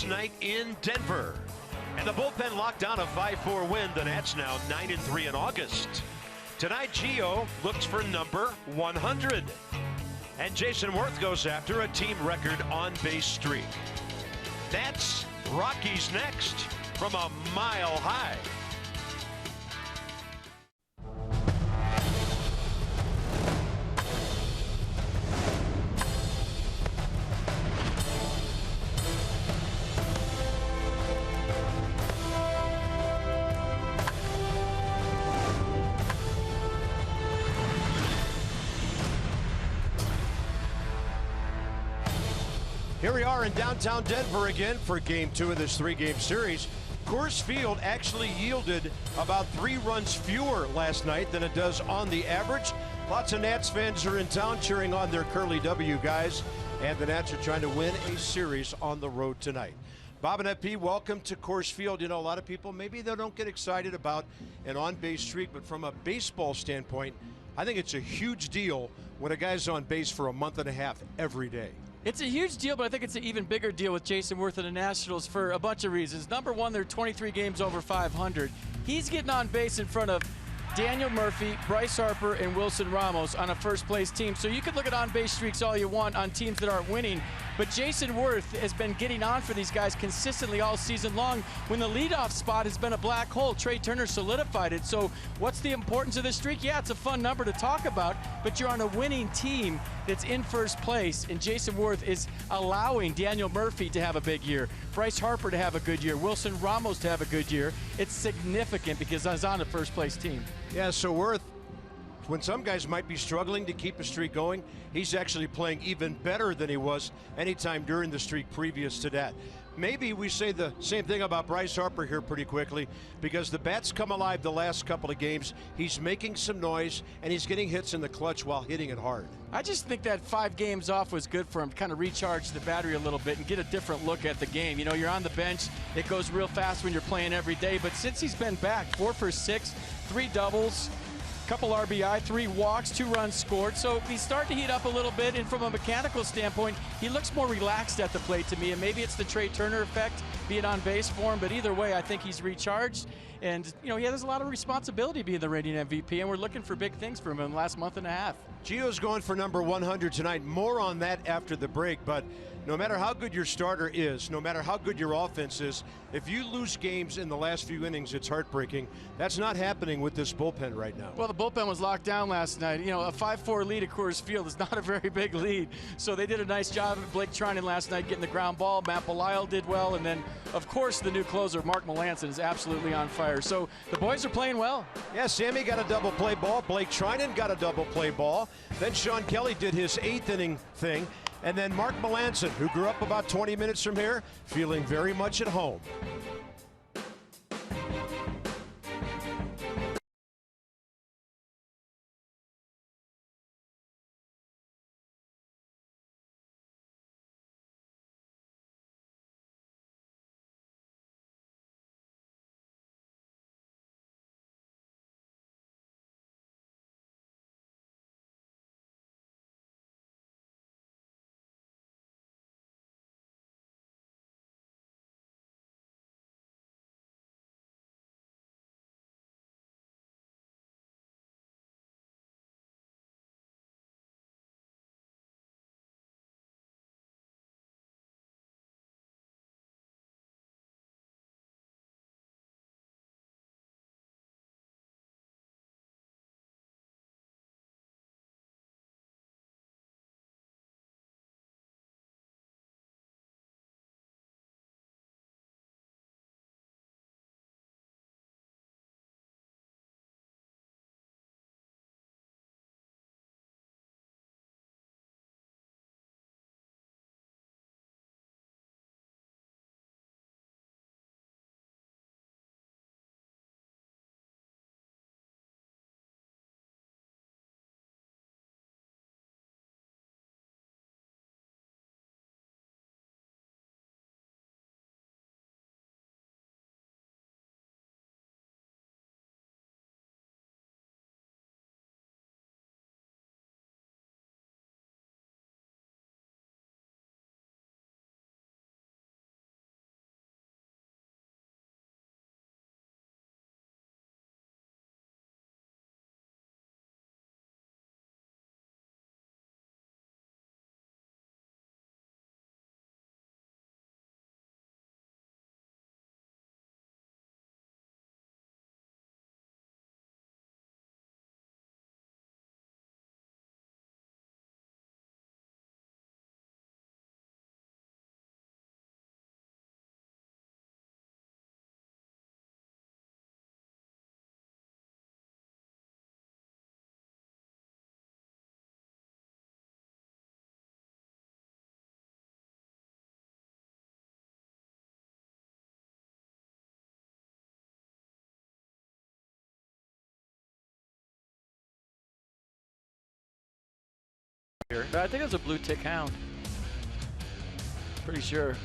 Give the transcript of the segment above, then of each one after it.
Night in Denver. And the bullpen locked down a 5-4 win. The Nats now 9-3 in August. Tonight, Gio looks for number 100. And Jason Worth goes after a team record on-base streak. That's Rockies next from a mile high. Here we are in downtown Denver again for Game 2 of this 3-game series. Coors Field actually yielded about 3 runs fewer last night than it does on the average. Lots of Nats fans are in town cheering on their Curly W guys, and the Nats are trying to win a series on the road tonight. Bob and FP, welcome to Coors Field. You know, a lot of people, maybe they don't get excited about an on-base streak, but from a baseball standpoint, I think it's a huge deal when a guy's on base for a month and a half every day. It's a huge deal, but I think it's an even bigger deal with Jason Worth and the Nationals for a bunch of reasons. Number one, they're 23 games over 500. He's getting on base in front of Daniel Murphy, Bryce Harper, and Wilson Ramos on a first-place team. So you could look at on-base streaks all you want on teams that aren't winning, but Jason Worth has been getting on for these guys consistently all season long. When the leadoff spot has been a black hole, Trey Turner solidified it. So what's the importance of this streak? Yeah, it's a fun number to talk about, but you're on a winning team that's in first place, and Jason Worth is allowing Daniel Murphy to have a big year, Bryce Harper to have a good year, Wilson Ramos to have a good year. It's significant because I was on a first-place team. Yeah, so Worth, when some guys might be struggling to keep a streak going, he's actually playing even better than he was anytime during the streak previous to that. Maybe we say the same thing about Bryce Harper here pretty quickly, because the bat's come alive the last couple of games. He's making some noise, and he's getting hits in the clutch while hitting it hard. I just think that 5 games off was good for him to kind of recharge the battery a little bit and get a different look at the game. You know, you're on the bench. It goes real fast when you're playing every day, but since he's been back, 4 for 6, 3 doubles, couple RBI, 3 walks, 2 runs scored. So he's starting to heat up a little bit, and from a mechanical standpoint, he looks more relaxed at the plate to me, and maybe it's the Trey Turner effect being on base for him, but either way, I think he's recharged. And, you know, he has a lot of responsibility being the reigning MVP, and we're looking for big things from him in the last month and a half. Gio's going for number 100 tonight. More on that after the break, but no matter how good your starter is, no matter how good your offense is, if you lose games in the last few innings, it's heartbreaking. That's not happening with this bullpen right now. Well, the bullpen was locked down last night. You know, a 5-4 lead at Coors Field is not a very big lead. So they did a nice job at Blake Treinen last night getting the ground ball. Matt Belisle did well. And then, of course, the new closer, Mark Melancon, is absolutely on fire. So the boys are playing well. Yeah, Sammy got a double play ball. Blake Treinen got a double play ball. Then Sean Kelly did his 8th inning thing. And then Mark Melancon, who grew up about 20 minutes from here, feeling very much at home. here. I think it was a blue tick hound. Pretty sure.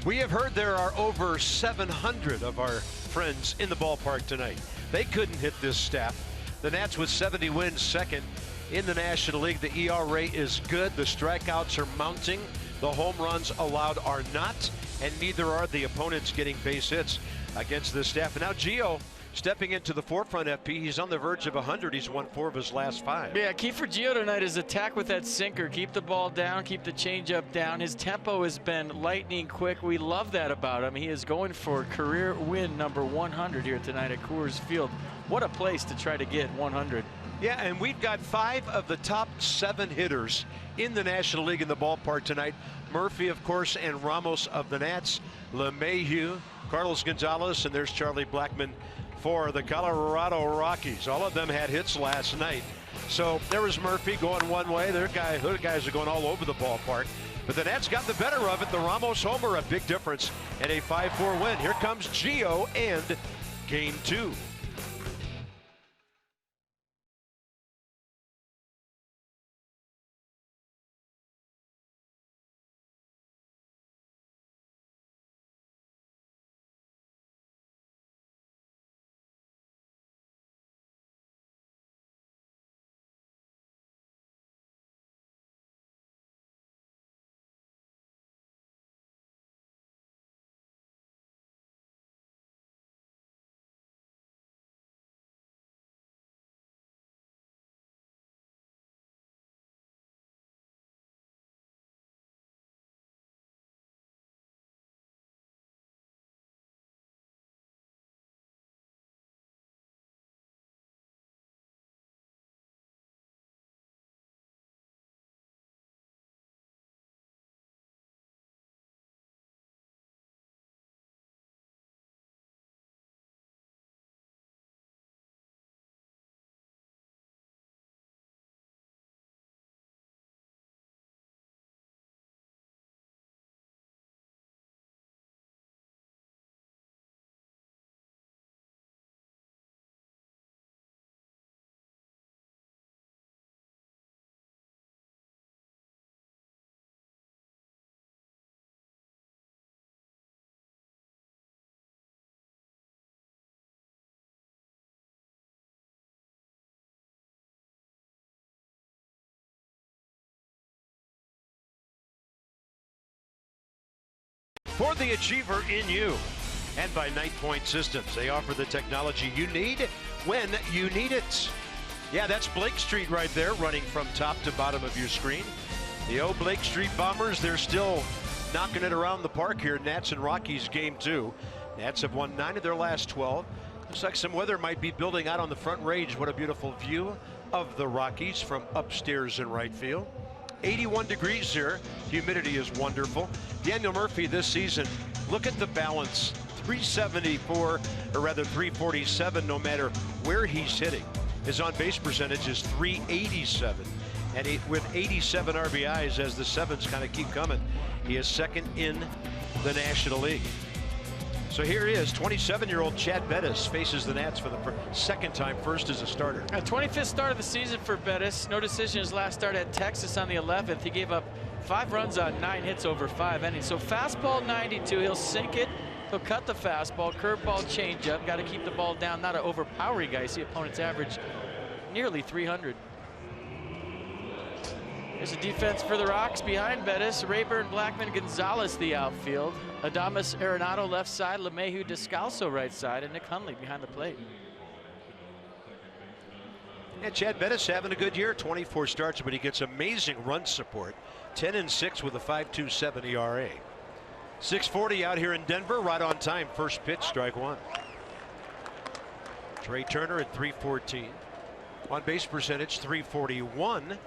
We have heard there are over 700 of our friends in the ballpark tonight. They couldn't hit this staff. The Nats with 70 wins, second in the National League. The ERA is good. The strikeouts are mounting. The home runs allowed are not, and neither are the opponents getting base hits against this staff. And now Gio stepping into the forefront, FP. He's on the verge of 100. He's won 4 of his last 5. Yeah, key for Gio tonight is attack with that sinker. Keep the ball down, keep the changeup down. His tempo has been lightning quick. We love that about him. He is going for career win number 100 here tonight at Coors Field. What a place to try to get 100. Yeah, and we've got 5 of the top 7 hitters in the National League in the ballpark tonight. Murphy, of course, and Ramos of the Nats. LeMahieu, Carlos Gonzalez, and there's Charlie Blackmon for the Colorado Rockies. All of them had hits last night. So there was Murphy going one way. Their guys are going all over the ballpark. But the Nats got the better of it. The Ramos homer, a big difference, and a 5-4 win. Here comes Gio and Game 2. For the achiever in you, and by Night Point Systems. They offer the technology you need when you need it. Yeah, that's Blake Street right there, running from top to bottom of your screen. The old Blake Street Bombers, they're still knocking it around the park here. Nats and Rockies Game 2. Nats have won 9 of their last 12. Looks like some weather might be building out on the front range. What a beautiful view of the Rockies from upstairs in right field. 81 degrees here. Humidity is wonderful. Daniel Murphy this season, look at the balance. 374, or rather 347, no matter where he's hitting. His on-base percentage is 387. And with 87 RBIs, as the sevens kind of keep coming, he is second in the National League. So here he is, 27-year-old Chad Bettis faces the Nats for the second time, first as a starter. A 25th start of the season for Bettis. No decision his last start at Texas on the 11th. He gave up 5 runs on 9 hits over 5 innings. So fastball 92, he'll sink it. He'll cut the fastball, curveball, changeup. Got to keep the ball down. Not an overpowering guy. See opponent's average nearly 300. There's a defense for the Rocks behind Bettis. Rayburn, Blackmon, Gonzalez the outfield. Adames Arenado left side, LeMahieu, Descalso right side, and Nick Hundley behind the plate. And Chad Bettis having a good year, 24 starts, but he gets amazing run support. 10-6 with a 5.27 ERA. 6:40 out here in Denver, right on time. First pitch, strike one. Trey Turner at 314. On base percentage, 341.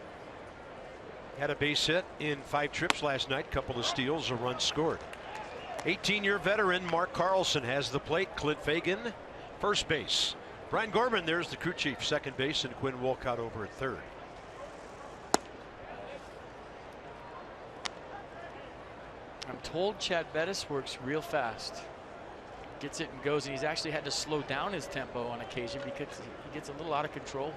Had a base hit in 5 trips last night, couple of steals, a run scored. 18-year veteran Mark Carlson has the plate. Clint Fagan, first base. Brian Gorman, there's the crew chief, second base, and Quinn Wolcott over at third. I'm told Chad Bettis works real fast. Gets it and goes, and he's actually had to slow down his tempo on occasion because he gets a little out of control.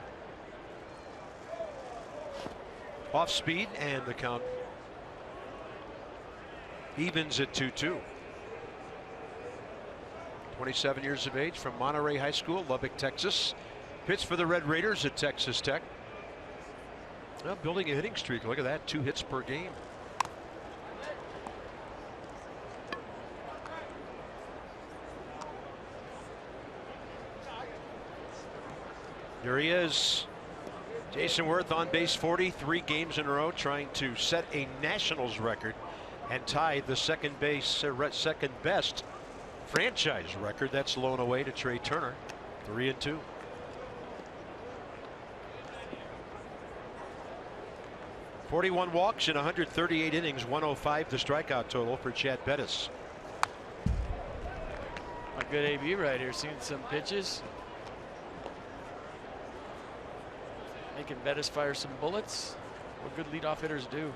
Off speed, and the count evens at 2-2. 27 years of age, from Monterey High School, Lubbock, Texas. Pitched for the Red Raiders at Texas Tech. Well, building a hitting streak. Look at that, 2 hits per game. Here he is. Jason Worth on base 40, 3 games in a row, trying to set a Nationals record and tie the second best franchise record. That's loaned away to Trey Turner. 3-2. .41 walks in 138 innings, 105 the strikeout total for Chad Bettis. A good AB right here, seeing some pitches. Making Bettis fire some bullets. What good leadoff hitters do.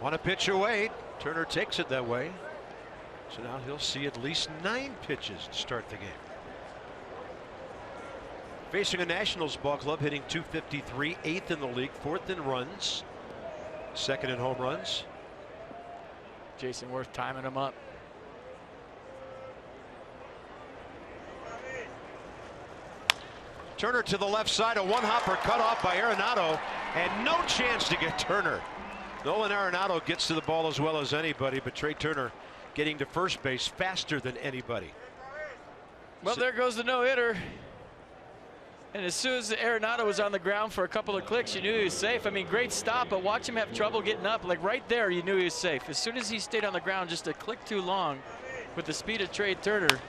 Want a pitch away. Turner takes it that way. So now he'll see at least 9 pitches to start the game. Facing a Nationals ball club hitting .253, 8th in the league, 4th in runs, 2nd in home runs. Jason Worth timing him up. Turner to the left side, a one-hopper cut off by Arenado, and no chance to get Turner. Nolan Arenado gets to the ball as well as anybody, but Trey Turner getting to first base faster than anybody. Well, there goes the no-hitter. And as soon as Arenado was on the ground for a couple of clicks, you knew he was safe. I mean, great stop, but watch him have trouble getting up. Like right there, you knew he was safe. As soon as he stayed on the ground just a click too long with the speed of Trey Turner,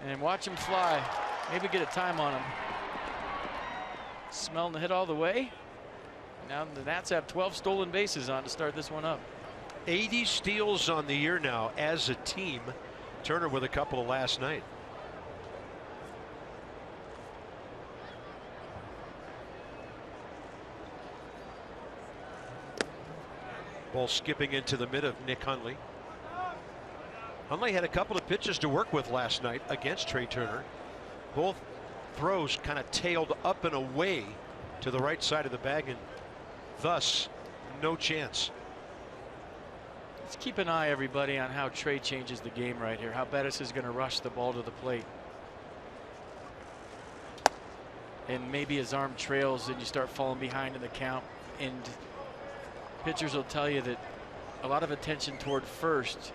and watch him fly. Maybe get a time on him. Smelling the hit all the way. Now the Nats have 12 stolen bases on to start this one up. 80 steals on the year now as a team. Turner with a couple of last night. Ball skipping into the mid of Nick Hundley. Hundley had a couple of pitches to work with last night against Trey Turner. Both throws kind of tailed up and away to the right side of the bag, and thus no chance. Let's keep an eye, everybody, on how Trey changes the game right here. How Bettis is going to rush the ball to the plate. And maybe his arm trails and you start falling behind in the count. And pitchers will tell you that a lot of attention toward first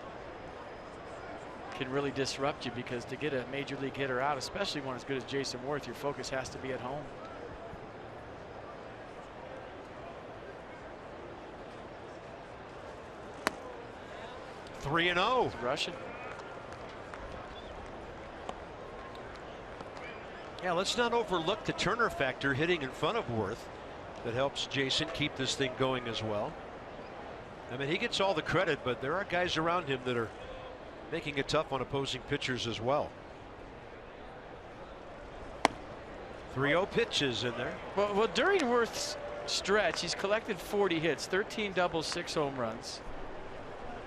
can really disrupt you, because to get a major league hitter out, especially one as good as Jason Worth, your focus has to be at home. (3-0). Rushing. Yeah, let's not overlook the Turner factor hitting in front of Worth. That helps Jason keep this thing going as well. I mean, he gets all the credit, but there are guys around him that are making it tough on opposing pitchers as well. 3-0 pitches in there. Well, during Worth's stretch, he's collected 40 hits, 13 doubles, 6 home runs.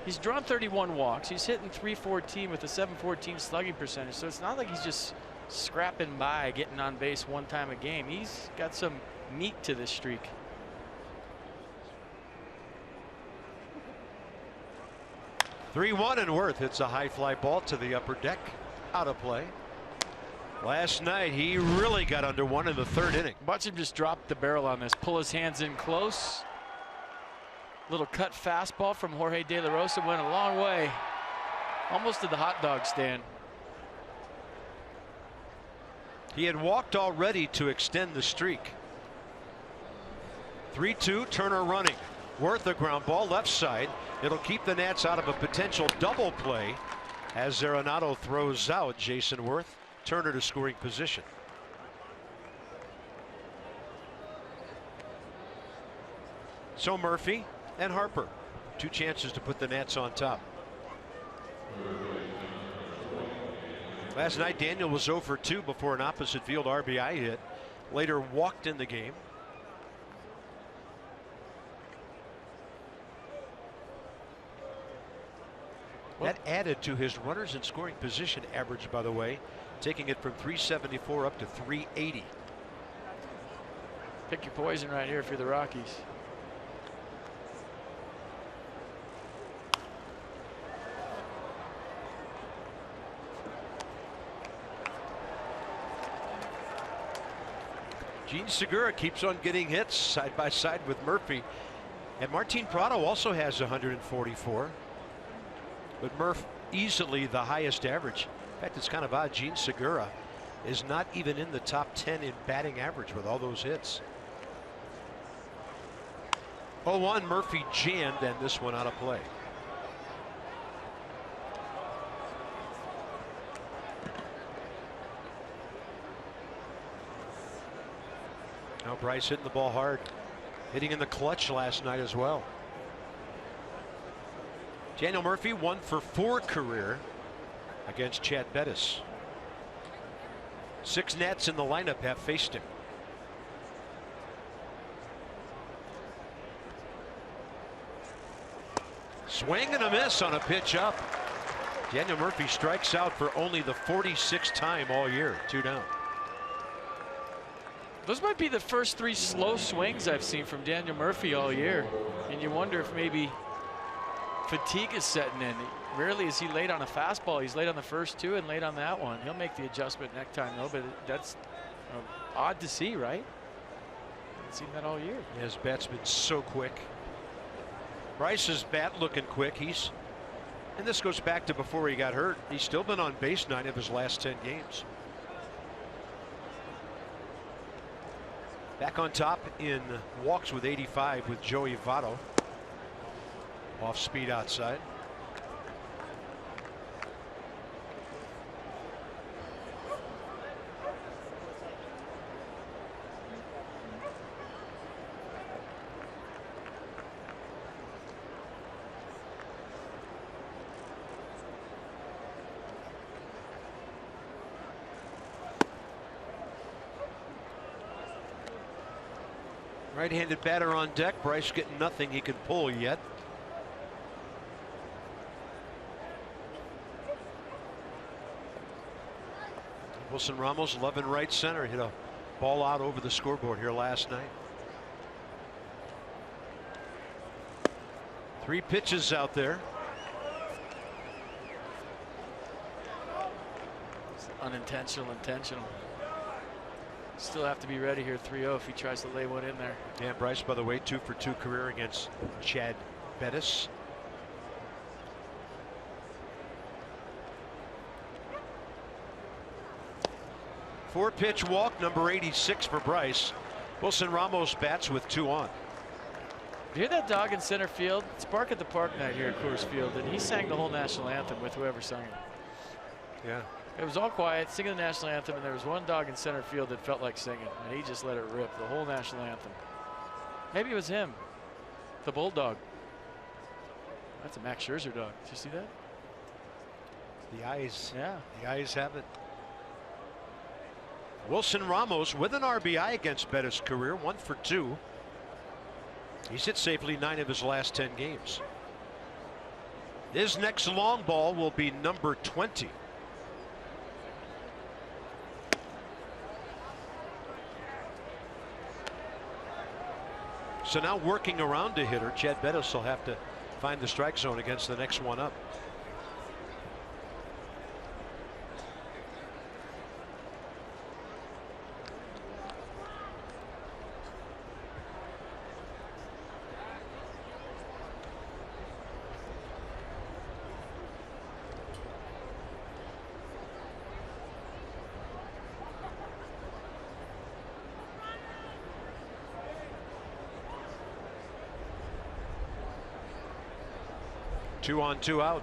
He's drawn 31 walks. He's hitting .314 with a .714 slugging percentage. So it's not like he's just scrapping by, getting on base one time a game. He's got some meat to this streak. (3-1) and Worth hits a high fly ball to the upper deck, out of play. Last night he really got under one in the 3rd inning. Watch him just drop the barrel on this, pull his hands in close. Little cut fastball from Jorge De La Rosa went a long way, almost to the hot dog stand. He had walked already to extend the streak. 3-2, Turner running. Worth a ground ball left side. It'll keep the Nats out of a potential double play as Arenado throws out Jason Worth. Turner to scoring position. So Murphy and Harper, 2 chances to put the Nats on top. Last night Daniel was 0 for 2 before an opposite field RBI hit. Later walked in the game. added to his runners in scoring position average, by the way, taking it from 374 up to 380. Pick your poison right here if you're the Rockies. Jean Segura keeps on getting hits side by side with Murphy. And Martin Prado also has 144. But Murph easily the highest average. In fact, it's kind of odd. Jean Segura is not even in the top 10 in batting average with all those hits. 0-1, Murphy jammed, and this one out of play. Now Bryce hitting the ball hard, hitting in the clutch last night as well. Daniel Murphy 1 for 4 career against Chad Bettis. 6 Nats in the lineup have faced him. Swing and a miss on a pitch up. Daniel Murphy strikes out for only the 46th time all year. 2 down. Those might be the first 3 slow swings I've seen from Daniel Murphy all year. And you wonder if maybe fatigue is setting in. Rarely is he late on a fastball. He's late on the first 2 and late on that one. He'll make the adjustment next time though, but that's odd to see, right? Haven't seen that all year. Yeah, his bat's been so quick. Bryce's bat looking quick. And this goes back to before he got hurt. He's still been on base 9 of his last 10 games. Back on top in walks with 85 with Joey Votto. Off speed outside. Right-handed batter on deck. Bryce getting nothing he can pull yet. Wilson Ramos, 11 right center, hit a ball out over the scoreboard here last night. 3 pitches out there. It's unintentional, intentional. Still have to be ready here. 3-0 if he tries to lay one in there. Yeah, Bryce, by the way, 2 for 2 career against Chad Bettis. Four-pitch walk, number 86 for Bryce. Wilson Ramos bats with 2 on. You hear that dog in center field? It's Bark at the Park night here at Coors Field, and he sang the whole national anthem with whoever sang it. Yeah. It was all quiet, singing the national anthem, and there was one dog in center field that felt like singing, and he just let it rip, the whole national anthem. Maybe it was him, the Bulldog. That's a Max Scherzer dog. Did you see that? The eyes. Yeah. The eyes have it. Wilson Ramos with an RBI against Bettis' career, 1 for 2. He's hit safely 9 of his last 10 games. His next long ball will be number 20. So now working around a hitter, Chad Bettis will have to find the strike zone against the next one up. Two on, 2 out.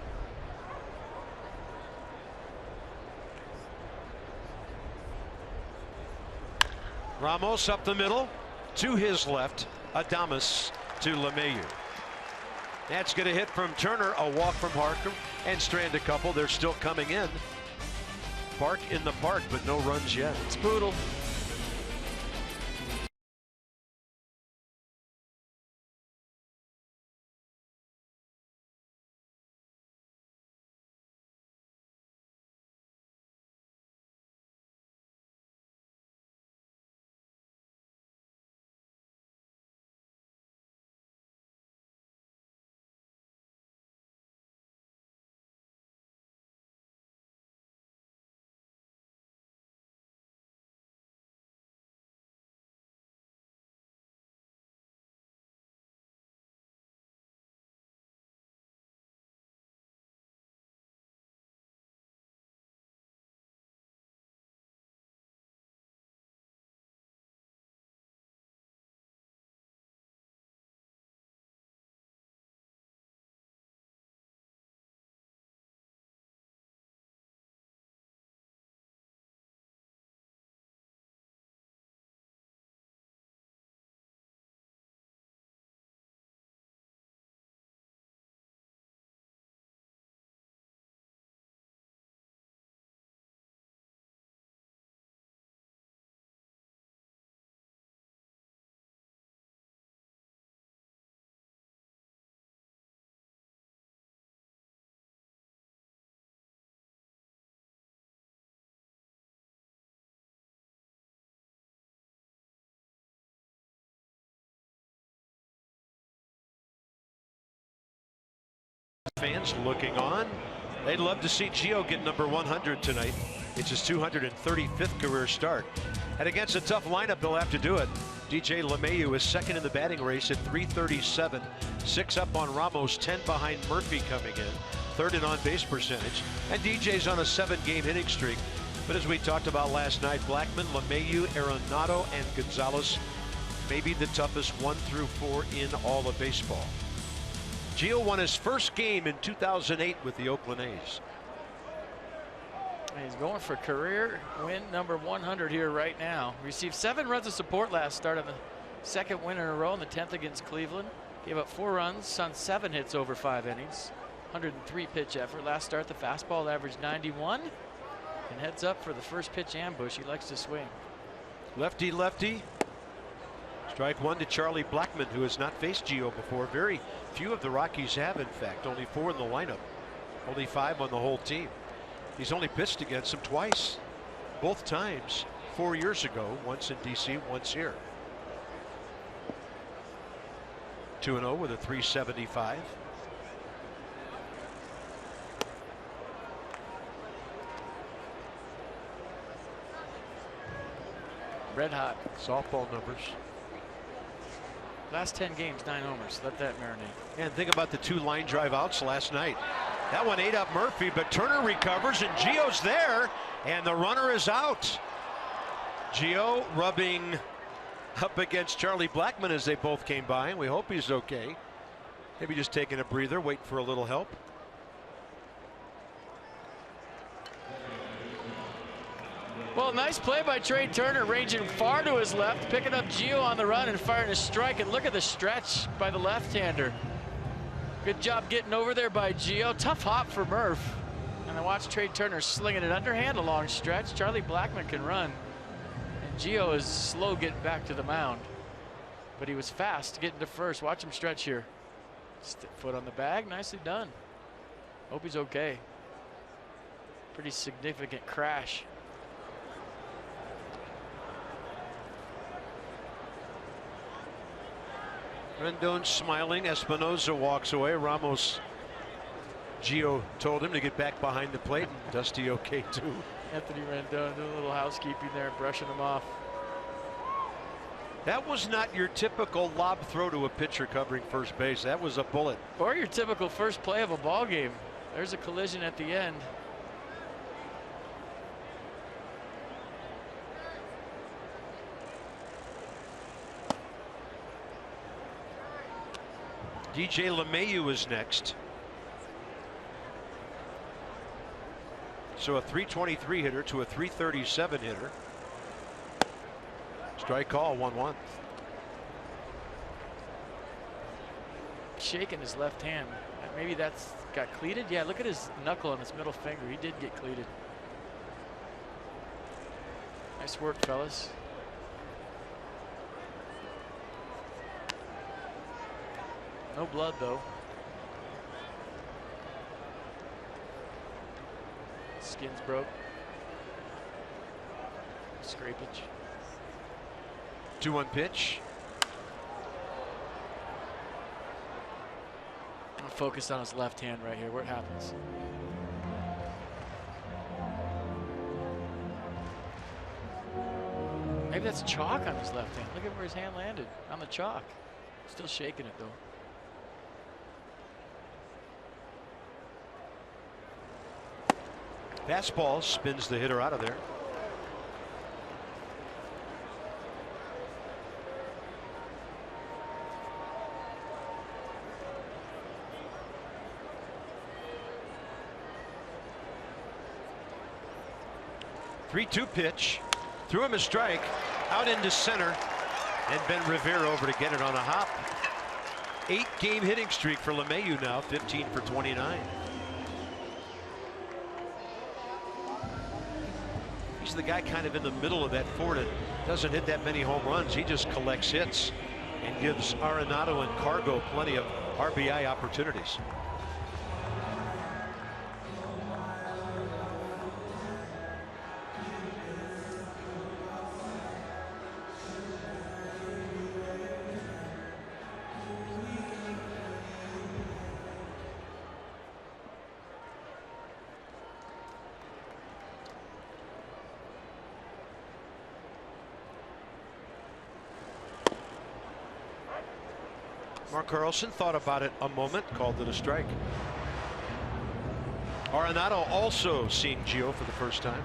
Ramos up the middle to his left. Adames to LeMahieu. That's going to hit from Turner, a walk from Harker, and strand a couple. They're still coming in. Bark in the park, but no runs yet. It's Poodle. fans looking on. They'd love to see Gio get number 100 tonight. It's his 235th career start. And against a tough lineup, they'll have to do it. DJ LeMahieu is second in the batting race at 337. 6 up on Ramos, 10 behind Murphy coming in. Third in on-base percentage. And DJ's on a 7-game hitting streak. But as we talked about last night, Blackmon, LeMahieu, Arenado, and Gonzalez may be the toughest 1 through 4 in all of baseball. Gio won his first game in 2008 with the Oakland A's. He's going for career win number 100 here right now. Received 7 runs of support last start on the second win in a row in the 10th against Cleveland. Gave up 4 runs on 7 hits over 5 innings. 103 pitch effort. Last start the fastball averaged 91 and heads up for the first pitch ambush. He likes to swing. Lefty, lefty. Strike 1 to Charlie Blackmon, who has not faced Gio before. Very few of the Rockies have, in fact. Only 4 in the lineup. Only 5 on the whole team. He's only pitched against him twice. Both times 4 years ago. Once in DC, once here. 2-0 with a 375. Red hot. Softball numbers. Last 10 games, 9 homers. Let that marinate. And think about the 2 line drive outs last night. That one ate up Murphy, but Turner recovers and Gio's there and the runner is out. Gio rubbing up against Charlie Blackmon as they both came by, and we hope he's okay. Maybe just taking a breather, waiting for a little help. Well, nice play by Trey Turner, ranging far to his left, picking up Gio on the run and firing a strike. And look at the stretch by the left-hander. Good job getting over there by Gio. Tough hop for Murph. And I watch Trey Turner slinging it underhand a long stretch. Charlie Blackmon can run. And Gio is slow getting back to the mound. But he was fast getting to first. Watch him stretch here. Foot on the bag, nicely done. Hope he's okay. Pretty significant crash. Rendon smiling. Espinosa walks away. Ramos, Gio told him to get back behind the plate. And Dusty okay too. Anthony Rendon doing a little housekeeping there, brushing him off. That was not your typical lob throw to a pitcher covering first base. That was a bullet. Or your typical first play of a ball game. There's a collision at the end. DJ LeMahieu is next. So a 323 hitter to a 337 hitter. Strike call, 1-1. Shaking his left hand. Maybe that's got cleated. Yeah, look at his knuckle on his middle finger. He did get cleated. Nice work, fellas. No blood, though. Skin's broke. Scrapage. 2-1 pitch. I'm focused on his left hand right here, where it happens. Maybe that's chalk on his left hand. Look at where his hand landed, on the chalk. Still shaking it, though. Fastball spins the hitter out of there. Three-two pitch. Threw him a strike. Out into center. And Ben Rivera over to get it on a hop. 8-game hitting streak for LeMahieu now. 15 for 29. He's the guy kind of in the middle of that fort that doesn't hit that many home runs. He just collects hits and gives Arenado and Cargo plenty of RBI opportunities. Mark Carlson thought about it a moment, called it a strike. Arenado also seeing Gio for the first time.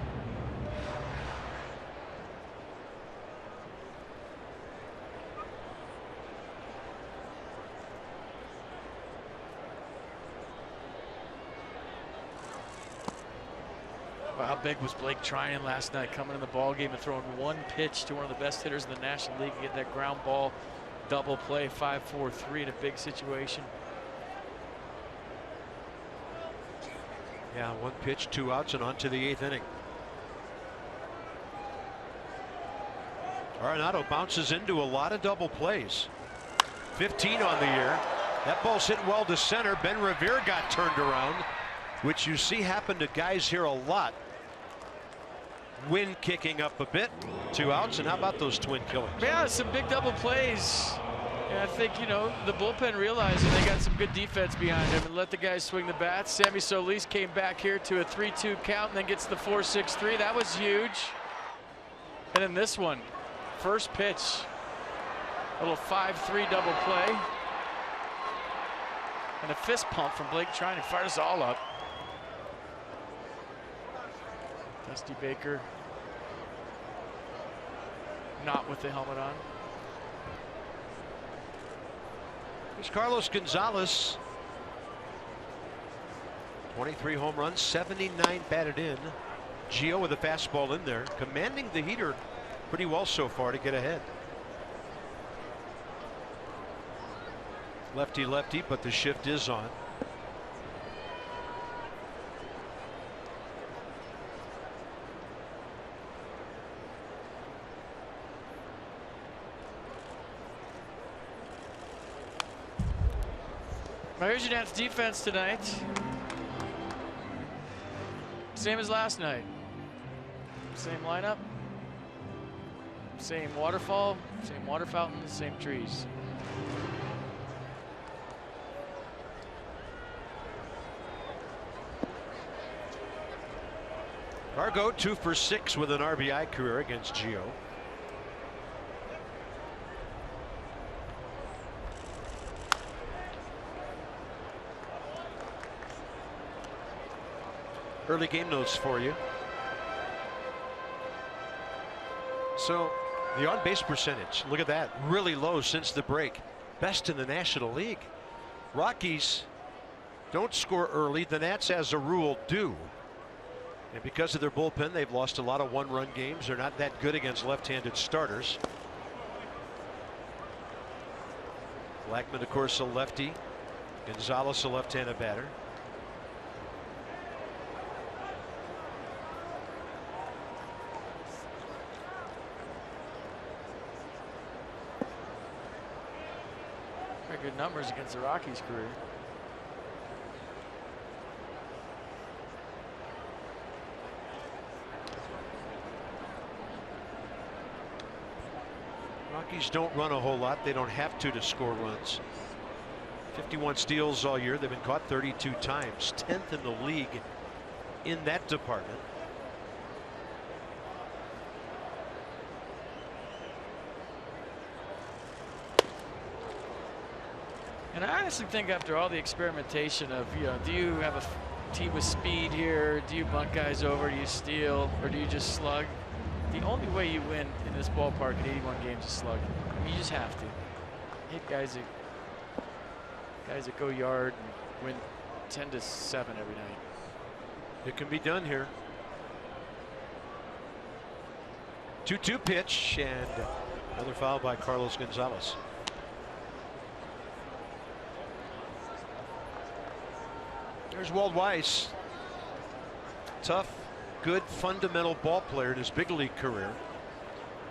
Well, how big was Blake Treinen last night, coming in the ball game and throwing one pitch to one of the best hitters in the National League and getting that ground ball double play, 5-4-3 in a big situation. Yeah, one pitch, 2 outs, and on to the 8th inning. Arenado bounces into a lot of double plays. 15 on the year. That ball's hit well to center. Ben Revere got turned around, which you see happen to guys here a lot. Wind kicking up a bit. 2 outs, and how about those twin killings? Yeah, some big double plays. And I think, you know, the bullpen realizing they got some good defense behind them and let the guys swing the bats. Sammy Solis came back here to a 3-2 count and then gets the 4-6-3. That was huge. And then this one, first pitch, a little 5-3 double play. And a fist pump from Blake Treinen fired us all up. Dusty Baker not with the helmet on. Here's Carlos Gonzalez. 23 home runs, 79 batted in. Gio with a fastball in there, commanding the heater pretty well so far to get ahead. Lefty lefty, but the shift is on. Here's your Nats defense tonight. Same as last night. Same lineup. Same waterfall. Same water fountains. Same trees. Argo 2 for 6 with an RBI career against Gio. Early game notes for you. So the on-base percentage, look at that, really low since the break. Best in the National League. Rockies don't score early. The Nats, as a rule, do. And because of their bullpen, they've lost a lot of one-run games. They're not that good against left-handed starters. Blackmon, of course, a lefty. Gonzalez, a left-handed batter. Very good numbers against the Rockies' career. Rockies don't run a whole lot. They don't have to score runs. 51 steals all year. They've been caught 32 times, 10th in the league in that department. And I honestly think after all the experimentation of, you know, do you have a team with speed here? Do you bunt guys over? Do you steal? Or do you just slug? The only way you win in this ballpark in 81 games is slug. I mean, you just have to. Hit guys that go yard and win 10-7 every night. It can be done here. 2-2 pitch and another foul by Carlos Gonzalez. There's Walt Weiss. Tough, good, fundamental ball player in his big league career.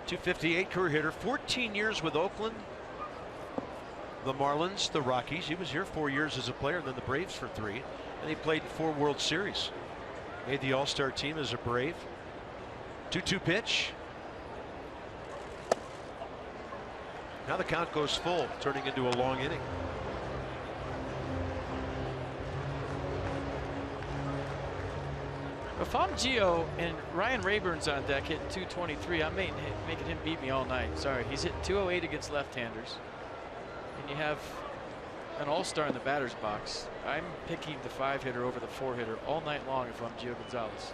258 career hitter, 14 years with Oakland, the Marlins, the Rockies. He was here 4 years as a player, and then the Braves for 3. And he played in 4 World Series. Made the All-Star team as a Brave. 2-2 pitch. Now the count goes full, turning into a long inning. If I'm Gio and Ryan Rayburn's on deck hitting 223, I'm making him beat me all night. Sorry, he's hitting 208 against left-handers. And you have an all-star in the batter's box. I'm picking the 5-hitter over the 4-hitter all night long if I'm Gio Gonzalez.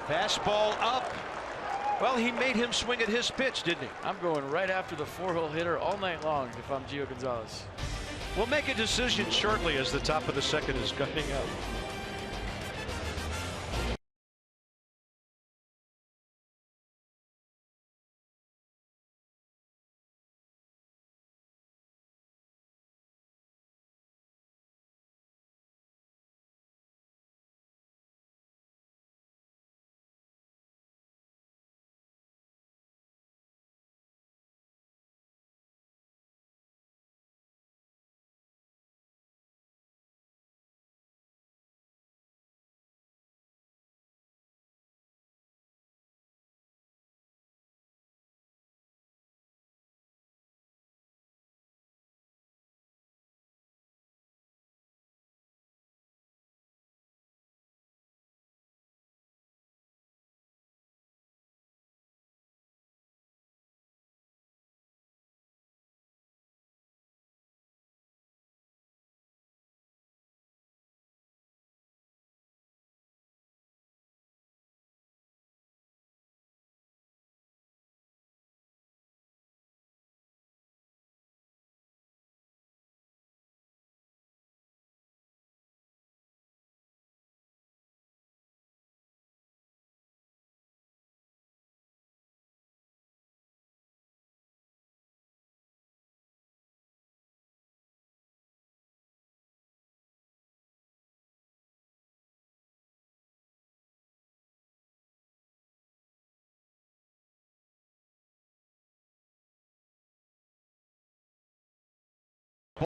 Fastball up. Well, he made him swing at his pitch, didn't he? I'm going right after the 4-hole hitter all night long if I'm Gio Gonzalez. We'll make a decision shortly as the top of the second is coming up.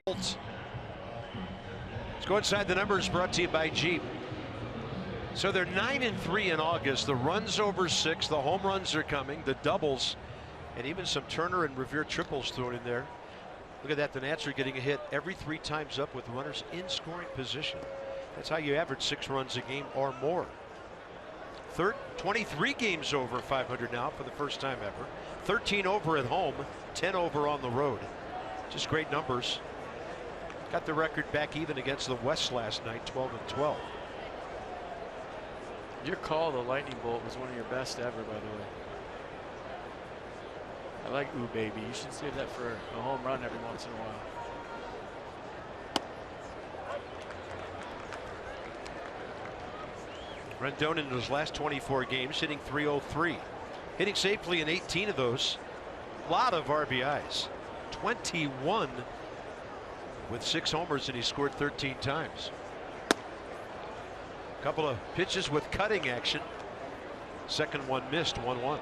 Bolts. Let's go inside the numbers brought to you by Jeep. So they're 9-3 in August. The runs over 6. The home runs are coming. The doubles, and even some Turner and Revere triples thrown in there. Look at that. The Nats are getting a hit every 3 times up with runners in scoring position. That's how you average 6 runs a game or more. 23 games over 500 now for the first time ever. 13 over at home, 10 over on the road. Just great numbers. Got the record back even against the West last night, 12-12. Your call, the lightning bolt, was one of your best ever, by the way. I like ooh baby. You should save that for a home run every once in a while. Rendon in his last 24 games hitting .303. Hitting safely in 18 of those. A lot of RBIs. 21 with 6 homers, and he scored 13 times. A couple of pitches with cutting action. Second one missed, 1-1.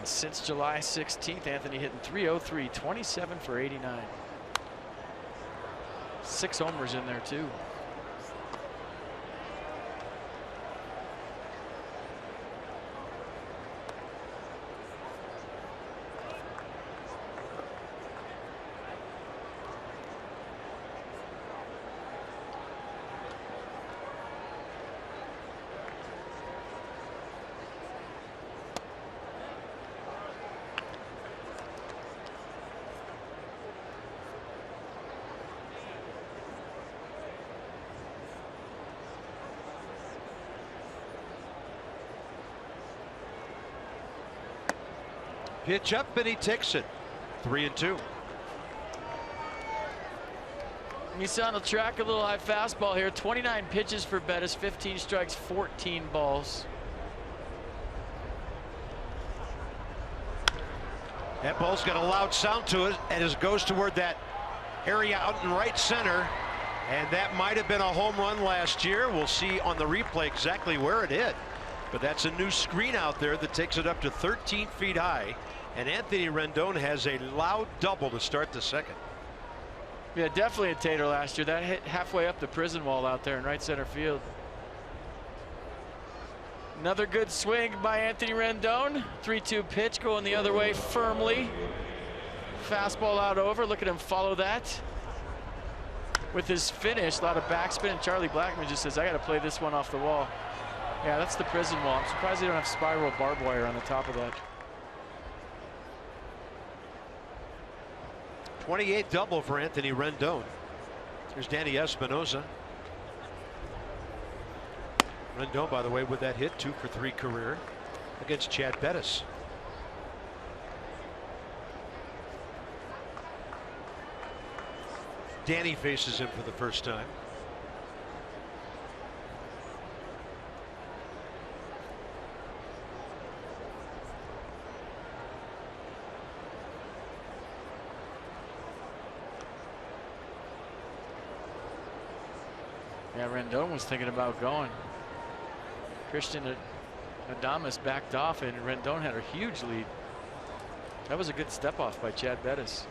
Since July 16th, Anthony hitting .303, 27 for 89. 6 homers in there too. Pitch up and he takes it. 3-2. Nissan will track a little high fastball here. 29 pitches for Bettis, 15 strikes, 14 balls. That ball's got a loud sound to it, and it goes toward that area out in right center. And that might have been a home run last year. We'll see on the replay exactly where it hit. But that's a new screen out there that takes it up to 13 feet high. And Anthony Rendon has a loud double to start the second. Yeah, definitely a tater last year. That hit halfway up the prison wall out there in right center field. Another good swing by Anthony Rendon. 3-2 pitch going the other way firmly. Fastball out over. Look at him follow that with his finish. A lot of backspin, and Charlie Blackmon just says, I got to play this one off the wall. Yeah, that's the prison wall. I'm surprised they don't have spiral barbed wire on the top of that. 28th double for Anthony Rendon. Here's Danny Espinosa. Rendon, by the way, with that hit, 2 for 3 career against Chad Bettis. Danny faces him for the first time. Yeah, Rendon was thinking about going. Christian Adames backed off, and Rendon had a huge lead. That was a good step off by Chad Bettis.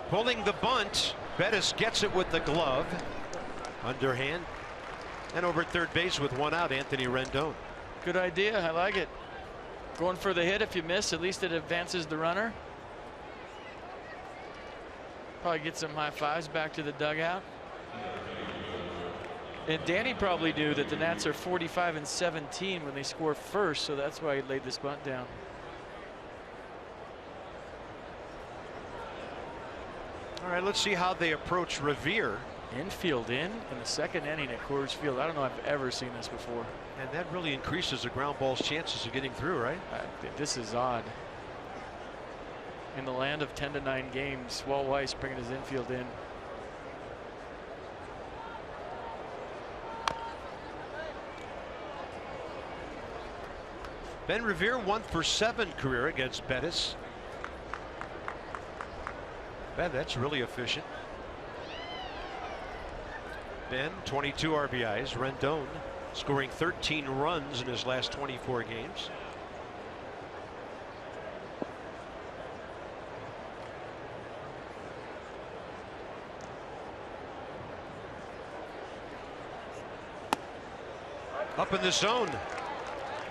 Pulling the bunt, Bettis gets it with the glove. Underhand. And over at third base with 1 out, Anthony Rendon. Good idea. I like it. Going for the hit. If you miss, at least it advances the runner. Probably get some high fives back to the dugout. And Danny probably knew that the Nats are 45-17 when they score first, so that's why he laid this bunt down. All right, let's see how they approach Revere. Infield in the second inning at Coors Field. I don't know if I've ever seen this before. And that really increases the ground ball's chances of getting through, right? This is odd. In the land of 10-9 games, Walt Weiss bringing his infield in. Ben Revere 1 for 7 career against Bettis. Ben, that's really efficient. Ben, 22 RBIs. Rendon scoring 13 runs in his last 24 games. Up in the zone.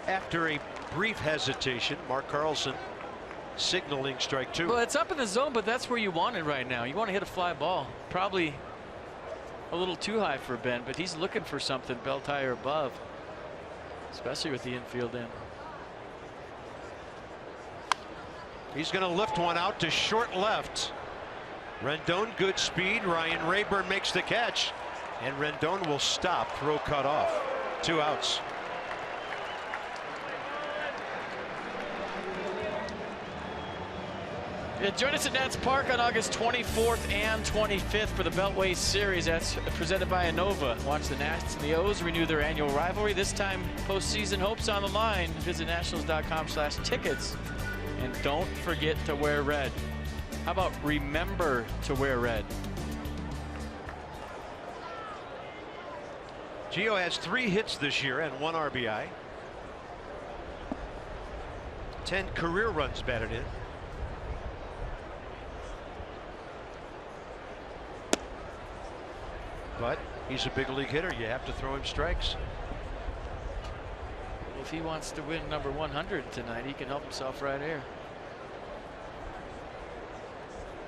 After a brief hesitation, Mark Carlson signaling strike 2. Well, it's up in the zone, but that's where you want it right now. You want to hit a fly ball. Probably a little too high for Ben, but he's looking for something belt high or above, especially with the infield in. He's going to lift one out to short left. Rendon, good speed. Ryan Rayburn makes the catch, and Rendon will stop. Throw cut off. 2 outs. Yeah, join us at Nats Park on August 24th and 25th for the Beltway Series. That's presented by Innova. Watch the Nats and the O's renew their annual rivalry. This time, postseason hopes on the line. Visit nationals.com/tickets. And don't forget to wear red. How about remember to wear red? Gio has 3 hits this year and 1 RBI. 10 career runs batted in. But he's a big league hitter. You have to throw him strikes. If he wants to win number 100 tonight, he can help himself right here.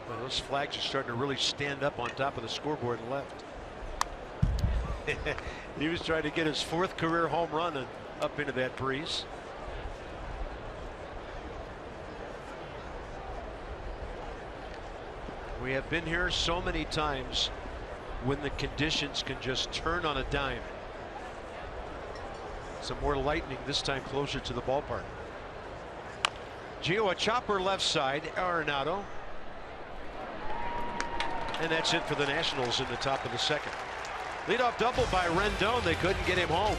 Well, those flags are starting to really stand up on top of the scoreboard left. He was trying to get his 4th career home run and up into that breeze. We have been here so many times when the conditions can just turn on a dime. Some more lightning this time closer to the ballpark. Gio, a chopper left side. Arenado. And that's it for the Nationals in the top of the 2nd. Leadoff double by Rendon. They couldn't get him home.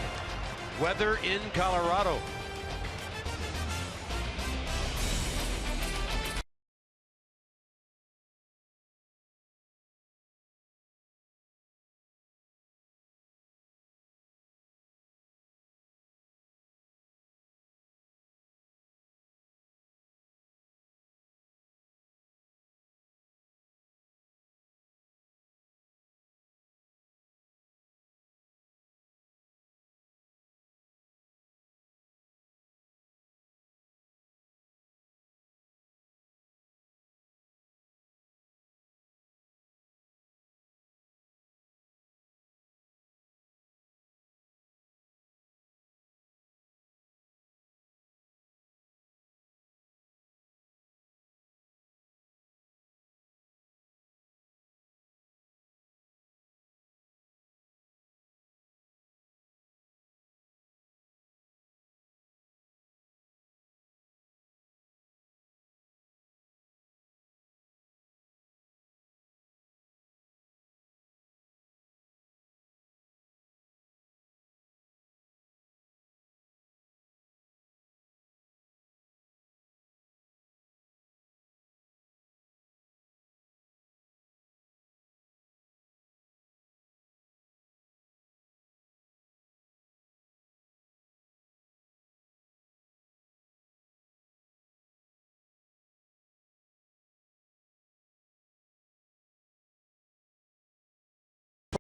Weather in Colorado.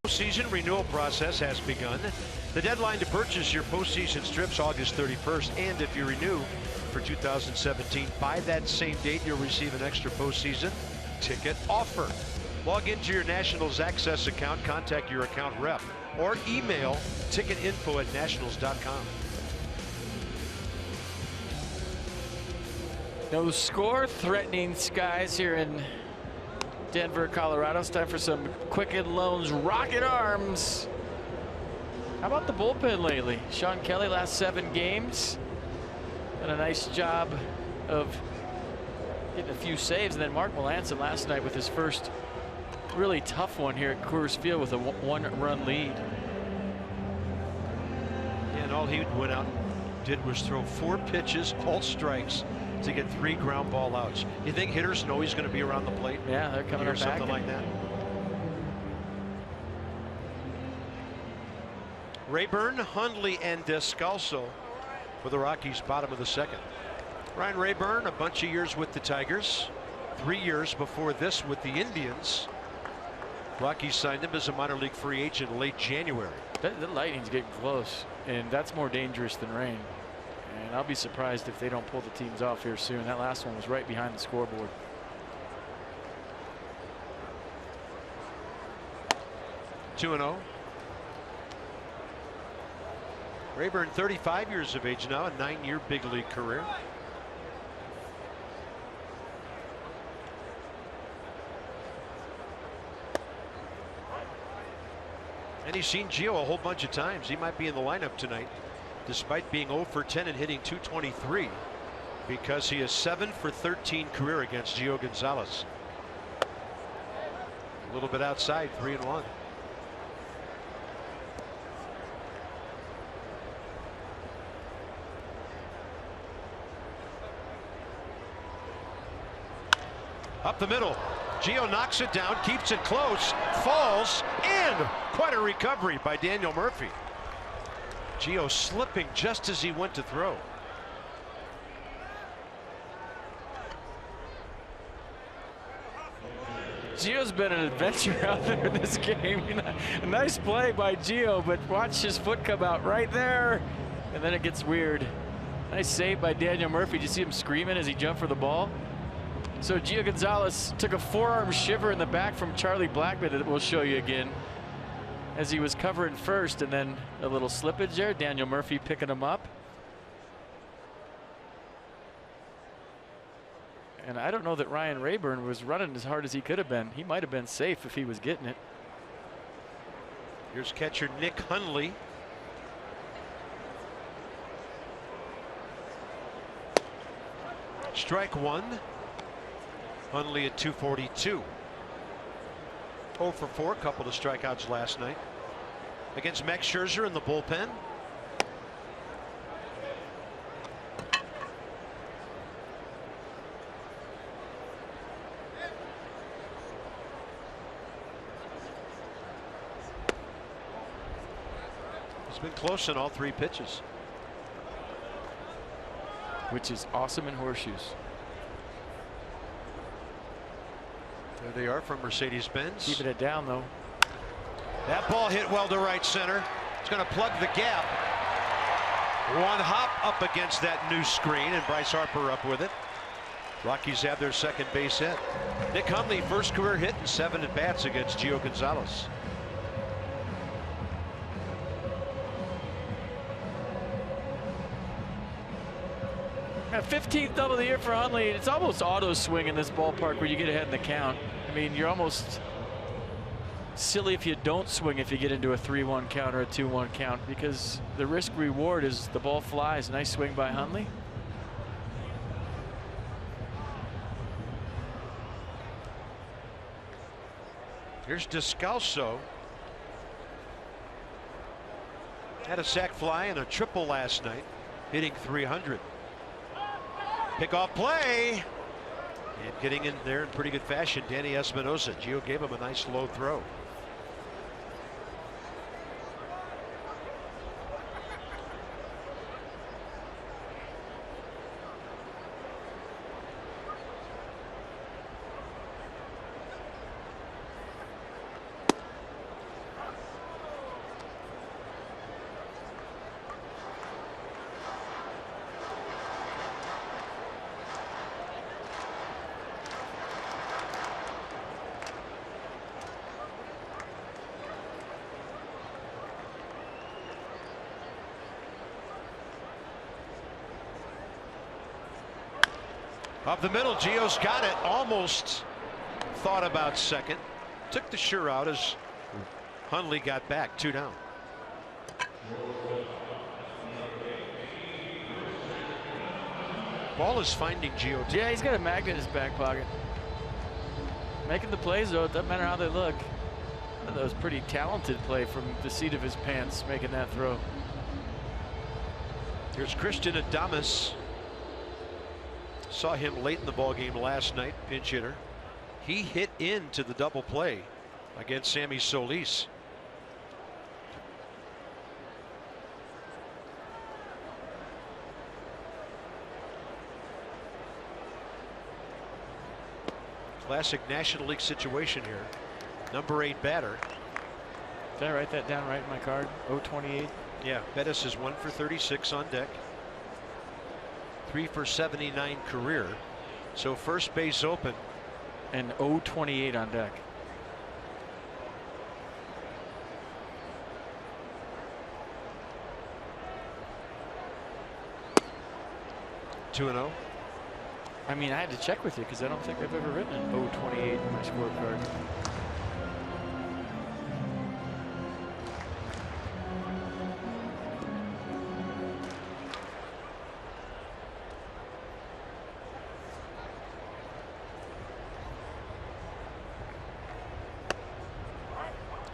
Postseason renewal process has begun. The deadline to purchase your postseason strips August 31st, and if you renew for 2017 by that same date, you'll receive an extra postseason ticket offer. Log into your Nationals Access account, contact your account rep, or email ticketinfo@nationals.com. No score, threatening skies here in Denver, Colorado. It's time for some Quicken Loans rocket arms. How about the bullpen lately? Sean Kelly last 7 games. Done a nice job of getting a few saves. And then Mark Melancon last night with his first really tough one here at Coors Field with a 1-run lead. Yeah, and all he went out and did was throw 4 pitches, all strikes, to get 3 ground ball outs. You think hitters know he's going to be around the plate? Yeah, they're coming up back. Something like that. Rayburn, Hundley, and Descalso for the Rockies, bottom of the 2nd. Ryan Rayburn, a bunch of years with the Tigers, 3 years before this with the Indians. Rockies signed him as a minor league free agent in late January. The Lightning's getting close, and that's more dangerous than rain. And I'll be surprised if they don't pull the teams off here soon. That last one was right behind the scoreboard. (2-0). Rayburn, 35 years of age now, a 9-year big league career. And he's seen Gio a whole bunch of times. He might be in the lineup tonight, despite being 0 for 10 and hitting .223, because he is 7 for 13 career against Gio Gonzalez. A little bit outside, 3-1. Up the middle. Gio knocks it down, keeps it close, falls, and quite a recovery by Daniel Murphy. Gio slipping just as he went to throw. Gio's been an adventure out there in this game. A nice play by Gio, but watch his foot come out right there, and then it gets weird. Nice save by Daniel Murphy. Did you see him screaming as he jumped for the ball? So Gio Gonzalez took a forearm shiver in the back from Charlie Blackmon that we'll show you again as he was covering first, and then a little slippage there. Daniel Murphy picking him up. And I don't know that Ryan Rayburn was running as hard as he could have been. He might have been safe if he was getting it. Here's catcher Nick Hundley. Strike 1. Hundley at 242. 0 for 4, couple of strikeouts last night against Max Scherzer in the bullpen. He's been close in all 3 pitches, which is awesome in horseshoes. There they are from Mercedes-Benz. Keeping it down, though. That ball hit well to right center. It's going to plug the gap. One hop up against that new screen, and Bryce Harper up with it. Rockies have their second base hit. Nick Hundley, first career hit in 7 at-bats against Gio Gonzalez. A 15th double of the year for Hundley. It's almost auto swing in this ballpark where you get ahead in the count. I mean, you're almost silly if you don't swing if you get into a 3-1 count or a 2-1 count, because the risk reward is the ball flies. Nice swing by Hundley. Here's Descalso. Had a sac fly and a triple last night, hitting .300. Pickoff play, and getting in there in pretty good fashion, Danny Espinosa. Gio gave him a nice low throw. Up the middle, Gio's got it. Almost thought about second. Took the sure out as Hundley got back. 2 down. Ball is finding Gio. Yeah, he's got a magnet in his back pocket. Making the plays, though. It doesn't matter how they look. That was pretty talented play from the seat of his pants, making that throw. Here's Christian Adames. Saw him late in the ball game last night, pinch hitter. He hit into the double play against Sammy Solis. Classic National League situation here. Number 8 batter. Did I write that down right in my card? 028. Yeah, Bettis is 1 for 36 on deck. 3 for 79 career. So first base open. And 028 on deck. Two and 0. I mean, I had to check with you because I don't think I've ever written an 028 in my scorecard.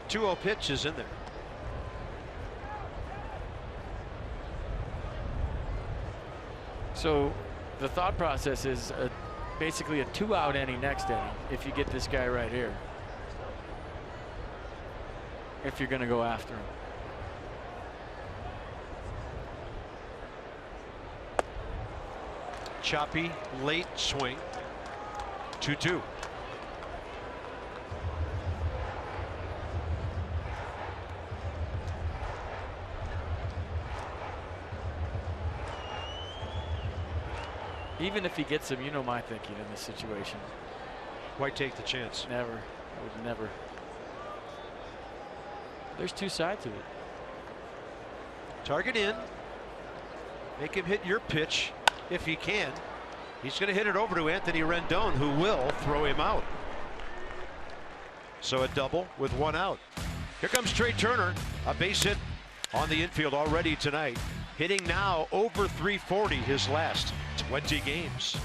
Two-0 pitch is in there. So the thought process is basically a 2-out inning next inning if you get this guy right here. If you're going to go after him. Choppy late swing. 2-2. Even if he gets him, you know my thinking in this situation. Why take the chance? Never. I would never. There's two sides to it. Target in. Make him hit your pitch if he can. He's going to hit it over to Anthony Rendon, who will throw him out. So a double with 1 out. Here comes Trey Turner, a base hit on the infield already tonight. Hitting now over 340 his last 20 games.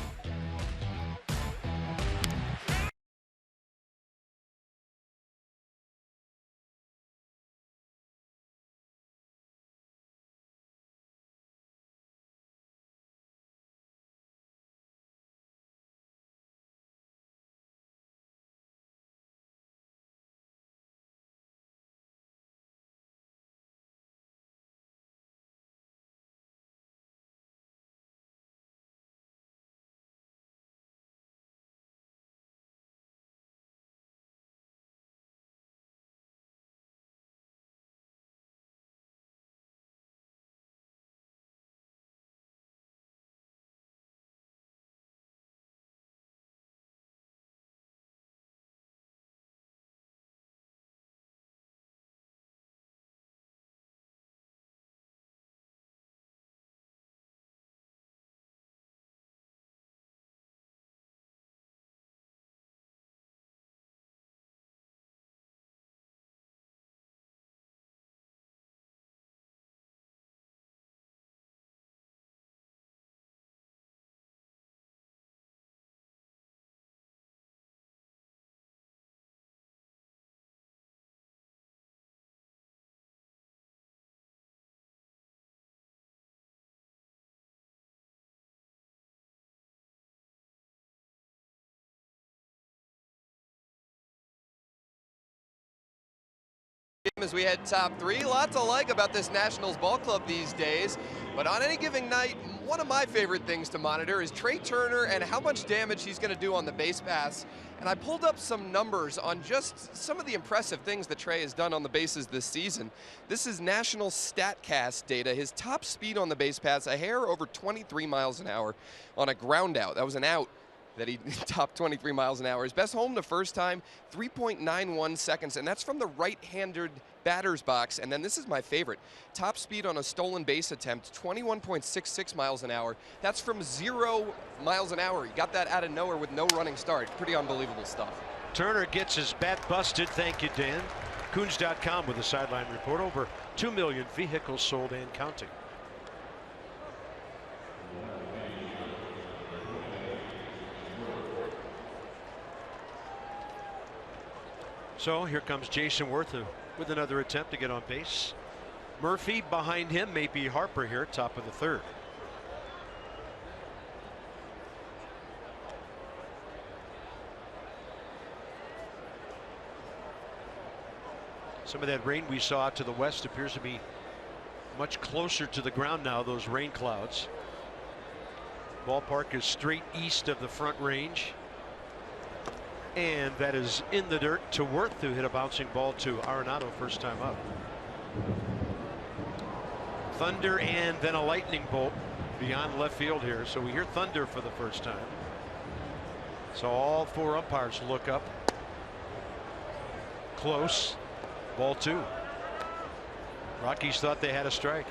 As we head top 3, lots to like about this Nationals ball club these days, but on any given night, one of my favorite things to monitor is Trey Turner and how much damage he's going to do on the base pass. And I pulled up some numbers on just some of the impressive things that Trey has done on the bases this season. This is National StatCast data. His top speed on the base pass, a hair over 23 miles an hour on a ground out. That was an out that he topped 23 miles an hour. His best home the first time, 3.91 seconds, and that's from the right-handed batter's box. And then this is my favorite. Top speed on a stolen base attempt, 21.66 miles an hour. That's from 0 miles an hour. He got that out of nowhere with no running start. Pretty unbelievable stuff. Turner gets his bat busted. Thank you, Dan. Coons.com with a sideline report. Over 2 million vehicles sold and counting. So here comes Jason Worth with another attempt to get on base. Murphy behind him, maybe Harper here, top of the third. Some of that rain we saw to the west appears to be much closer to the ground now, those rain clouds. Ballpark is straight east of the Front Range. And that is in the dirt to Worth, who hit a bouncing ball to Arenado first time up. Thunder and then a lightning bolt beyond left field here. So we hear thunder for the first time. So all 4 umpires look up. Close. Ball 2. Rockies thought they had a strike.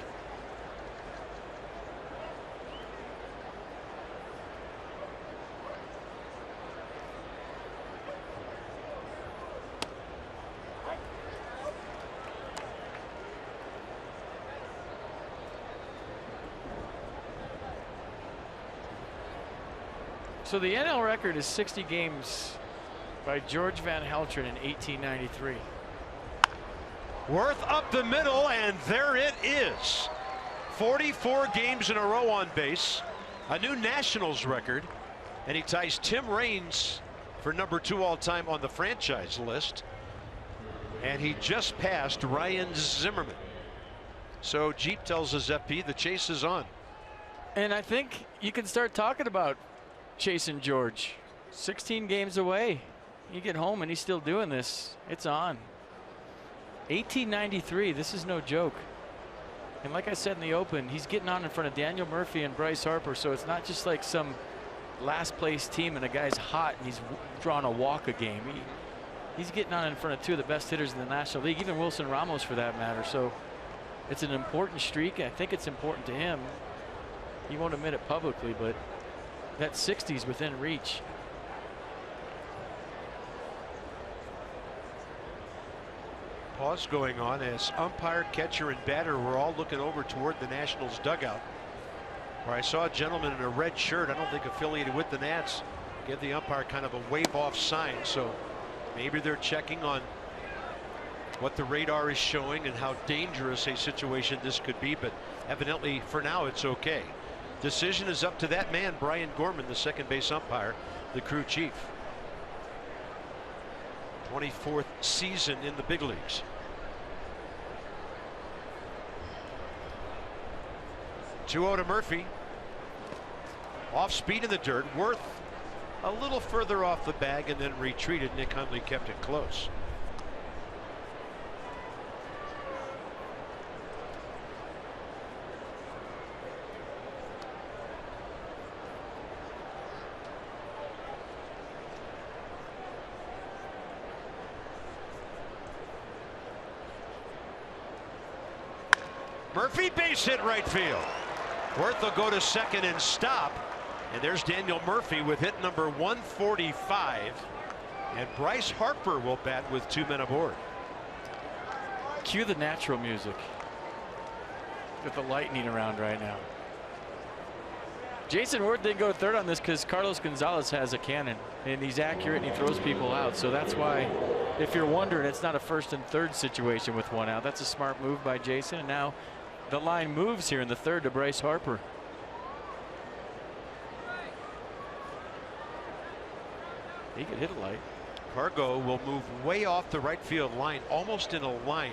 So the NL record is 60 games by George Van Heltren in 1893. Worth up the middle, and there it is. 44 games in a row on base, a new Nationals record, and he ties Tim Raines for number 2 all-time on the franchise list, and he just passed Ryan Zimmerman. So Jeep tells us FP the chase is on. And I think you can start talking about chasing George. 16 games away. You get home and he's still doing this. It's on. 1893, this is no joke. And like I said in the open, he's getting on in front of Daniel Murphy and Bryce Harper, so it's not just like some last place team and a guy's hot and he's drawing a walk a game. He's getting on in front of 2 of the best hitters in the National League, even Wilson Ramos for that matter. So it's an important streak. I think it's important to him. He won't admit it publicly, but that 60's within reach. Pause going on as umpire, catcher, and batter were all looking over toward the Nationals dugout, where I saw a gentleman in a red shirt, I don't think affiliated with the Nats, give the umpire kind of a wave off sign. So maybe they're checking on what the radar is showing and how dangerous a situation this could be, but evidently for now it's okay. Decision is up to that man, Brian Gorman, the second base umpire, the crew chief. 24th season in the big leagues. Two-0 to Murphy. Off speed in the dirt. Worth a little further off the bag and then retreated. Nick Hundley kept it close. Murphy base hit right field. Worth will go to second and stop. And there's Daniel Murphy with hit number 145. And Bryce Harper will bat with 2 men aboard. Cue the natural music with the lightning around right now. Jason Worth didn't go third on this because Carlos Gonzalez has a cannon and he's accurate and he throws people out. So that's why, if you're wondering, it's not a first and third situation with 1 out. That's a smart move by Jason. And now the line moves here in the third to Bryce Harper. He could hit a light. Cargo will move way off the right field line, almost in a line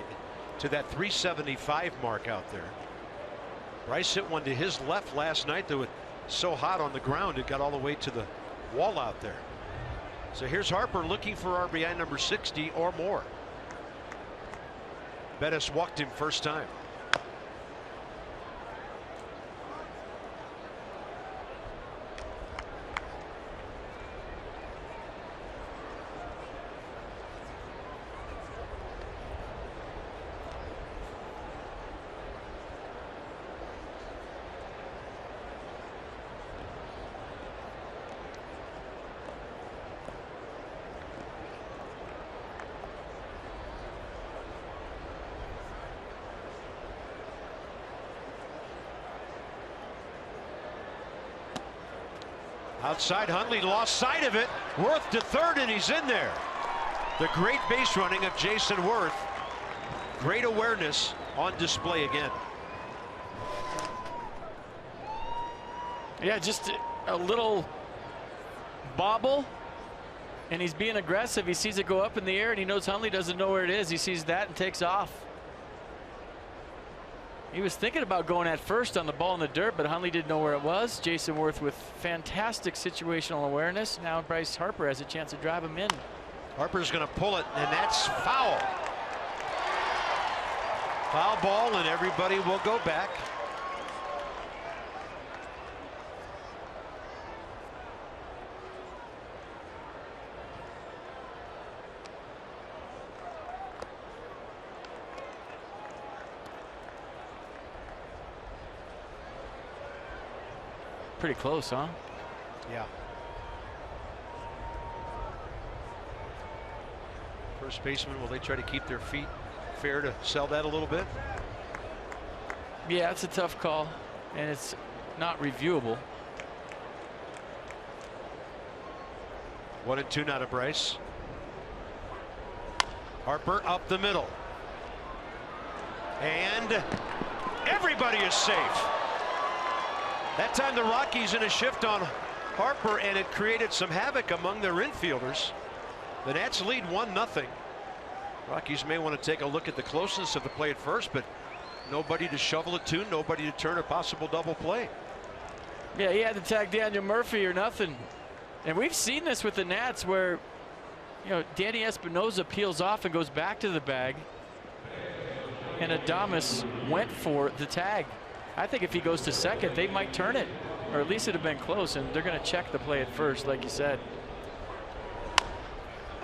to that 375 mark out there. Bryce hit one to his left last night that was so hot on the ground it got all the way to the wall out there. So here's Harper looking for RBI number 60 or more. Bettis walked him first time. Outside, Hundley lost sight of it. Worth to third, and he's in there. The great base running of Jason Worth. Great awareness on display again. Yeah, just a little bobble, and he's being aggressive. He sees it go up in the air, and he knows Hundley doesn't know where it is. He sees that and takes off. He was thinking about going at first on the ball in the dirt, but Hundley didn't know where it was. Jason Worth with fantastic situational awareness. Now Bryce Harper has a chance to drive him in. Harper's going to pull it, and that's foul. Foul ball, and everybody will go back. Pretty close, huh? Yeah. First baseman, will they try to keep their feet fair to sell that a little bit? Yeah, it's a tough call, and it's not reviewable. 1-2 now to Bryce. Harper up the middle. And everybody is safe. That time the Rockies in a shift on Harper, and it created some havoc among their infielders. The Nats lead 1-0. Rockies may want to take a look at the closeness of the play at first, but nobody to shovel it to, nobody to turn a possible double play. Yeah, he had to tag Daniel Murphy or nothing. And we've seen this with the Nats where, you know, Danny Espinosa peels off and goes back to the bag, and Adames went for the tag. I think if he goes to second, they might turn it, or at least it'd have been close, and they're going to check the play at first, like you said.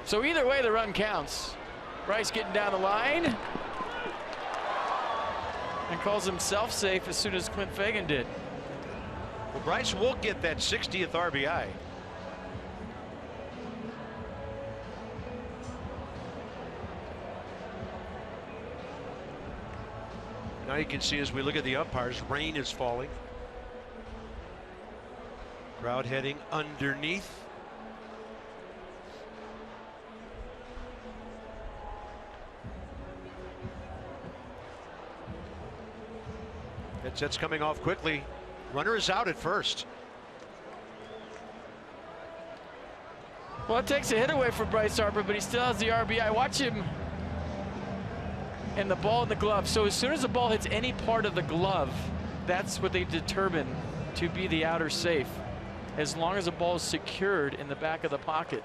So either way, the run counts. Bryce getting down the line and calls himself safe as soon as Clint Fagan did. Well, Bryce will get that 60th RBI. Now you can see as we look at the umpires, rain is falling. Crowd heading underneath. Headsets coming off quickly. Runner is out at first. Well, it takes a hit away from Bryce Harper, but he still has the RBI. Watch him. And the ball in the glove. So as soon as the ball hits any part of the glove, that's what they determine to be the outer safe, as long as the ball is secured in the back of the pocket.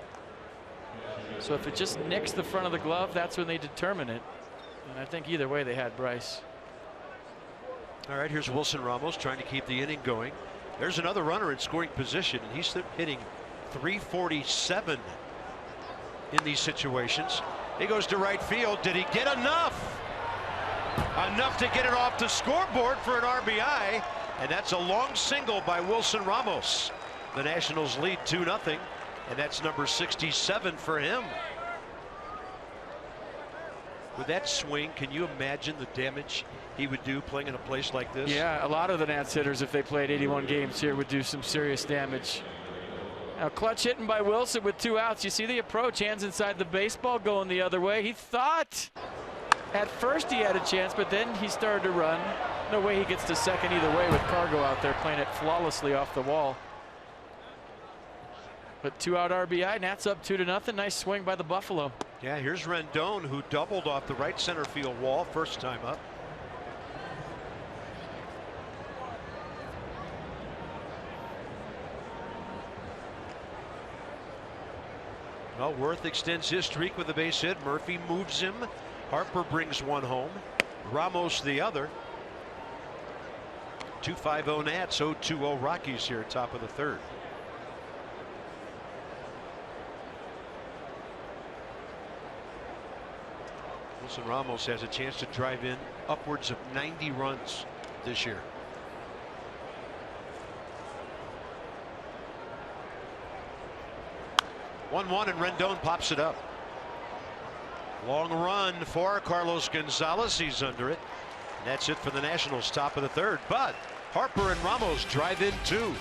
So if it just nicks the front of the glove, that's when they determine it. And I think either way they had Bryce. All right, here's Wilson Ramos trying to keep the inning going. There's another runner in scoring position, and he's hitting .347 in these situations. He goes to right field. Did he get enough? Enough to get it off the scoreboard for an RBI, and that's a long single by Wilson Ramos. The Nationals lead 2-0, and that's number 67 for him. With that swing, can you imagine the damage he would do playing in a place like this? Yeah, a lot of the Nats hitters, if they played 81 games here, would do some serious damage. Now clutch hitting by Wilson with 2 outs. You see the approach, hands inside the baseball, going the other way. He thought at first he had a chance, but then he started to run. No way he gets to second either way with Cargo out there playing it flawlessly off the wall. But 2-out RBI, Nats up 2-0. Nice swing by the Buffalo. Yeah, here's Rendon, who doubled off the right center field wall first time up. Well, Worth extends his streak with a base hit. Murphy moves him. Harper brings one home. Ramos the other. 2-5-0 Nats, 0-2-0 Rockies here at top of the third. Wilson Ramos has a chance to drive in upwards of 90 runs this year. One and Rendon pops it up. Long run for Carlos Gonzalez. He's under it. And that's it for the Nationals, top of the third. But Harper and Ramos drive in too.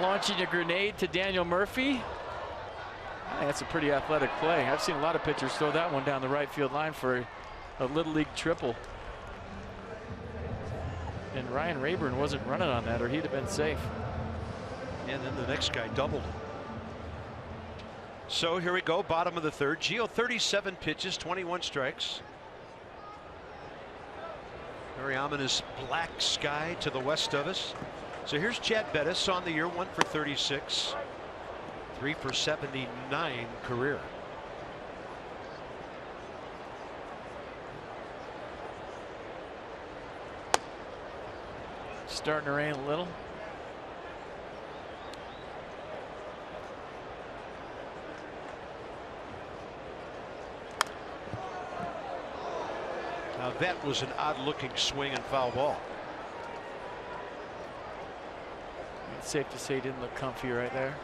Launching a grenade to Daniel Murphy. That's a pretty athletic play. I've seen a lot of pitchers throw that one down the right field line for a Little League triple. And Ryan Rayburn wasn't running on that, or he'd have been safe. And then the next guy doubled. So here we go, bottom of the third. Gio, 37 pitches, 21 strikes. Very ominous black sky to the west of us. So here's Chad Bettis on the year, 1 for 36, 3 for 79 career. Starting to rain a little. Now that was an odd looking swing and foul ball. It's safe to say he didn't look comfy right there.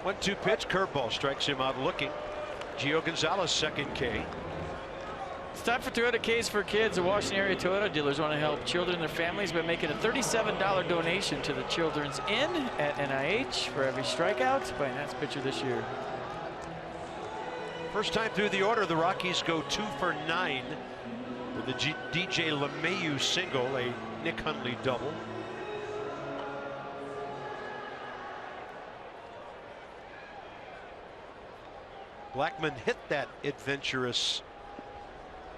One-two pitch, curveball strikes him out looking. Gio Gonzalez, second K. It's time for Toyota K's for Kids. The Washington area Toyota dealers want to help children and their families by making a $37 donation to the Children's Inn at NIH for every strikeout by a Nats pitcher this year. First time through the order, the Rockies go 2 for 9 with the DJ LeMahieu single, a Nick Hundley double. Blackman hit that adventurous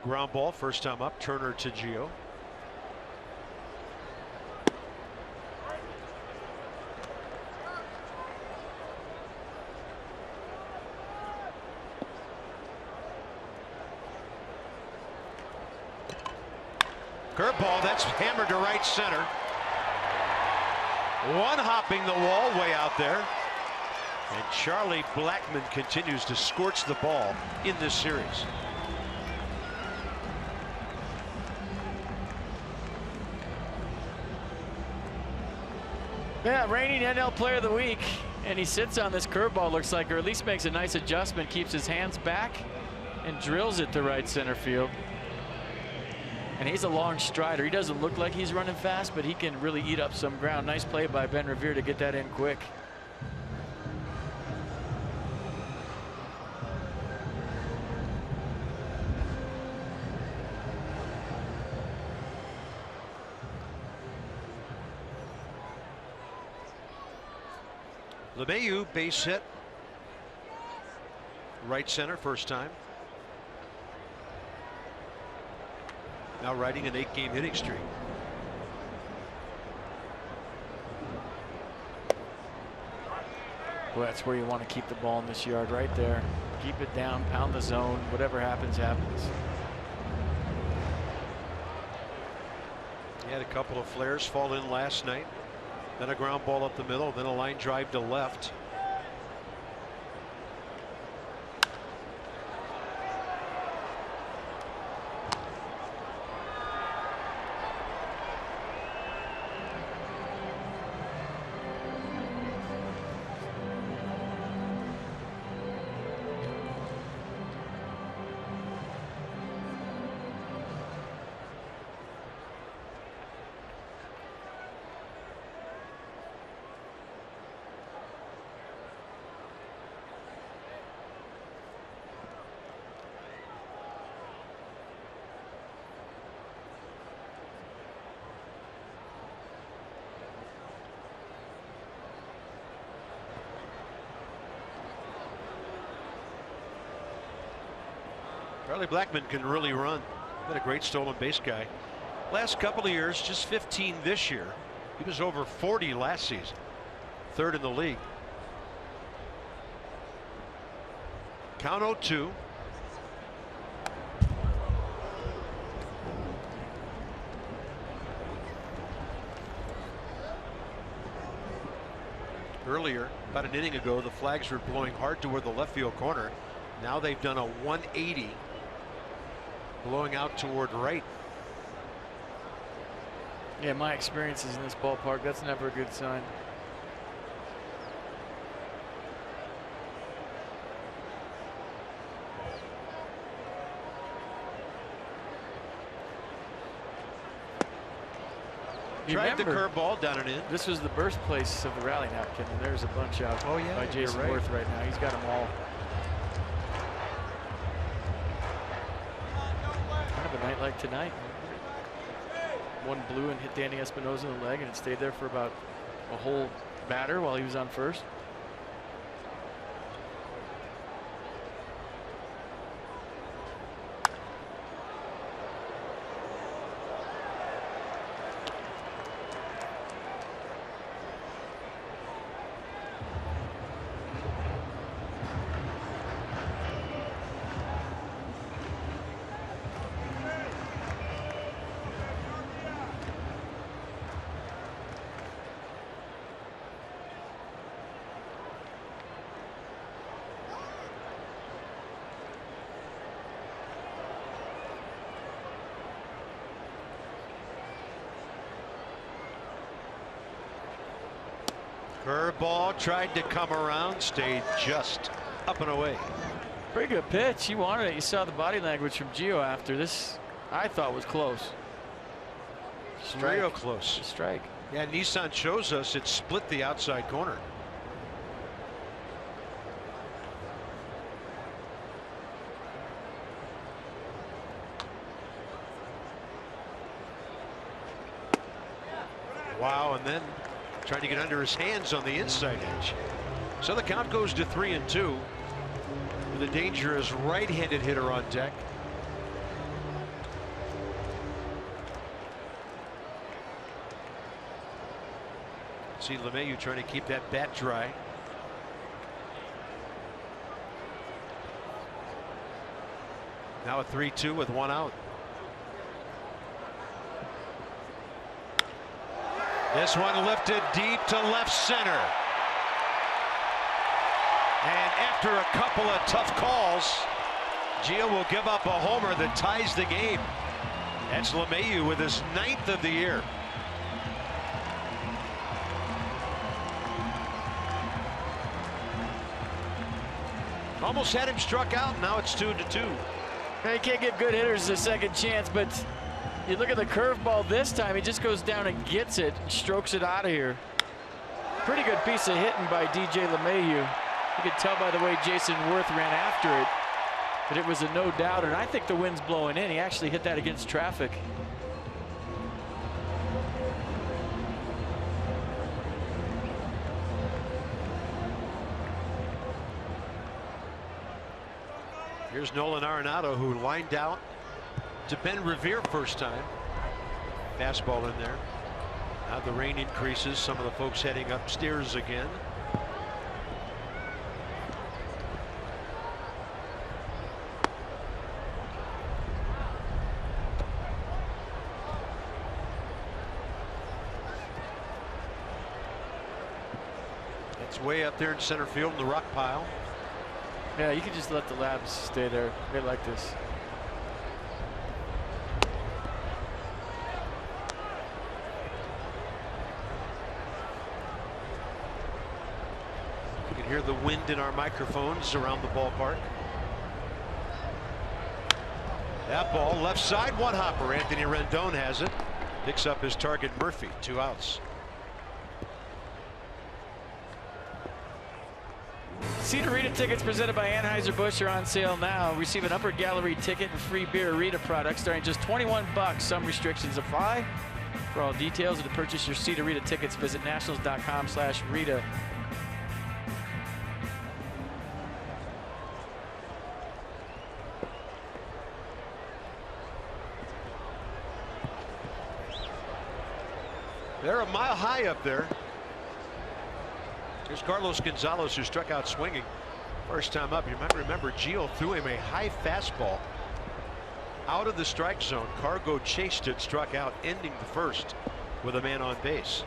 ground ball first time up. Turner to Gio. Curveball, that's hammered to right center. One hopping the wall way out there. And Charlie Blackman continues to scorch the ball in this series. Yeah, reigning NL Player of the Week, and he sits on this curveball, looks like, or at least makes a nice adjustment, keeps his hands back and drills it to right center field. And he's a long strider. He doesn't look like he's running fast, but he can really eat up some ground. Nice play by Ben Revere to get that in quick. LeMahieu base hit. Right center first time. Now riding an 8-game hitting streak. Well, that's where you want to keep the ball in this yard, right there. Keep it down, pound the zone. Whatever happens, happens. He had a couple of flares fall in last night. Then a ground ball up the middle, then a line drive to left. Charlie Blackman can really run. Been a great stolen base guy. Last couple of years, just 15 this year. He was over 40 last season. Third in the league. Count 0-2. Earlier, about an inning ago, the flags were blowing hard toward the left field corner. Now they've done a 180, blowing out toward right. Yeah, my experiences in this ballpark, that's never a good sign. Tried the curveball down and in. This was the birthplace of the rally napkin, and there's a bunch out by Jason Worth right now. He's got them all. Kind of a night like tonight. One blew and hit Danny Espinosa in the leg, and it stayed there for about a whole batter while he was on first. Curveball tried to come around, stayed just up and away. Pretty good pitch. He wanted it. You saw the body language from Gio after this. I thought was close. Strike. Real close. Strike. Yeah, Nissan shows us it split the outside corner. Wow, and then trying to get under his hands on the inside edge. So the count goes to 3-2 with a dangerous right-handed hitter on deck. See LeMahieu trying to keep that bat dry. Now a 3-2 with one out. This one lifted deep to left center. And after a couple of tough calls, Gio will give up a homer that ties the game. That's LeMahieu with his 9th of the year. Almost had him struck out. Now it's 2-2. Now, you can't give good hitters a second chance, but you look at the curveball this time, he just goes down and gets it, and strokes it out of here. Pretty good piece of hitting by DJ LeMahieu. You could tell by the way Jason Worth ran after it that it was a no doubter, and I think the wind's blowing in. He actually hit that against traffic. Here's Nolan Arenado, who lined out to Ben Revere first time. Fastball in there. Now the rain increases. Some of the folks heading upstairs again. It's way up there in center field in the rock pile. Yeah, you can just let the Labs stay there. They like this. You can hear the wind in our microphones around the ballpark. That ball left side, one hopper. Anthony Rendon has it. Picks up his target Murphy. 2 outs. Cedar Rita tickets presented by Anheuser-Busch are on sale now. Receive an upper gallery ticket and free beer Rita products starting just $21. Some restrictions apply. For all details and to purchase your Cedar Rita tickets, visit nationals.com/Rita. They're a mile high up there. Here's Carlos Gonzalez, who struck out swinging first time up. You might remember Gio threw him a high fastball out of the strike zone. Cargo chased it, struck out, ending the first with a man on base.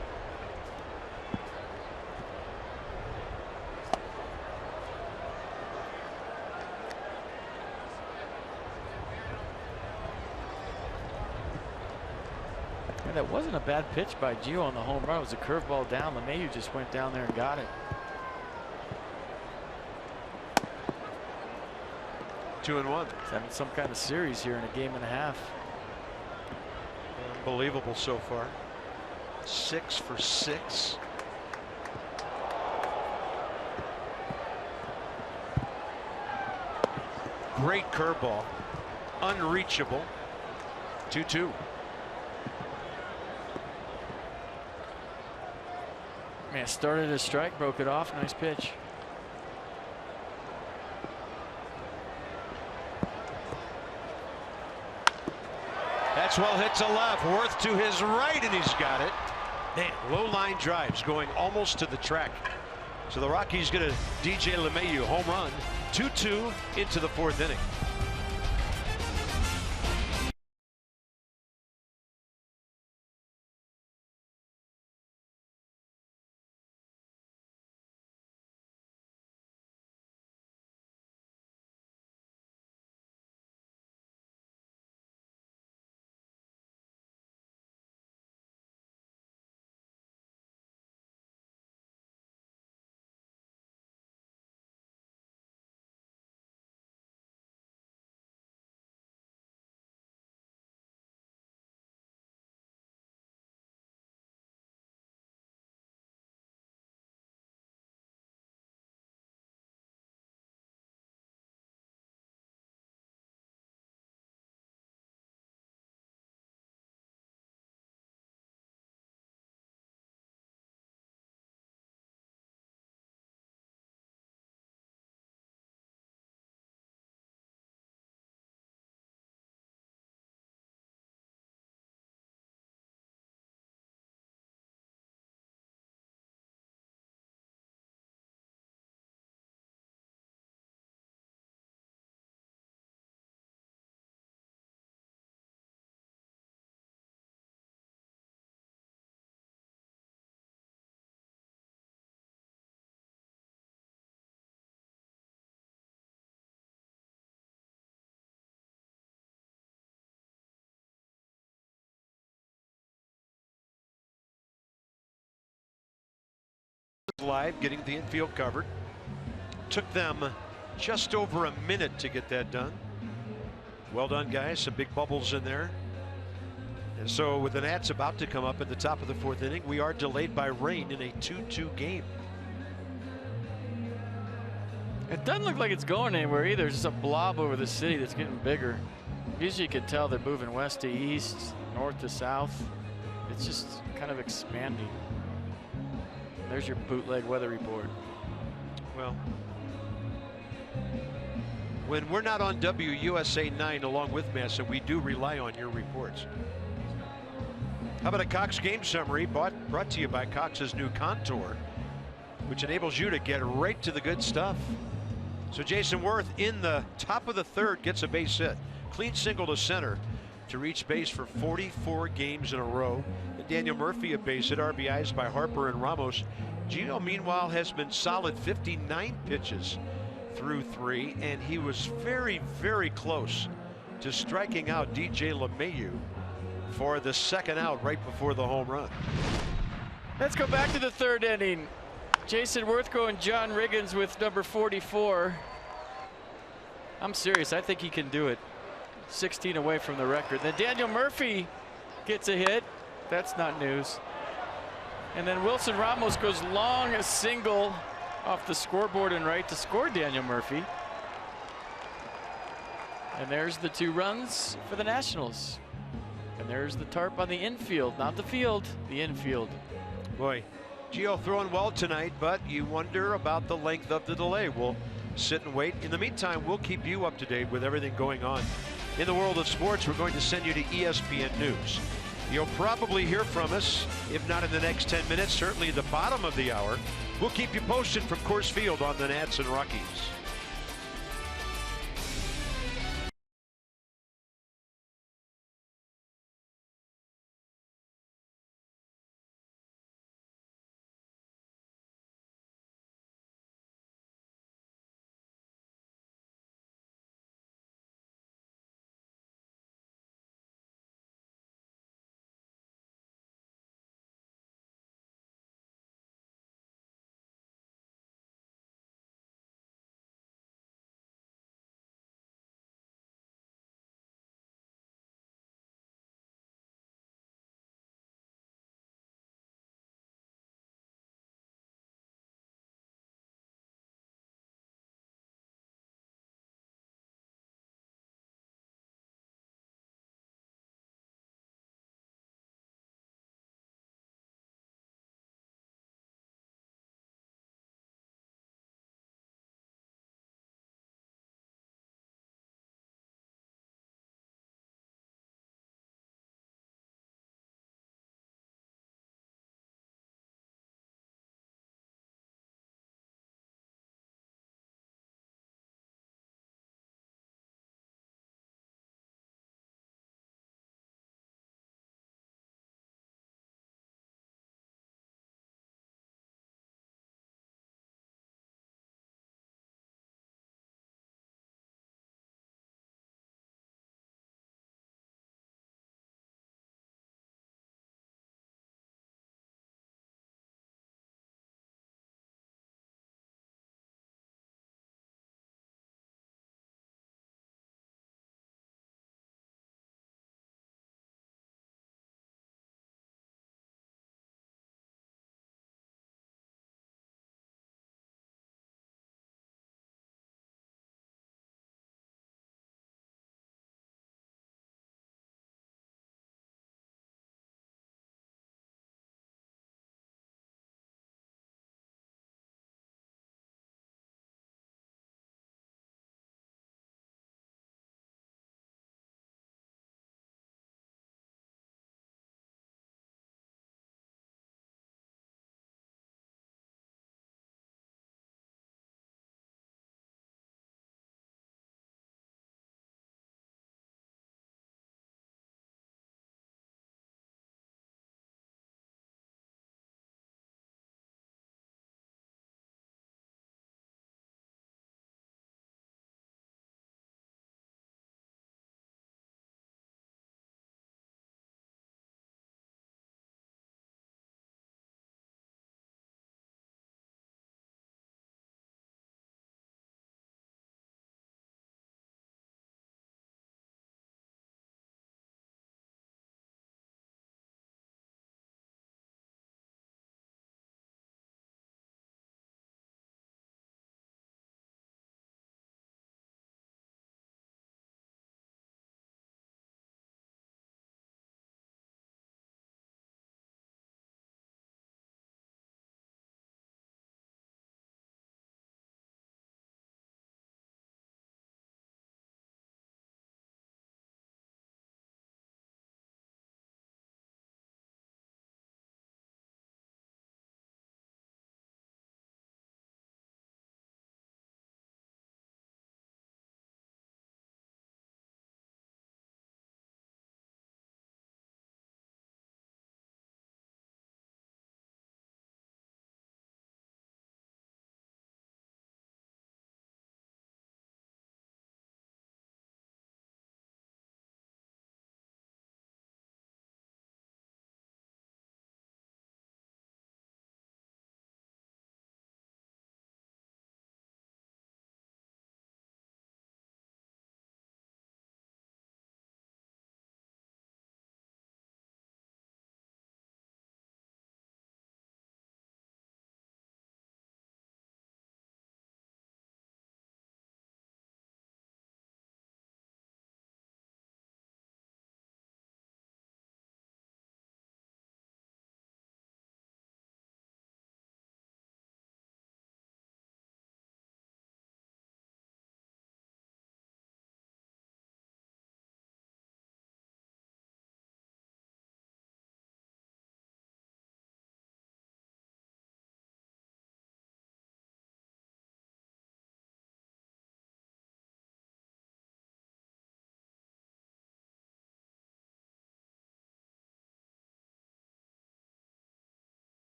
That wasn't a bad pitch by Gio on the home run. It was a curveball down. LeMahieu just went down there and got it. 2-1. He's having some kind of series here in a game and a half. Unbelievable so far. 6 for 6. Great curveball. Unreachable. 2-2. Man, started a strike, broke it off. Nice pitch. That's well hit to left. Worth to his right, and he's got it. Man, low line drives going almost to the track. So the Rockies get a DJ LeMahieu home run. 2-2 into the 4th inning. Live, getting the infield covered. Took them just over a minute to get that done. Well done, guys. Some big bubbles in there. And so with the Nats about to come up at the top of the 4th inning, we are delayed by rain in a 2-2 game. It doesn't look like it's going anywhere either. It's just a blob over the city that's getting bigger. Usually you can tell they're moving west to east, north to south. It's just kind of expanding. There's your bootleg weather report. Well, when we're not on WUSA 9 along with Massa, we do rely on your reports. How about a Cox game summary brought to you by Cox's new Contour, which enables you to get right to the good stuff. So Jason Worth in the top of the 3rd gets a base hit. Clean single to center to reach base for 44 games in a row. And Daniel Murphy a base hit, RBIs by Harper and Ramos. Gino, meanwhile, has been solid 59 pitches through 3, and he was very, very close to striking out DJ LeMahieu for the 2nd out right before the home run. Let's go back to the 3rd inning. Jason Worthco and John Riggins with number 44. I'm serious. I think he can do it. 16 away from the record. Then Daniel Murphy gets a hit. That's not news. And then Wilson Ramos goes long, a single off the scoreboard and right to score Daniel Murphy. And there's the 2 runs for the Nationals. And there's the tarp on the infield, not the field, the infield. Boy, Gio throwing well tonight, but you wonder about the length of the delay. We'll sit and wait. In the meantime, we'll keep you up to date with everything going on in the world of sports. We're going to send you to ESPN News. You'll probably hear from us, if not in the next 10 minutes, certainly at the bottom of the hour. We'll keep you posted from Coors Field on the Nats and Rockies.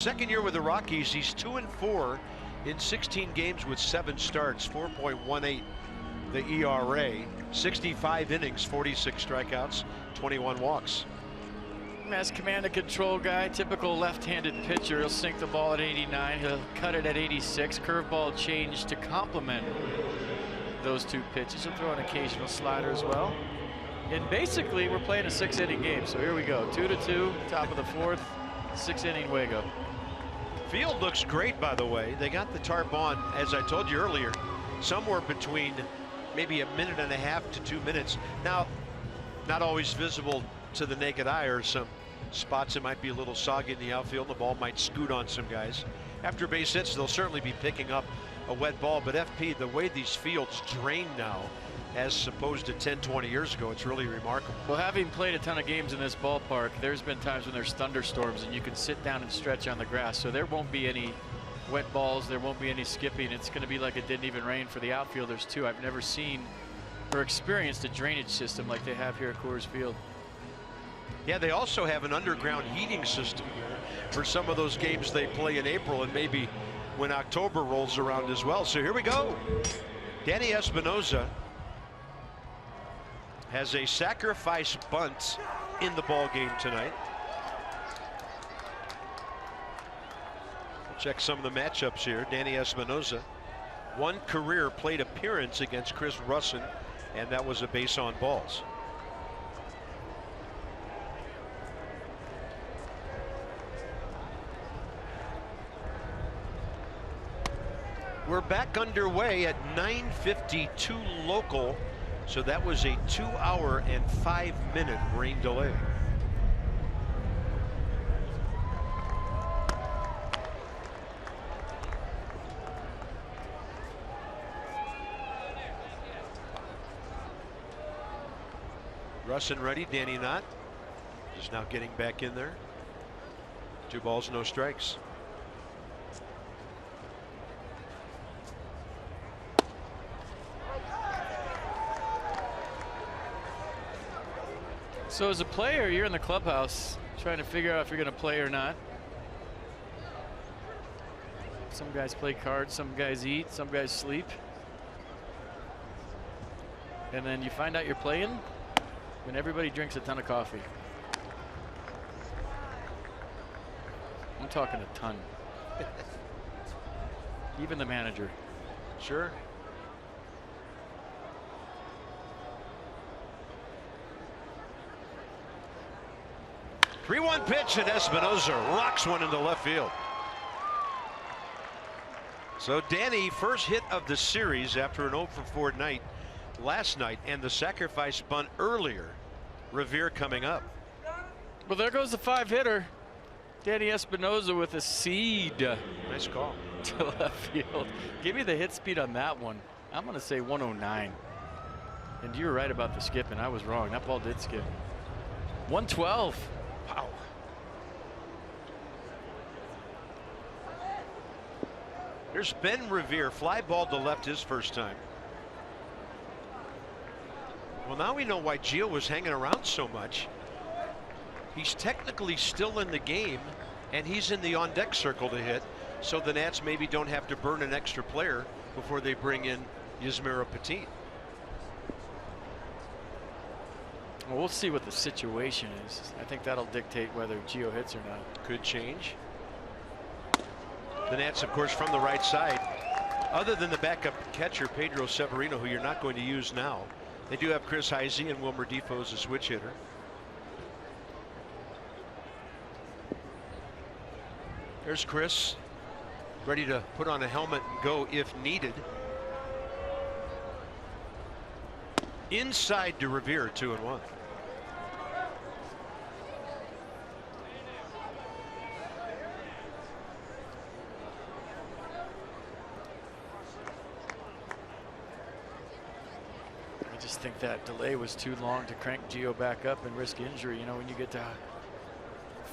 Second year with the Rockies, he's 2-4 in 16 games with 7 starts, 4.18 the ERA, 65 innings, 46 strikeouts, 21 walks. As command and control guy, typical left-handed pitcher. He'll sink the ball at 89. He'll cut it at 86. Curveball change to complement those two pitches. He'll throw an occasional slider as well. And basically, we're playing a 6-inning game. So here we go. 2-2, top of the 4th, 6-inning Wago. Field looks great, by the way. They got the tarp on, as I told you earlier, somewhere between maybe a minute and a half to 2 minutes. Now, not always visible to the naked eye, or some spots that might be a little soggy in the outfield. The ball might scoot on some guys. After base hits, they'll certainly be picking up a wet ball. But FP, the way these fields drain now, as opposed to 10-20 years ago, it's really remarkable. Well, having played a ton of games in this ballpark, there's been times when there's thunderstorms and you can sit down and stretch on the grass. So there won't be any wet balls. There won't be any skipping. It's going to be like it didn't even rain for the outfielders, too. I've never seen or experienced a drainage system like they have here at Coors Field. Yeah, they also have an underground heating system for some of those games they play in April and maybe when October rolls around as well. So here we go. Danny Espinosa has a sacrifice bunt in the ball game tonight. We'll check some of the matchups here. Danny Espinosa, one career plate appearance against Chris Russin, and that was a base on balls. We're back underway at 9:52 local, so that was a 2-hour and 5-minute rain delay. Russin ready, Danny not. Just now getting back in there. 2 balls, no strikes. So as a player, you're in the clubhouse trying to figure out if you're going to play or not. Some guys play cards, some guys eat, some guys sleep. And then you find out you're playing when everybody drinks a ton of coffee. I'm talking a ton. Even the manager. Sure. 3-1 pitch, and Espinosa rocks one into left field. So Danny, first hit of the series after an 0-for-4 night last night, and the sacrifice bunt earlier. Revere coming up. Well, there goes the 5-hitter. Danny Espinosa with a seed. Nice call. To left field. Give me the hit speed on that one. I'm going to say 109. And you were right about the skipping. I was wrong. That ball did skip. 112. Wow. Here's Ben Revere, fly ball to left his first time. Well, now we know why Gio was hanging around so much. He's technically still in the game, and he's in the on-deck circle to hit, so the Nats maybe don't have to burn an extra player before they bring in Yusmeiro Petit. Well, we'll see what the situation is. I think that'll dictate whether Gio hits or not. Could change. The Nats, of course, from the right side. Other than the backup catcher, Pedro Severino, who you're not going to use now, they do have Chris Heisey and Wilmer Defoe as a switch hitter. There's Chris, ready to put on a helmet and go if needed. Inside to Revere, 2-1. I just think that delay was too long to crank Gio back up and risk injury. You know, when you get to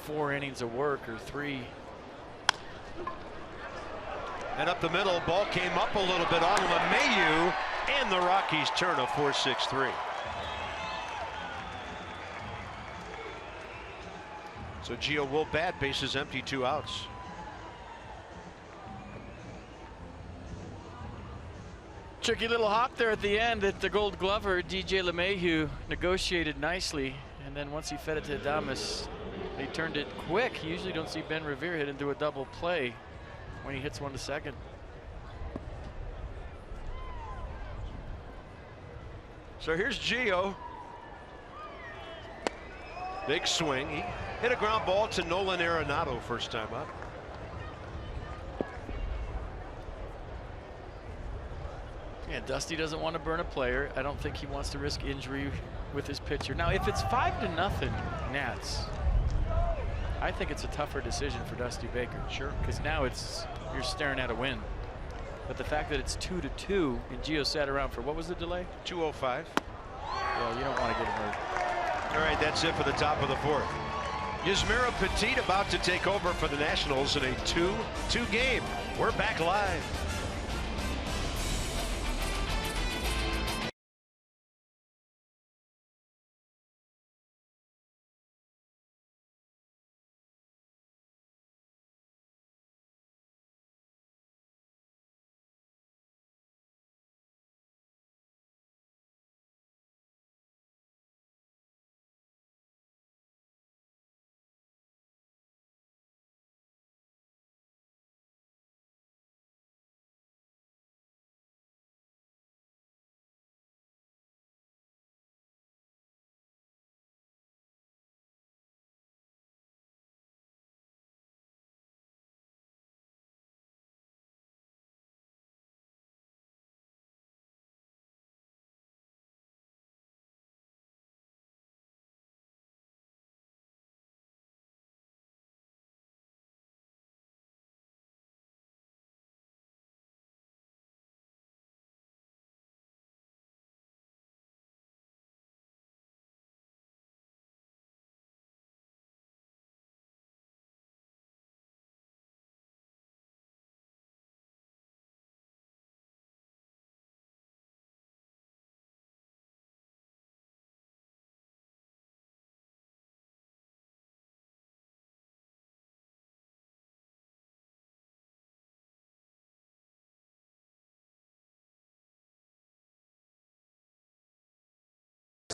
4 innings of work or 3. And up the middle, ball came up a little bit on LeMahieu, and the Rockies turn a 4-6-3. So Gio will bat, bases empty, 2 outs. Tricky little hop there at the end that the Gold Glover, DJ LeMahieu, negotiated nicely. And then once he fed it to Adames, they turned it quick. You usually don't see Ben Revere hit into a double play when he hits one to second. So here's Gio. Big swing. He hit a ground ball to Nolan Arenado first time up. Yeah, Dusty doesn't want to burn a player. I don't think he wants to risk injury with his pitcher. Now, if it's 5-0 Nats, I think it's a tougher decision for Dusty Baker. Sure. Because now you're staring at a win. But the fact that it's 2-2 and Gio sat around for, what was the delay? 2:05. Well, you don't want to get him hurt. All right, that's it for the top of the fourth. Yusmeiro Petit about to take over for the Nationals in a 2-2 game. We're back live.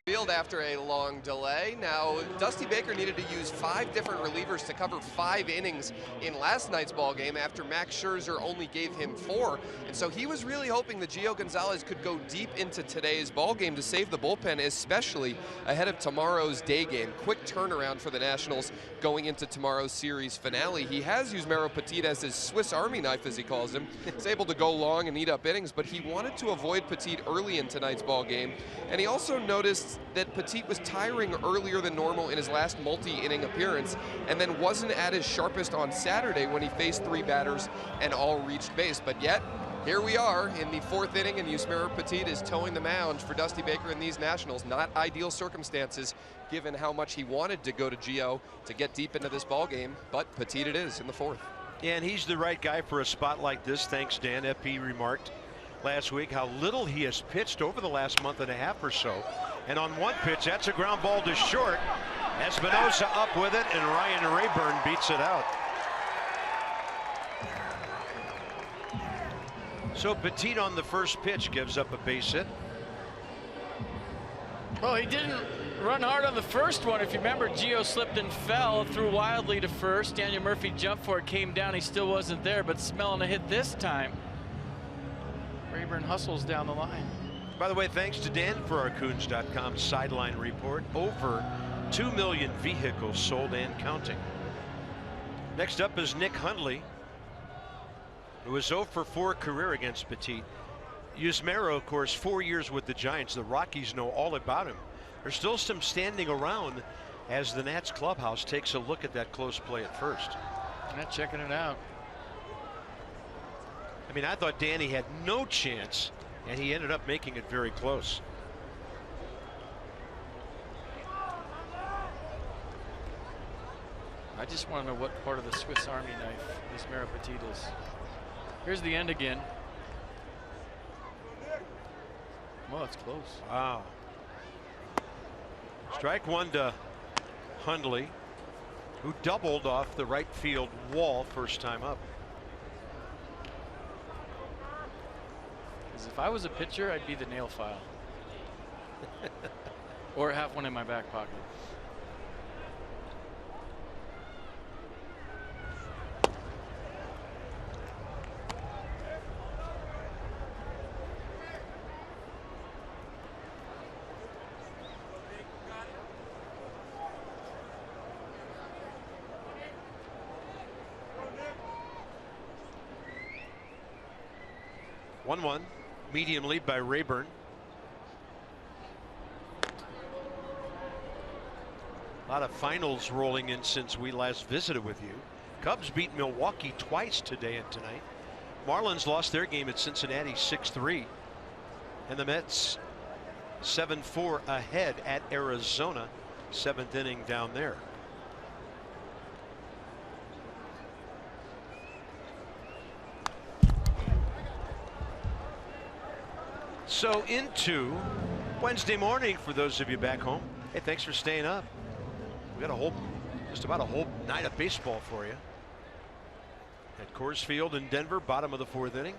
Field after a long delay. Now, Dusty Baker needed to use 5 different relievers to cover 5 innings in last night's ball game after Max Scherzer only gave him 4. And so he was really hoping that Gio Gonzalez could go deep into today's ball game to save the bullpen, especially ahead of tomorrow's day game. Quick turnaround for the Nationals going into tomorrow's series finale. He has Yusmeiro Petit as his Swiss Army knife, as he calls him. He's able to go long and eat up innings, but he wanted to avoid Petit early in tonight's ball game. And he also noticed that Petit was tiring earlier than normal in his last multi-inning appearance, and then wasn't at his sharpest on Saturday when he faced 3 batters and all reached base. But yet, here we are in the 4th inning, and Yusmeiro Petit is towing the mound for Dusty Baker and these Nationals. Not ideal circumstances, given how much he wanted to go to Gio to get deep into this ball game, but Petit it is in the 4th. Yeah, and he's the right guy for a spot like this. Thanks, Dan. FP remarked last week how little he has pitched over the last month and a half or so. And on one pitch, that's a ground ball to short. Espinosa up with it, and Ryan Rayburn beats it out. So Petit on the first pitch gives up a base hit. Well, he didn't run hard on the first one. If you remember, Gio slipped and fell, threw wildly to first. Daniel Murphy jumped for it, came down. He still wasn't there, but smelling a hit this time. Rayburn hustles down the line. By the way, thanks to Dan for our Coons.com sideline report. Over 2 million vehicles sold and counting. Next up is Nick Hundley, who was 0 for 4 career against Petit. Yusmeiro, of course, 4 years with the Giants. The Rockies know all about him. There's still some standing around as the Nats clubhouse takes a look at that close play at first. Not checking it out. I mean, I thought Danny had no chance, and he ended up making it very close. I just want to know what part of the Swiss Army knife Yusmeiro Petit is. Here's the end again. Well, it's close. Wow. Strike 1 to Hundley, who doubled off the right field wall first time up. Because if I was a pitcher, I'd be the nail file. Or have one in my back pocket. One medium lead by Rayburn. A lot of finals rolling in since we last visited with you. Cubs beat Milwaukee twice today and tonight. Marlins lost their game at Cincinnati 6-3. And the Mets 7-4 ahead at Arizona. 7th inning down there. So into Wednesday morning for those of you back home. Hey, thanks for staying up. We got just about a whole night of baseball for you. At Coors Field in Denver, bottom of the 4th inning.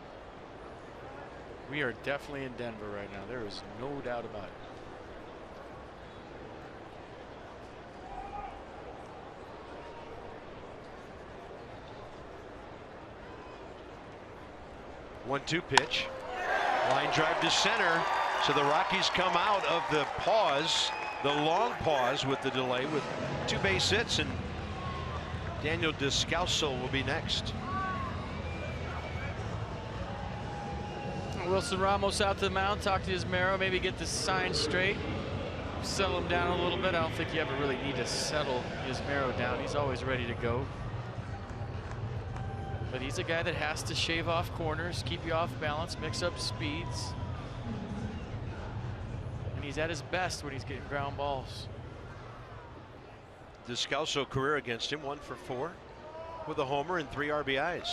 We are definitely in Denver right now. There is no doubt about it. One-two pitch. Line drive to center. So the Rockies come out of the pause, the long pause with the delay, with 2 base hits, and Daniel Descalso will be next. Wilson Ramos out to the mound, talk to Yusmeiro, maybe get the sign straight, settle him down a little bit. I don't think you ever really need to settle Yusmeiro down. He's always ready to go. But he's a guy that has to shave off corners, keep you off balance, mix up speeds. And he's at his best when he's getting ground balls. Descalso career against him, 1 for 4 with a homer and 3 RBIs.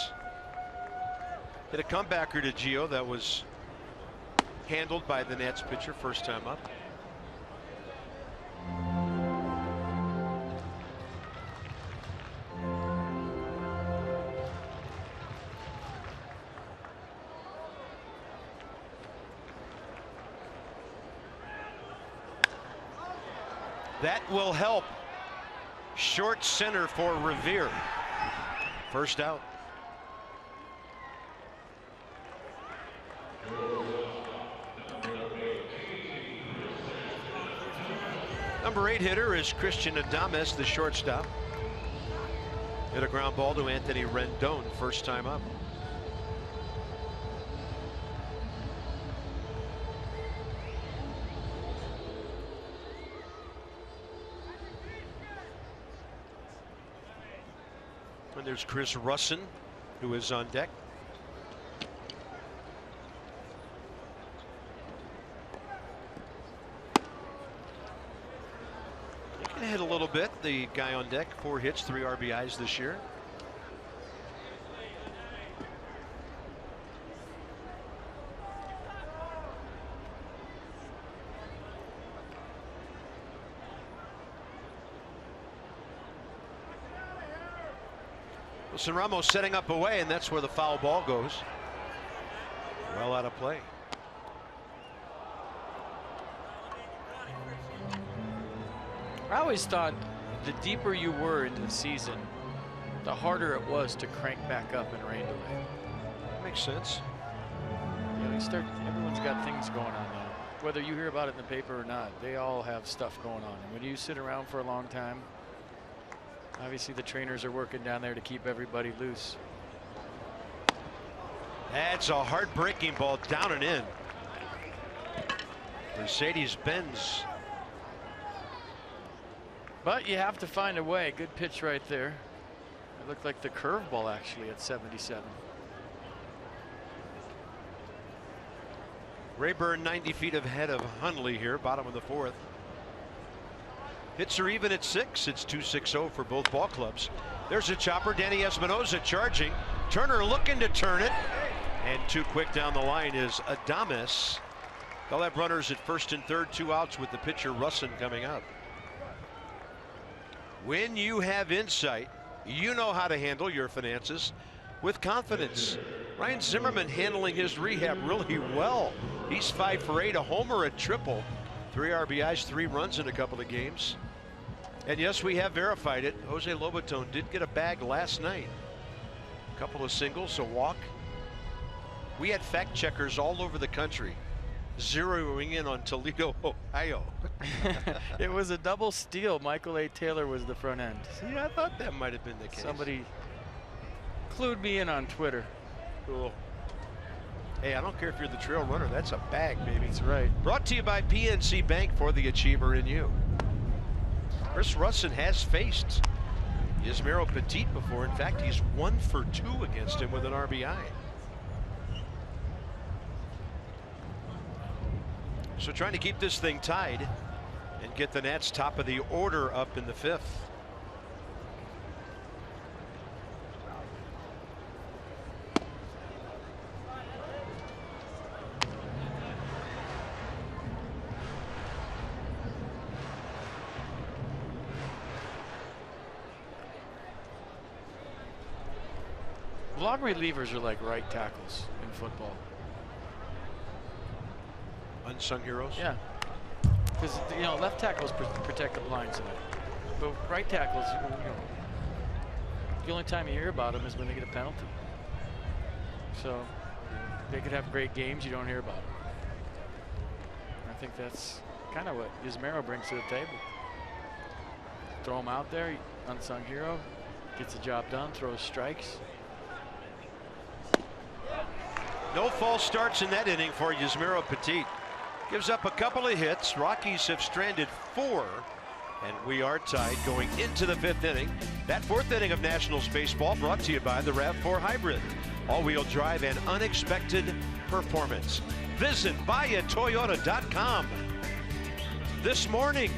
Hit a comebacker to Gio that was handled by the Nats pitcher first time up. That will help. Short center for Revere. First out. Number 8 hitter is Christian Adames, the shortstop. Hit a ground ball to Anthony Rendon, first time up. And there's Chris Russin, who is on deck. He can hit a little bit, the guy on deck. 4 hits, 3 RBIs this year. Wilson Ramos setting up away, and that's where the foul ball goes. Well out of play. I always thought the deeper you were into the season, the harder it was to crank back up in rain delay. Makes sense. You know, everyone's got things going on now. Whether you hear about it in the paper or not, they all have stuff going on. And when you sit around for a long time, obviously the trainers are working down there to keep everybody loose. That's a heartbreaking ball, down and in. Mercedes-Benz. But you have to find a way. Good pitch right there. It looked like the curveball actually at 77. Rayburn 90 feet ahead of Hundley here, bottom of the 4th. Hits are even at 6. It's 2-6-0 for both ball clubs. There's a chopper. Danny Espinosa charging. Turner looking to turn it. And too quick down the line is Adames. They'll have runners at first and third, 2 outs with the pitcher Russin coming up. When you have insight, you know how to handle your finances with confidence. Ryan Zimmerman handling his rehab really well. He's 5 for 8, a homer, a triple, 3 RBIs, 3 runs in a couple of games. And yes, we have verified it. Jose Lobaton did get a bag last night. A couple of singles, a walk. We had fact checkers all over the country zeroing in on Toledo, Ohio. It was a double steal. Michael A. Taylor was the front end. See, I thought that might have been the case. Somebody clued me in on Twitter. Cool. Hey, I don't care if you're the trail runner. That's a bag, baby. That's right. Brought to you by PNC Bank, for the achiever in you. Chris Russin has faced Yusmeiro Petit before. In fact, he's 1 for 2 against him with an RBI. So trying to keep this thing tied and get the Nats top of the order up in the 5th. Long relievers are like right tackles in football. Unsung heroes? Yeah. Because, you know, left tackles protect the blind side. But right tackles, you know, the only time you hear about them is when they get a penalty. So they could have great games, you don't hear about them. I think that's kind of what Yusmeiro brings to the table. Throw him out there, unsung hero, gets the job done, throws strikes. No false starts in that inning for Yusmeiro Petit. Gives up a couple of hits. Rockies have stranded 4, and we are tied going into the 5th inning. That 4th inning of Nationals baseball brought to you by the RAV4 Hybrid. All-wheel drive and unexpected performance. Visit buyatoyota.com. This morning,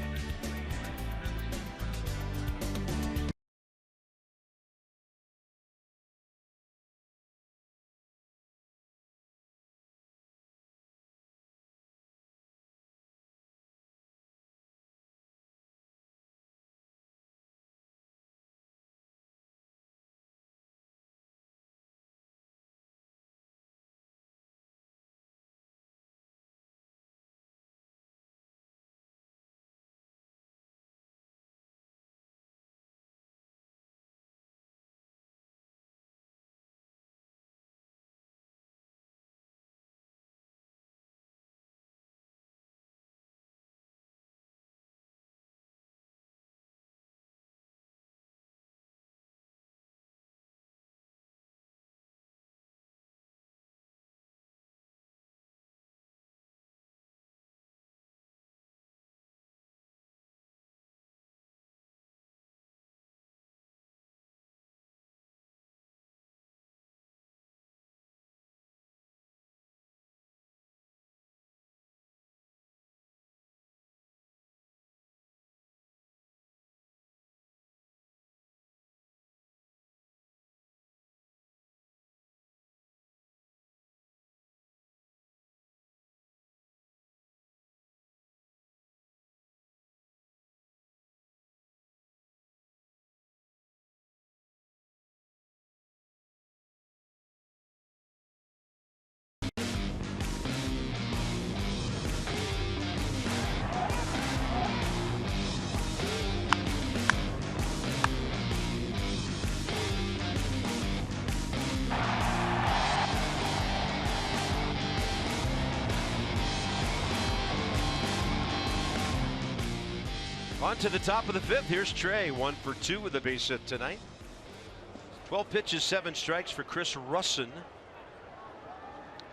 on to the top of the 5th. Here's Trey, 1 for 2 with a base hit tonight. 12 pitches, 7 strikes for Chris Russin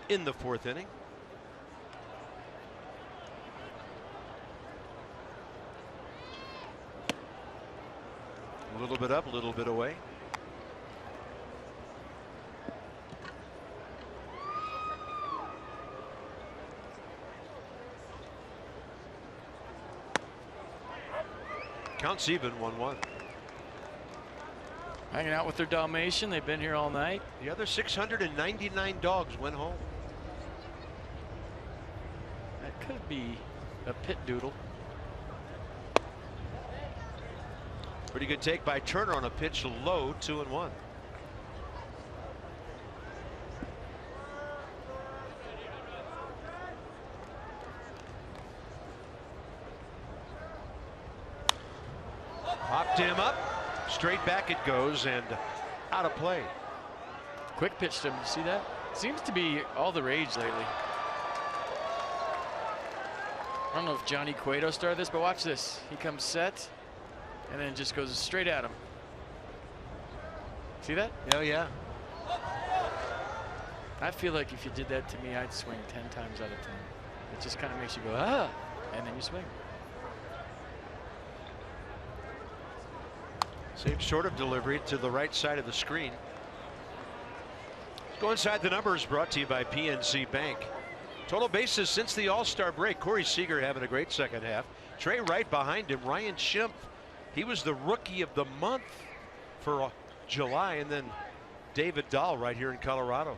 in the 4th inning. A little bit up, a little bit away. Counts even, 1-1. Hanging out with their Dalmatian. They've been here all night. The other 699 dogs went home. That could be a pit doodle. Pretty good take by Turner on a pitch low, 2-1. Picked him up. Straight back it goes and out of play. Quick pitch to him. You see that? Seems to be all the rage lately. I don't know if Johnny Cueto started this, but watch this. He comes set and then just goes straight at him. See that? Oh, yeah. I feel like if you did that to me, I'd swing 10 times out of 10. It just kind of makes you go, ah, and then you swing. Same sort of delivery to the right side of the screen. Let's go inside the numbers, brought to you by PNC Bank. Total bases since the All-Star break. Corey Seager having a great second half. Trey Wright behind him. Ryan Schimpf, he was the rookie of the month for July. And then David Dahl right here in Colorado.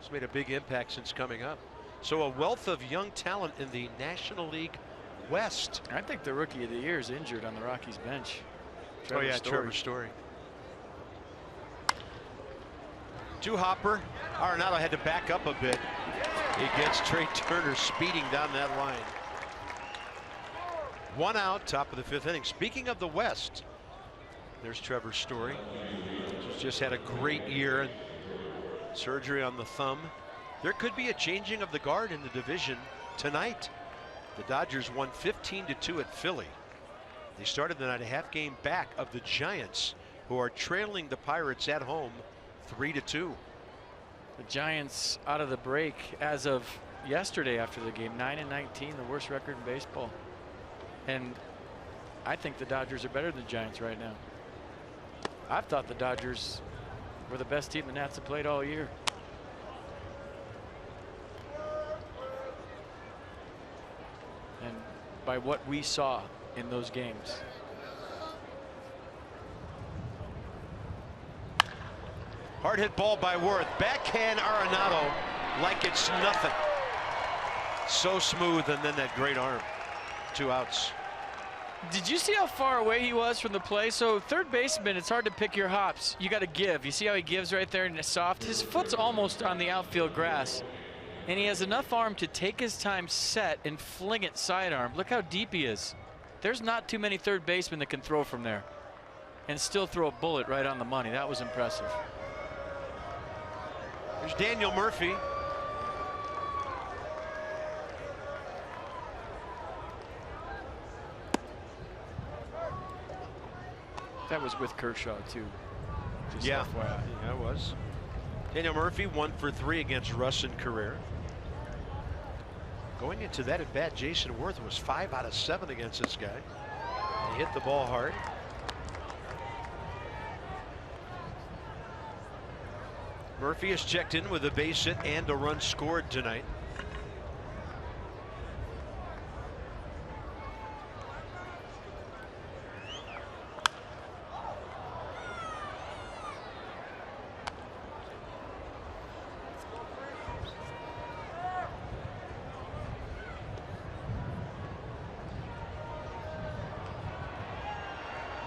He's made a big impact since coming up. So a wealth of young talent in the National League West. I think the rookie of the year is injured on the Rockies bench. Trevor Story. To Hopper. Arenado had to back up a bit. He gets Trey Turner speeding down that line. 1 out, top of the 5th inning. Speaking of the West, there's Trevor Story. He's just had a great year and surgery on the thumb. There could be a changing of the guard in the division tonight. The Dodgers won 15-2 at Philly. They started the night a half game back of the Giants, who are trailing the Pirates at home 3-2. The Giants out of the break as of yesterday after the game, 9-19, the worst record in baseball. And I think the Dodgers are better than the Giants right now. I've thought the Dodgers were the best team the Nats have played all year. And by what we saw in those games. Hard hit ball by Worth. Backhand Arenado like it's nothing. So smooth, and then that great arm. 2 outs. Did you see how far away he was from the play? So third baseman, it's hard to pick your hops. You got to give. You see how he gives right there and it's soft? His foot's almost on the outfield grass. And he has enough arm to take his time set and fling it sidearm. Look how deep he is. There's not too many third basemen that can throw from there and still throw a bullet right on the money. That was impressive. There's Daniel Murphy. That was with Kershaw too. Just Yeah, FYI. yeah, it was. Daniel Murphy 1 for 3 against Russ in career. Going into that at bat, Jason Worth was 5 out of 7 against this guy. He hit the ball hard. Murphy has checked in with a base hit and a run scored tonight.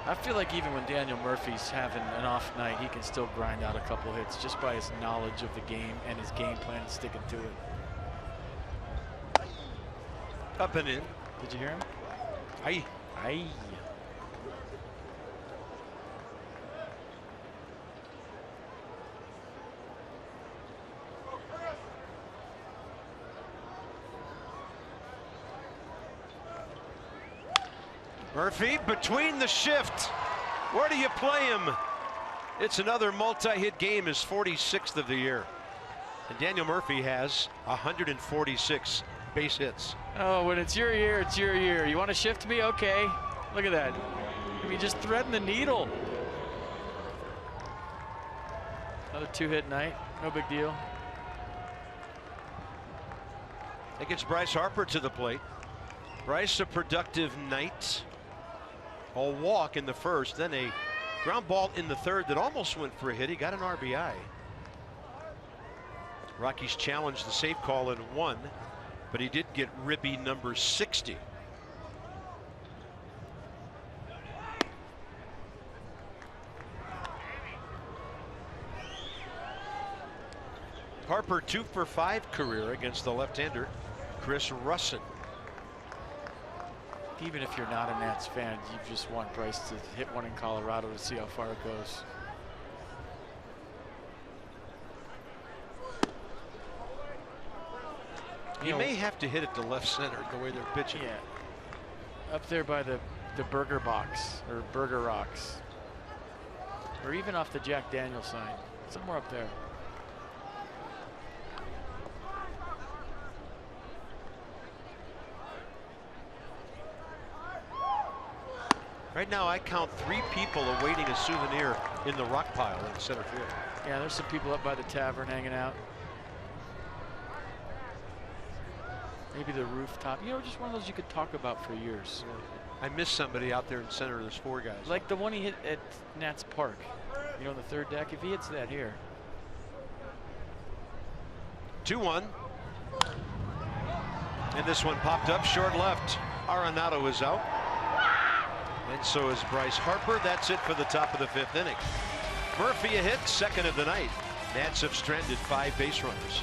I feel like even when Daniel Murphy's having an off night, he can still grind out a couple hits just by his knowledge of the game and his game plan and sticking to it. Up and in. Did you hear him? Aye. Aye. Murphy between the shift. Where do you play him? It's another multi-hit game, his 46th of the year. And Daniel Murphy has 146 base hits. Oh, when it's your year, it's your year. You want to shift me? Okay. Look at that. I mean, just threading the needle. Another 2-hit night. No big deal. That gets Bryce Harper to the plate. Bryce, a productive night. A walk in the first, then a ground ball in the third that almost went for a hit. He got an RBI. Rockies challenged the safe call and won, but he did get ribby number 60. Harper 2 for 5 career against the left-hander Chris Russin. even if you're not a Nats fan, you just want Bryce to hit one in Colorado to see how far it goes. He may have to hit it to left center the way they're pitching. Yeah. Up there by the Burger Box or Burger Rocks. Or even off the Jack Daniel sign. Somewhere up there. Right now, I count 3 people awaiting a souvenir in the rock pile in center field. Yeah, there's some people up by the tavern hanging out. Maybe the rooftop. You know, just one of those you could talk about for years. I miss somebody out there in center. There's 4 guys. Like the one he hit at Nats Park. You know, on the 3rd deck. If he hits that here. 2-1. And this one popped up short left. Arenado is out. And so is Bryce Harper. That's it for the top of the 5th inning. Murphy a hit, 2nd of the night. Nats have stranded 5 base runners.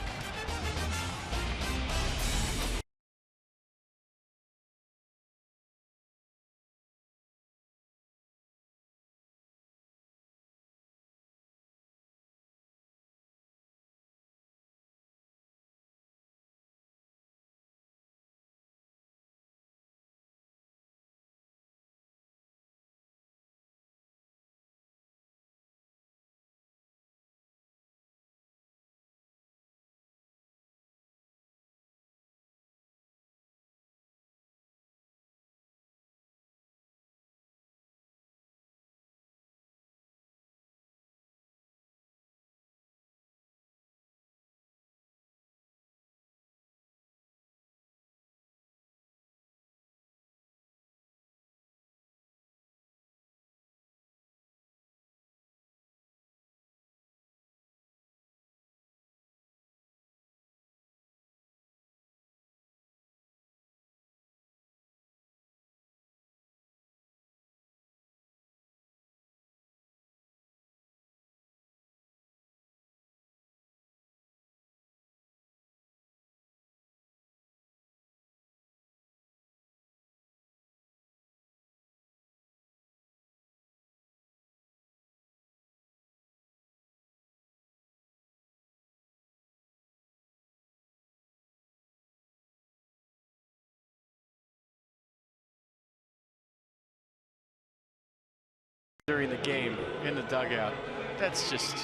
During the game in the dugout. That's just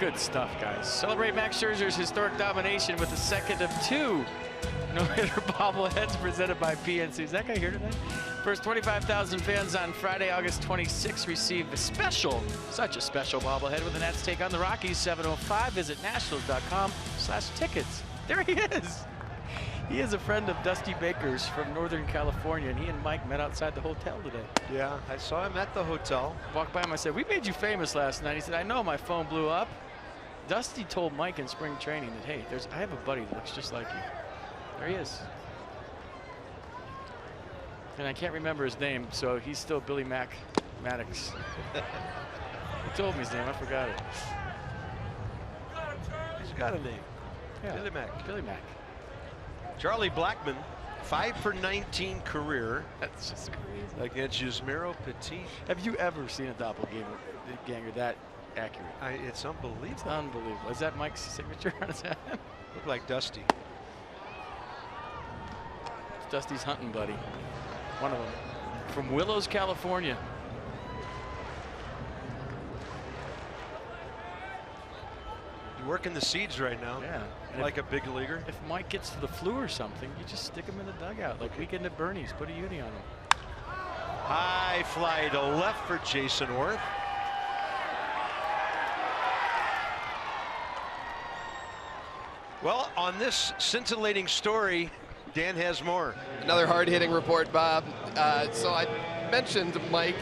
good stuff, guys. Celebrate Max Scherzer's historic domination with the 2nd of 2 no-hitter bobbleheads presented by PNC. Is that guy here today? First 25,000 fans on Friday, August 26th receive a special, such a special bobblehead with the Nats take on the Rockies, 7:05. Visit nationals.com/tickets. There he is. He is a friend of Dusty Baker's from Northern California, and he and Mike met outside the hotel today. Yeah, I saw him at the hotel. Walked by him, I said, "We made you famous last night." He said, "I know, my phone blew up." Dusty told Mike in spring training that, "Hey, I have a buddy that looks just like you." There he is. And I can't remember his name, so he's still Billy Maddox. He told me his name, I forgot it. He's got a name. Yeah. Billy Mack. Billy Mack. Charlie Blackmon, 5 for 19 career. That's just crazy. Against Yusmeiro Petit. Have you ever seen a doppelganger that accurate? It's unbelievable. It's unbelievable. Is that Mike's signature on his hat? Look like Dusty. It's Dusty's hunting buddy. One of them. From Willows, California. You're working the seeds right now. Yeah. Like a big leaguer. If Mike gets to the flu or something, you just stick him in the dugout. Like Weekend at Bernie's. Put a uni on him. High fly to left for Jason Worth. Well, on this scintillating story, Dan has more. Another hard-hitting report, Bob. So I mentioned Mike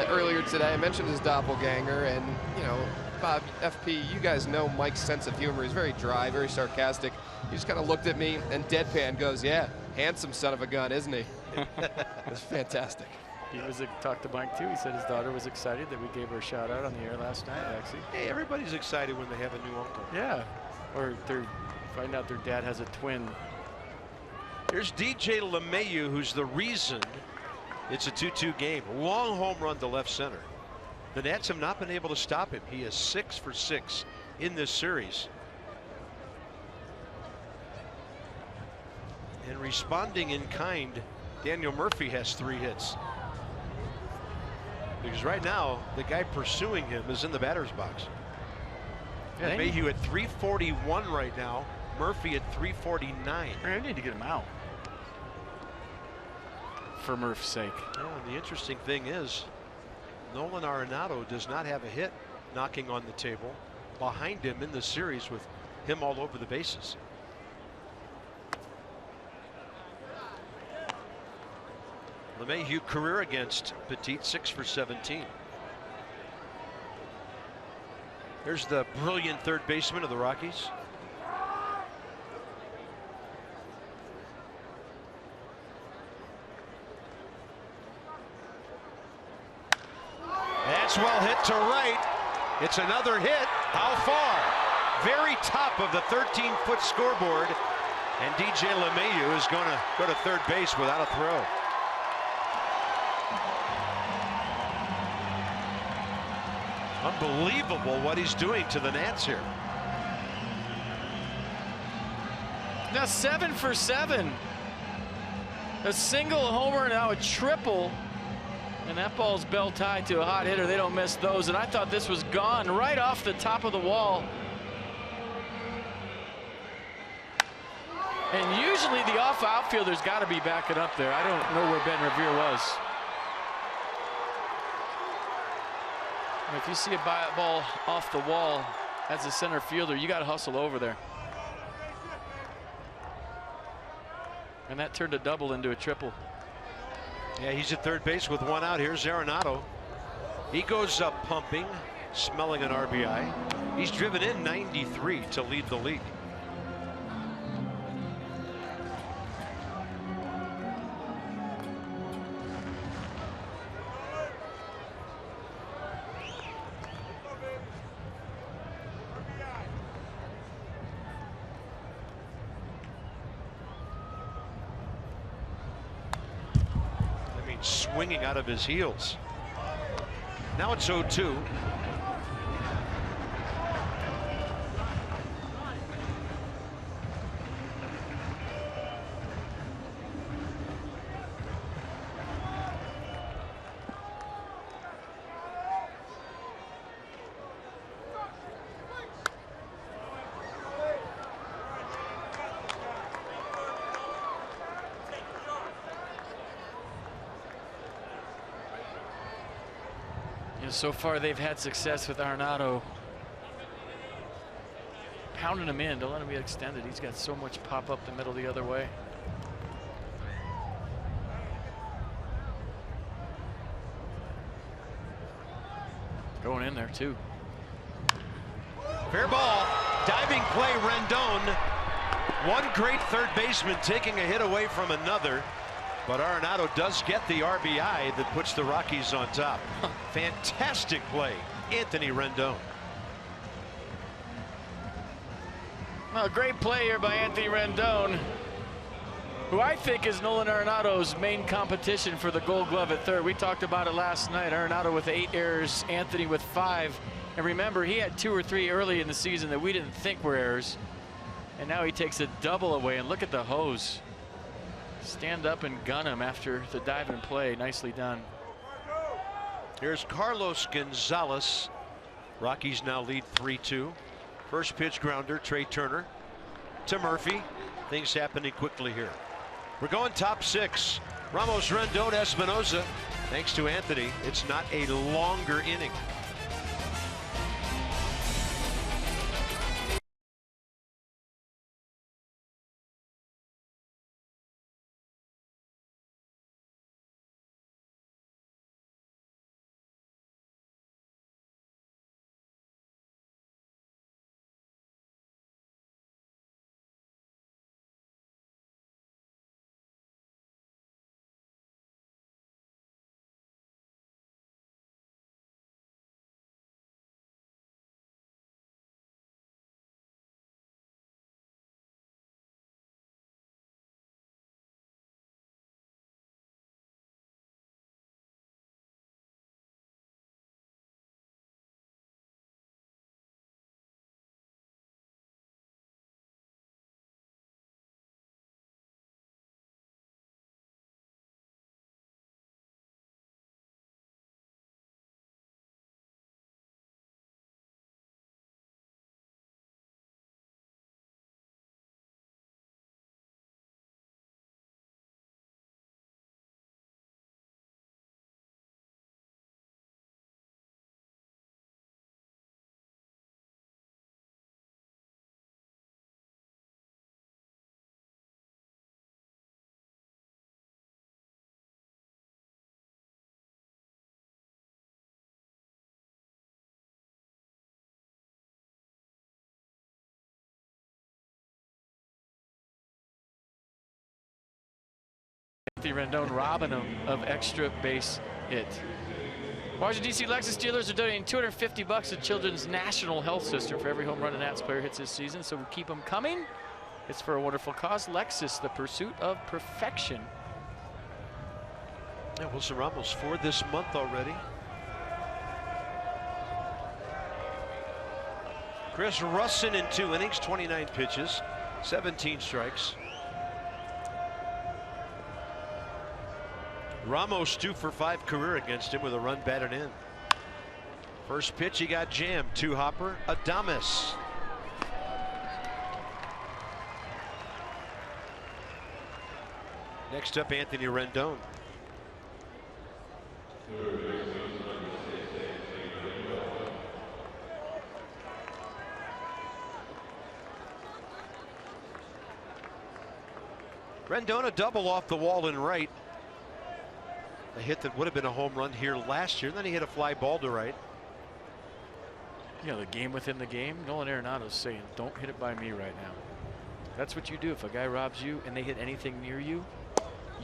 earlier today. I mentioned his doppelganger, and you know, Bob, FP, you guys know Mike's sense of humor. He's very dry, very sarcastic. He just kind of looked at me and deadpan goes, "Yeah, handsome son of a gun, isn't he?" It's fantastic. He talked to Mike too. He said his daughter was excited that we gave her a shout out on the air last night, actually. Hey, everybody's excited when they have a new uncle. Yeah. Or find out their dad has a twin. Here's DJ LeMahieu, who's the reason it's a 2-2 game. Long home run to left center. The Nats have not been able to stop him. He is 6 for 6 in this series. And responding in kind, Daniel Murphy has 3 hits. Because right now, the guy pursuing him is in the batter's box. Yeah, Mayhew at 341 right now. Murphy at 349. I need to get him out. For Murph's sake. Yeah, and the interesting thing is, Nolan Arenado does not have a hit knocking on the table behind him in the series with him all over the bases. LeMahieu career against Petit, 6 for 17. Here's the brilliant third baseman of the Rockies. That's well hit to right. It's another hit. How far? Very top of the 13-foot scoreboard. And DJ LeMahieu is going to go to third base without a throw. Unbelievable what he's doing to the Nats here. Now 7 for 7. A single homer, now a triple. And that ball's bell tied to a hot hitter. They don't miss those. And I thought this was gone right off the top of the wall. And usually the outfielder's got to be backing up there. I don't know where Ben Revere was. If you see a ball off the wall as a center fielder, you got to hustle over there. And that turned a double into a triple. Yeah, he's at third base with 1 out. Here's Arenado. He goes up pumping, smelling an RBI. He's driven in 93 to lead the league. Swinging out of his heels. Now it's 0-2. So far they've had success with Arenado pounding him in. Don't let him be extended. He's got so much pop up the middle the other way. Going in there too. Fair ball. Diving play, Rendon. One great third baseman taking a hit away from another. But Arenado does get the RBI that puts the Rockies on top. Fantastic play, Anthony Rendon. Well, a great play here by Anthony Rendon, who I think is Nolan Arenado's main competition for the Gold Glove at third. We talked about it last night. Arenado with 8 errors, Anthony with 5. And remember, he had 2 or 3 early in the season that we didn't think were errors. And now he takes a double away, and look at the hose. Stand up and gun him after the dive and play. Nicely done. Here's Carlos Gonzalez. Rockies now lead 3-2. First pitch grounder, Trey Turner to Murphy. Things happening quickly here. We're going top 6. Ramos, Rendon, Espinosa. Thanks to Anthony, it's not a longer inning. Anthony Rendon robbing him of extra base hit. Washington, D.C. Lexus dealers are donating $250 to Children's National Health System for every home run an Nats player hits this season, so we keep them coming. It's for a wonderful cause. Lexus, the pursuit of perfection. Yeah, Wilson Ramos for this month already. Chris Russin in 2 innings, 29 pitches, 17 strikes. Ramos 2 for 5 career against him with a run batted in. First pitch he got jammed. 2-hopper, Adames. Next up, Anthony Rendon. Rendon a double off the wall in right. A hit that would have been a home run here last year. Then he hit a fly ball to right. You know, the game within the game. Nolan Arenado's saying, don't hit it by me right now. That's what you do. If a guy robs you and they hit anything near you,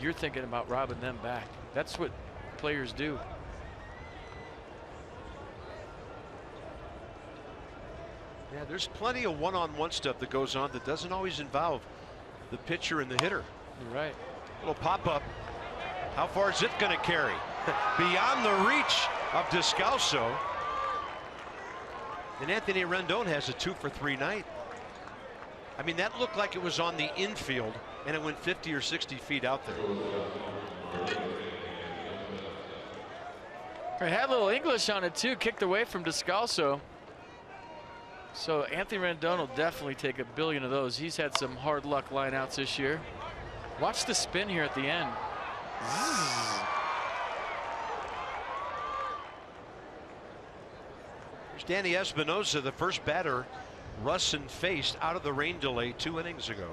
you're thinking about robbing them back. That's what players do. Yeah, there's plenty of one-on-one stuff that goes on that doesn't always involve the pitcher and the hitter. You're right. Little pop-up. How far is it going to carry? Beyond the reach of Descalso. And Anthony Rendon has a 2 for 3 night. I mean, that looked like it was on the infield, and it went 50 or 60 feet out there. It had a little English on it too, kicked away from Descalso. So Anthony Rendon will definitely take a billion of those. He's had some hard luck lineouts this year. Watch the spin here at the end. Zzz. Here's Danny Espinosa, the first batter Russin faced out of the rain delay 2 innings ago.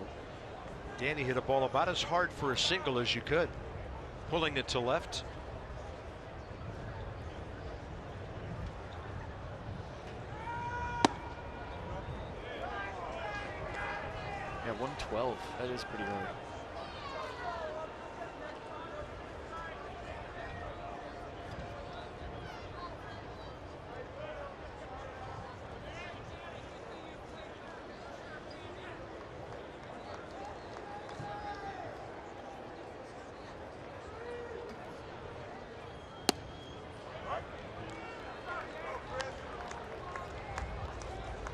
Danny hit a ball about as hard for a single as you could, pulling it to left. Yeah, 112. That is pretty hard.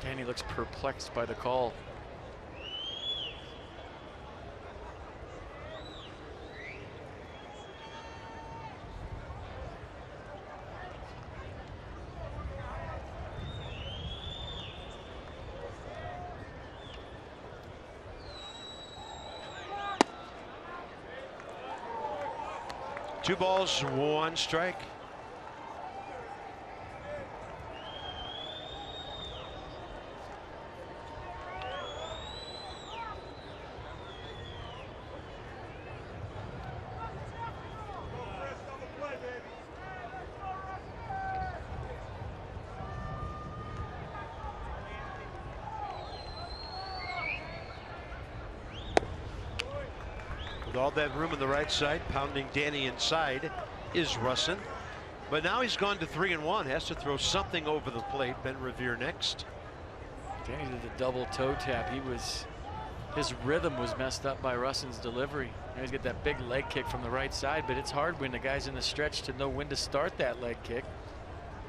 Danny looks perplexed by the call. Two balls, 1 strike. With all that room on the right side, pounding Danny inside is Russin. But now he's gone to 3-1, has to throw something over the plate. Ben Revere next. Danny did the double toe tap. His rhythm was messed up by Russin's delivery. Now he's got that big leg kick from the right side, but it's hard when the guy's in the stretch to know when to start that leg kick.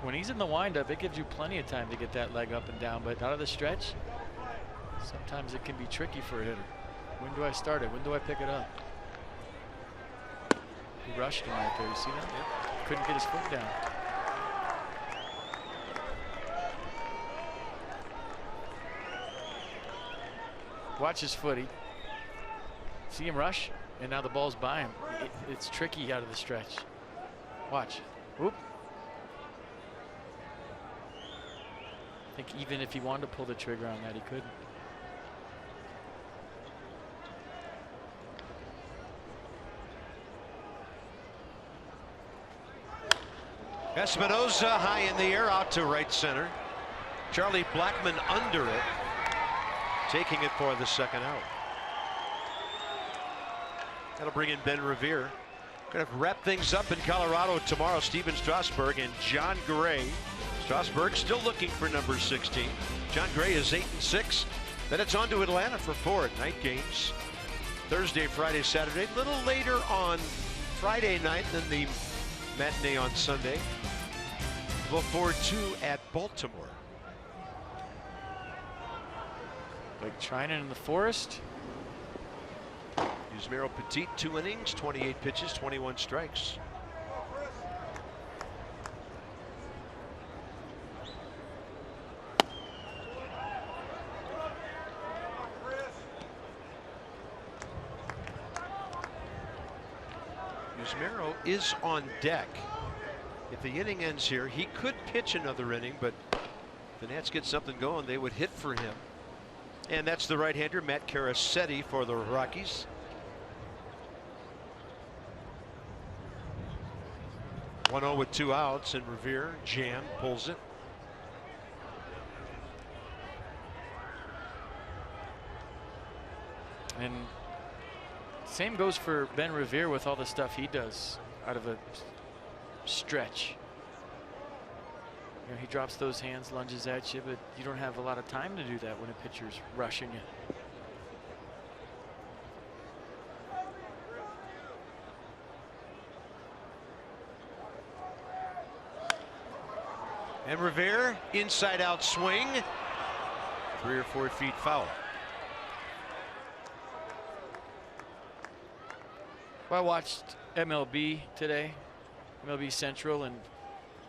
When he's in the windup, it gives you plenty of time to get that leg up and down, but out of the stretch, sometimes it can be tricky for a hitter. When do I start it? When do I pick it up? He rushed him right there. You see that? Yep. Couldn't get his foot down. Watch his footy. See him rush, and now the ball's by him. It's tricky out of the stretch. Watch. Whoop. I think even if he wanted to pull the trigger on that, he couldn't. Espinosa high in the air out to right center. Charlie Blackmon under it, taking it for the second out. That'll bring in Ben Revere. Going to wrap things up in Colorado tomorrow. Steven Strasburg and John Gray. Strasburg still looking for number 16. John Gray is 8-6. Then it's on to Atlanta for 4 night games. Thursday, Friday, Saturday. A little later on Friday night than the matinee on Sunday. Before 2 at Baltimore. Blake Treinen in the Forest. Yusmeiro Petit, 2 innings, 28 pitches, 21 strikes. Yusmeiro is on deck. If the inning ends here, he could pitch another inning, but if the Nats get something going, they would hit for him. And that's the right-hander, Matt Caracetti, for the Rockies. 1-0 with 2 outs, and Revere jam pulls it. And same goes for Ben Revere with all the stuff he does out of a stretch. You know, he drops those hands, lunges at you, but you don't have a lot of time to do that when a pitcher's rushing you. And Revere, inside out swing, 3 or 4 feet foul. Well, I watched MLB today, MLB Central, and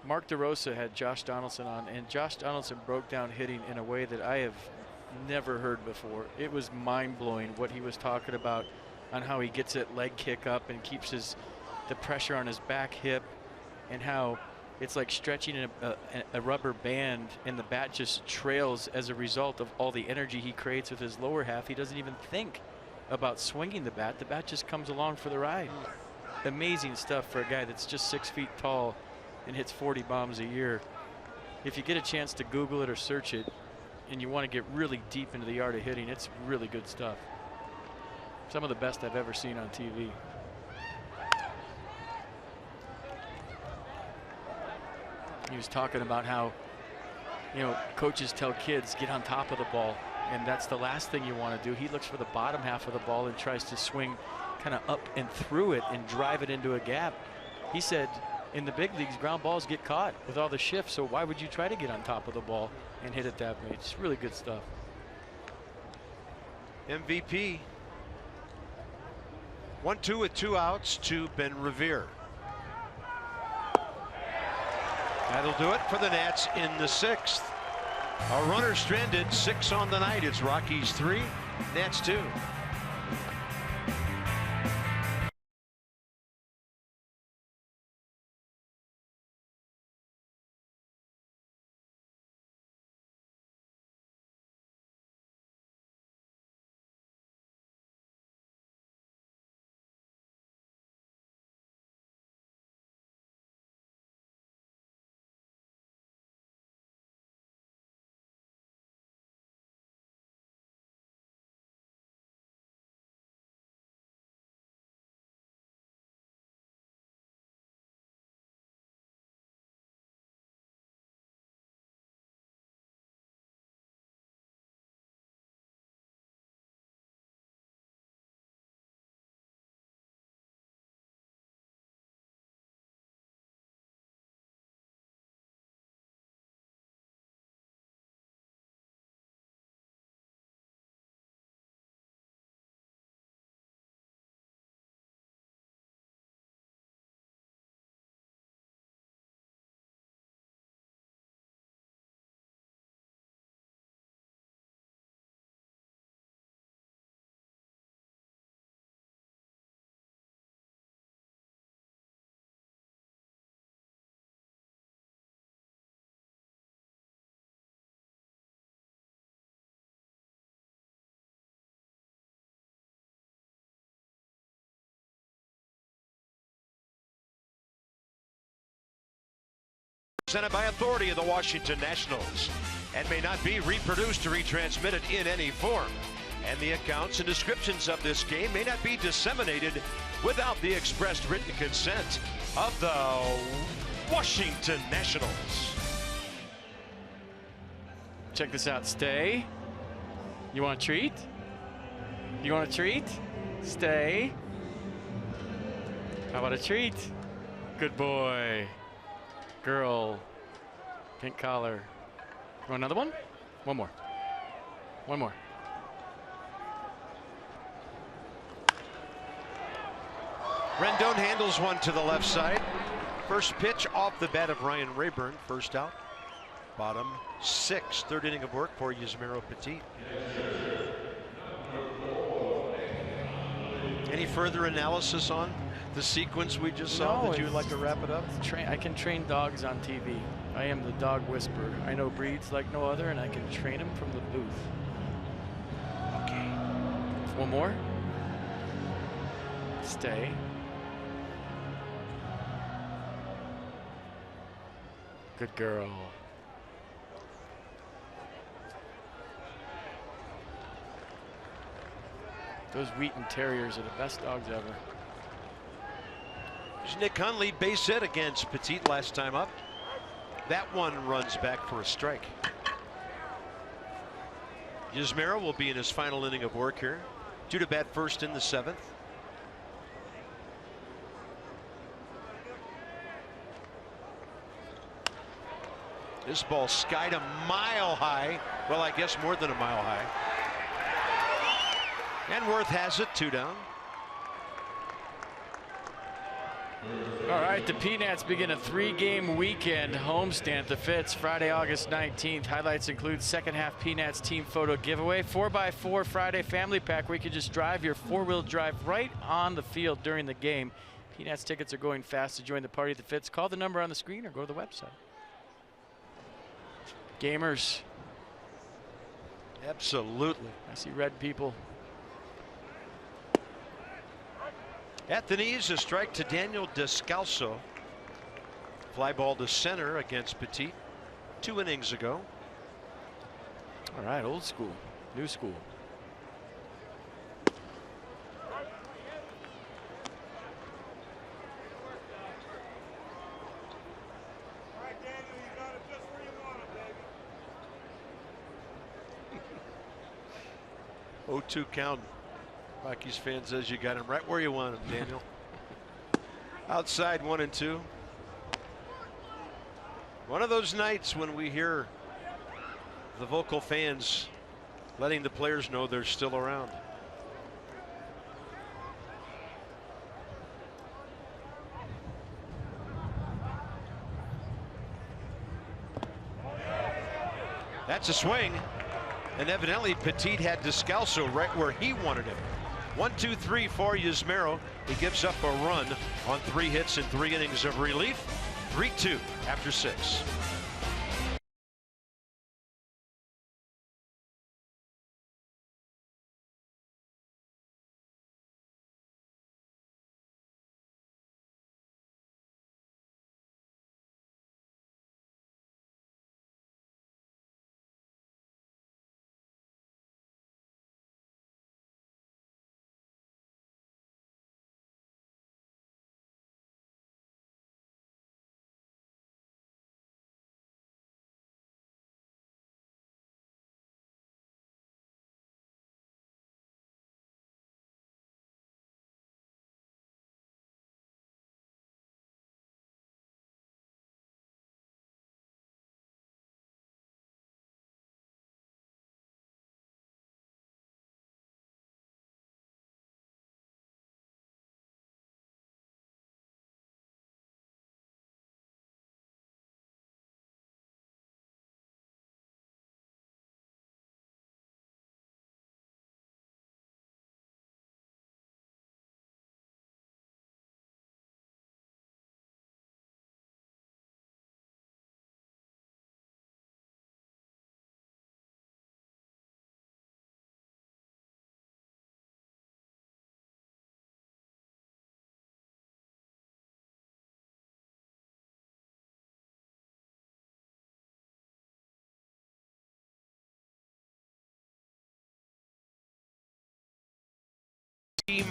Mark DeRosa had Josh Donaldson on, and Josh Donaldson broke down hitting in a way that I have never heard before. It was mind-blowing what he was talking about on how he gets that leg kick up and keeps the pressure on his back hip, and how it's like stretching a rubber band, and the bat just trails as a result of all the energy he creates with his lower half. He doesn't even think about swinging the bat. The bat just comes along for the ride. Amazing stuff for a guy that's just 6 feet tall and hits 40 bombs a year. If you get a chance to Google it or search it, and you want to get really deep into the art of hitting, it's really good stuff. Some of the best I've ever seen on TV. He was talking about how, you know, coaches tell kids get on top of the ball, and that's the last thing you want to do. He looks for the bottom half of the ball and tries to swing kind of up and through it and drive it into a gap. He said in the big leagues, ground balls get caught with all the shifts, so why would you try to get on top of the ball and hit it that way? It's really good stuff. MVP. 1-2 with 2 outs to Ben Revere. That'll do it for the Nats in the 6th. A runner stranded, 6 on the night. It's Rockies 3, Nats 2. Presented by authority of the Washington Nationals and may not be reproduced or retransmitted in any form. And the accounts and descriptions of this game may not be disseminated without the expressed written consent of the Washington Nationals. Check this out, stay. You want a treat? You want a treat? Stay. How about a treat? Good boy. Girl. Pink collar. You want another one? One more. One more. Rendon handles one to the left side. First pitch off the bat of Ryan Rayburn. First out. Bottom 6. Third inning of work for Yusmeiro Petit. Any further analysis on the sequence we just saw? No, Would you like to wrap it up? I can train dogs on TV. I am the dog whisperer. I know breeds like no other, and I can train them from the booth. Okay. One more. Stay. Good girl. Those Wheaton Terriers are the best dogs ever. There's Nick Hundley, base hit against Petit last time up. That one runs back for a strike. Yusmeiro will be in his final inning of work here. Due to bat first in the 7th. This ball skied a mile high. Well, I guess more than a mile high. And Worth has it, 2 down. All right, the Peanuts begin a 3-game weekend homestand at the Fitz Friday, August 19th. Highlights include second half Peanuts team photo giveaway, 4x4 Friday family pack where you can just drive your 4-wheel drive right on the field during the game. Peanuts tickets are going fast. To join the party at the Fitz, call the number on the screen or go to the website. Gamers. Absolutely. I see red people. At the knees, a strike to Daniel Descalso. Fly ball to center against Petit 2 innings ago. All right, old school, new school. Oh, 2 count. Rockies fan says you got him right where you want him, Daniel. Outside 1-2. One of those nights when we hear the vocal fans letting the players know they're still around. That's a swing. And evidently Petit had Descalso right where he wanted him. 1-2-3 for Yusmeiro. He gives up a run on 3 hits and 3 innings of relief. 3-2 after 6.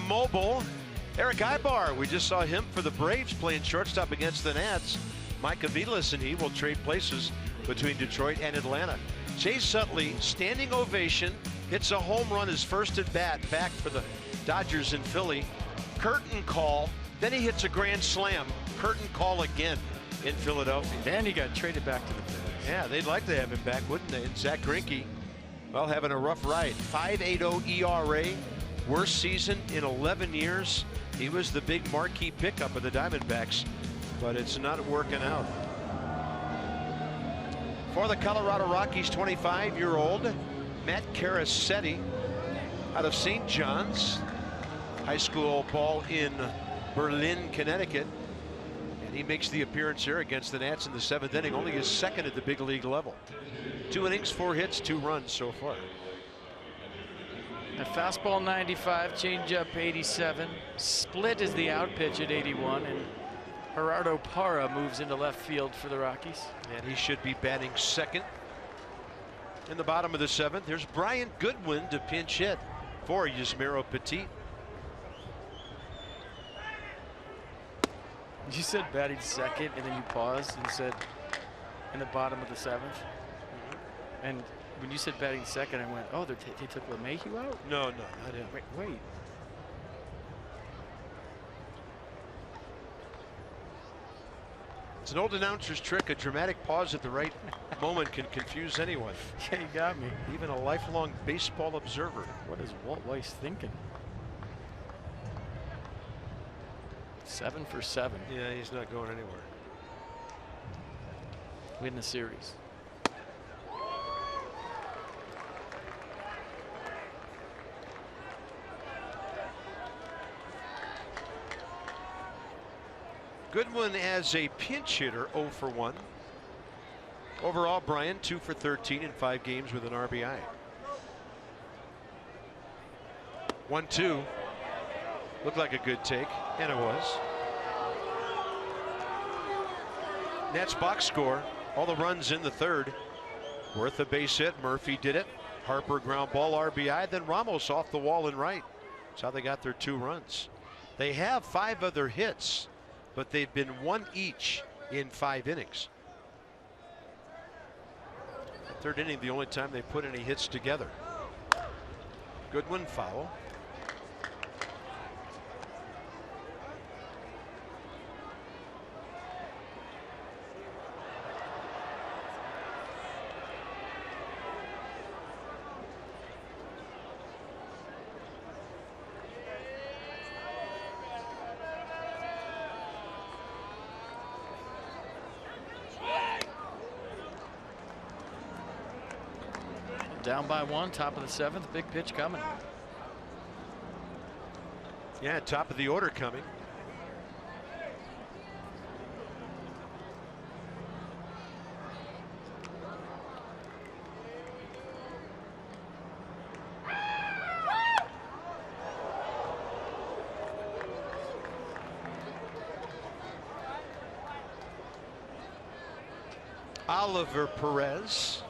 Mobile. Eric Ibar, we just saw him for the Braves playing shortstop against the Nats. Mike Aviles and he will trade places between Detroit and Atlanta. Chase Utley, standing ovation, hits a home run, his first at bat back for the Dodgers in Philly. Curtain call, then he hits a grand slam. Curtain call again in Philadelphia. Then he got traded back to the Phillies. Yeah, they'd like to have him back, wouldn't they? And Zach Greinke, well, having a rough ride. 5.80 ERA, worst season in 11 years. He was the big marquee pickup of the Diamondbacks, but it's not working out. For the Colorado Rockies, 25-year-old Matt Carasetti out of St. John's. High school ball in Berlin, Connecticut. And he makes the appearance here against the Nats in the 7th inning, only his second at the big league level. 2 innings, 4 hits, 2 runs so far. A fastball 95, changeup 87. Split is the out pitch at 81, and Gerardo Parra moves into left field for the Rockies. And he should be batting second. In the bottom of the 7th, there's Brian Goodwin to pinch hit for Yusmeiro Petit. You said batting second, and then you paused and said in the bottom of the 7th. And when you said batting second, I went, oh, they took LeMahieu out? No, not him. Wait. It's an old announcer's trick. A dramatic pause at the right moment can confuse anyone. Yeah, you got me. Even a lifelong baseball observer. What is Walt Weiss thinking? 7 for 7. Yeah, he's not going anywhere. Win the series. Goodwin as a pinch hitter, 0 for 1. Overall, Brian 2 for 13 in 5 games with an RBI. 1-2. Looked like a good take, and it was. Nats box score. All the runs in the 3rd. Worth a base hit. Murphy did it. Harper ground ball RBI. Then Ramos off the wall and right. That's how they got their 2 runs. They have 5 other hits, but they've been 1 each in 5 innings. The 3rd inning, the only time they put any hits together. Goodwin foul. Down by 1, top of the 7th, big pitch coming. Yeah, top of the order coming. Oliver Perez.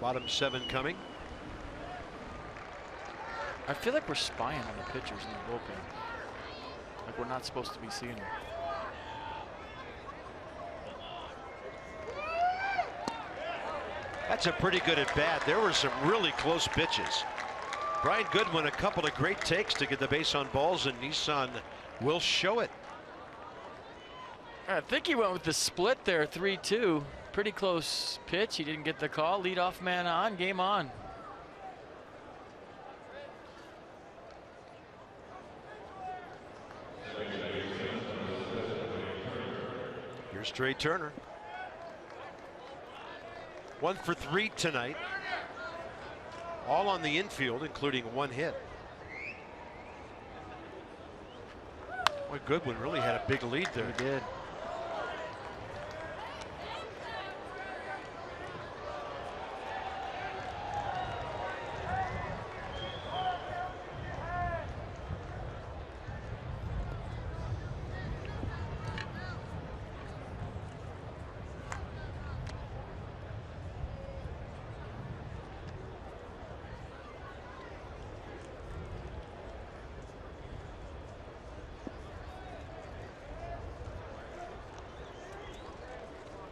Bottom 7 coming. I feel like we're spying on the pitchers in the bullpen. Like we're not supposed to be seeing them. That's a pretty good at bat. There were some really close pitches. Brian Goodwin, a couple of great takes to get the base on balls, and Nissan will show it. I think he went with the split there, 3-2. Pretty close pitch. He didn't get the call. Leadoff man on. Game on. Here's Trey Turner. 1 for 3 tonight. All on the infield, including 1 hit. Boy, Goodwin really had a big lead there. He did.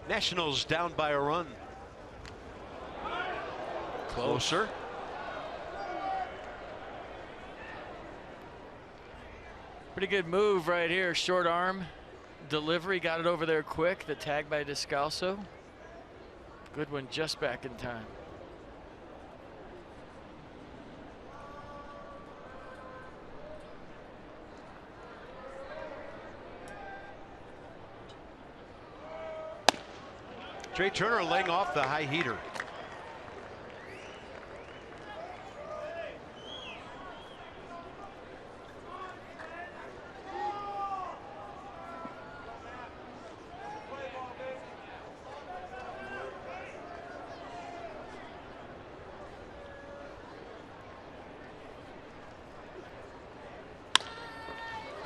Nationals down by a run. Closer. Pretty good move right here. Short arm delivery, got it over there quick. The tag by Descalso. Goodwin just back in time. Trey Turner laying off the high heater.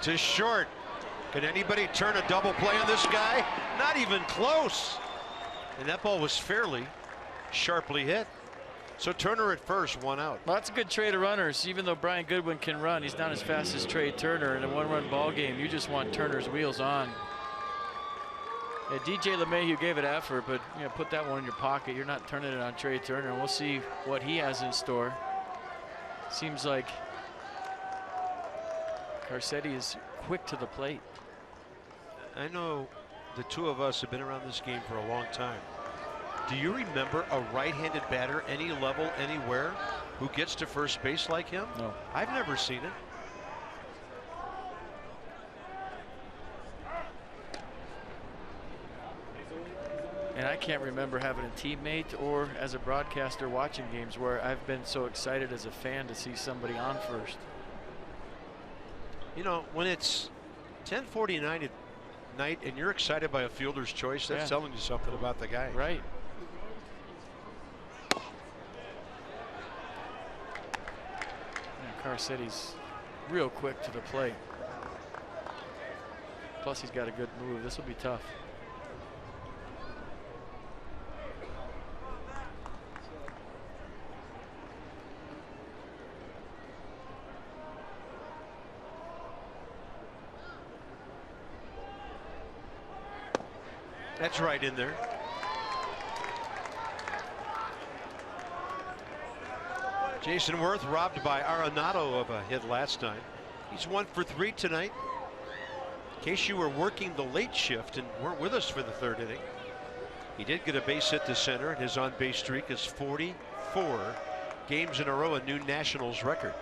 To short. Can anybody turn a double play on this guy? Not even close. And that ball was fairly sharply hit. So Turner at first, one out. Well, that's a good trade of runners. Even though Brian Goodwin can run, he's not as fast as Trey Turner. In a one-run ball game, you just want Turner's wheels on. Yeah, DJ LeMahieu gave it effort, but put that one in your pocket. You're not turning it on Trey Turner. We'll see what he has in store. Seems like Carcetti is quick to the plate. I know the two of us have been around this game for a long time. Do you remember a right-handed batter, any level, anywhere, who gets to first base like him? No. I've never seen it. And I can't remember having a teammate or as a broadcaster watching games where I've been so excited as a fan to see somebody on first. You know, when it's 10:49 at night and you're excited by a fielder's choice, that's telling you something about the guy. Right. Carcetti's real quick to the plate. Plus he's got a good move. This will be tough. That's right in there. Jason Worth robbed by Arenado of a hit last time. He's 1 for 3 tonight. In case you were working the late shift and weren't with us for the third inning, he did get a base hit to center, and his on-base streak is 44 games in a row, a new Nationals record.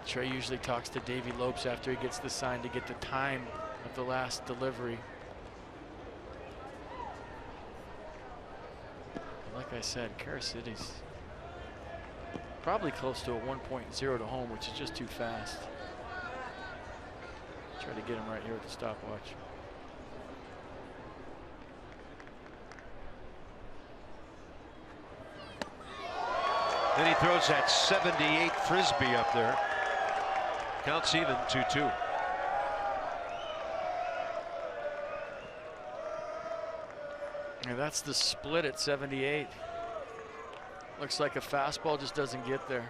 Trey usually talks to Davey Lopes after he gets the sign to get the time of the last delivery. Like I said, Carcetti's probably close to a 1.0 to home, which is just too fast. Try to get him right here with the stopwatch. Then he throws that 78 frisbee up there. Counts even 2-2. And that's the split at 78. Looks like a fastball just doesn't get there.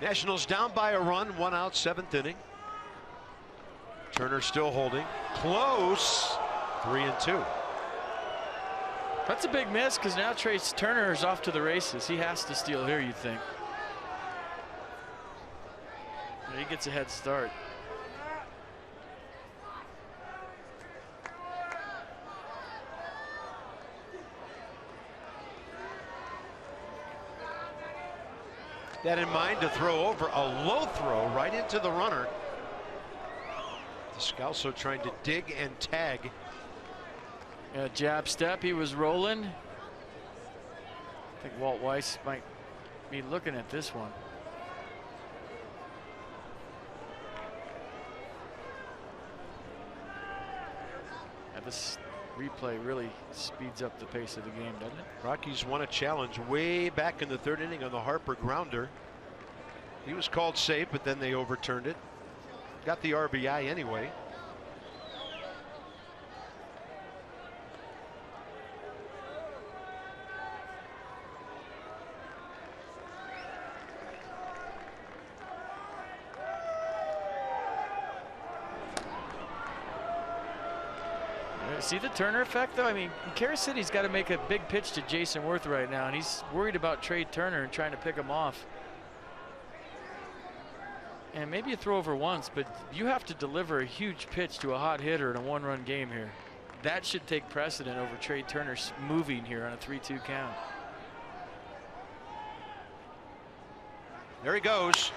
Nationals down by a run, 1 out, 7th inning. Turner still holding. Close. 3-2. That's a big miss because now Trey Turner is off to the races. He has to steal here, you think. But he gets a head start. That in mind to throw over a low throw right into the runner. Descalso trying to dig and tag Jab step, he was rolling. I think Walt Weiss might be looking at this one. And this replay really speeds up the pace of the game, doesn't it? Rockies won a challenge way back in the 3rd inning on the Harper grounder. He was called safe, but then they overturned it. Got the RBI anyway. See the Turner effect, though? I mean, Kansas City's got to make a big pitch to Jason Worth right now, and he's worried about Trey Turner and trying to pick him off. And maybe you throw over once, but you have to deliver a huge pitch to a hot hitter in a 1-run game here. That should take precedent over Trey Turner moving here on a 3-2 count. There he goes.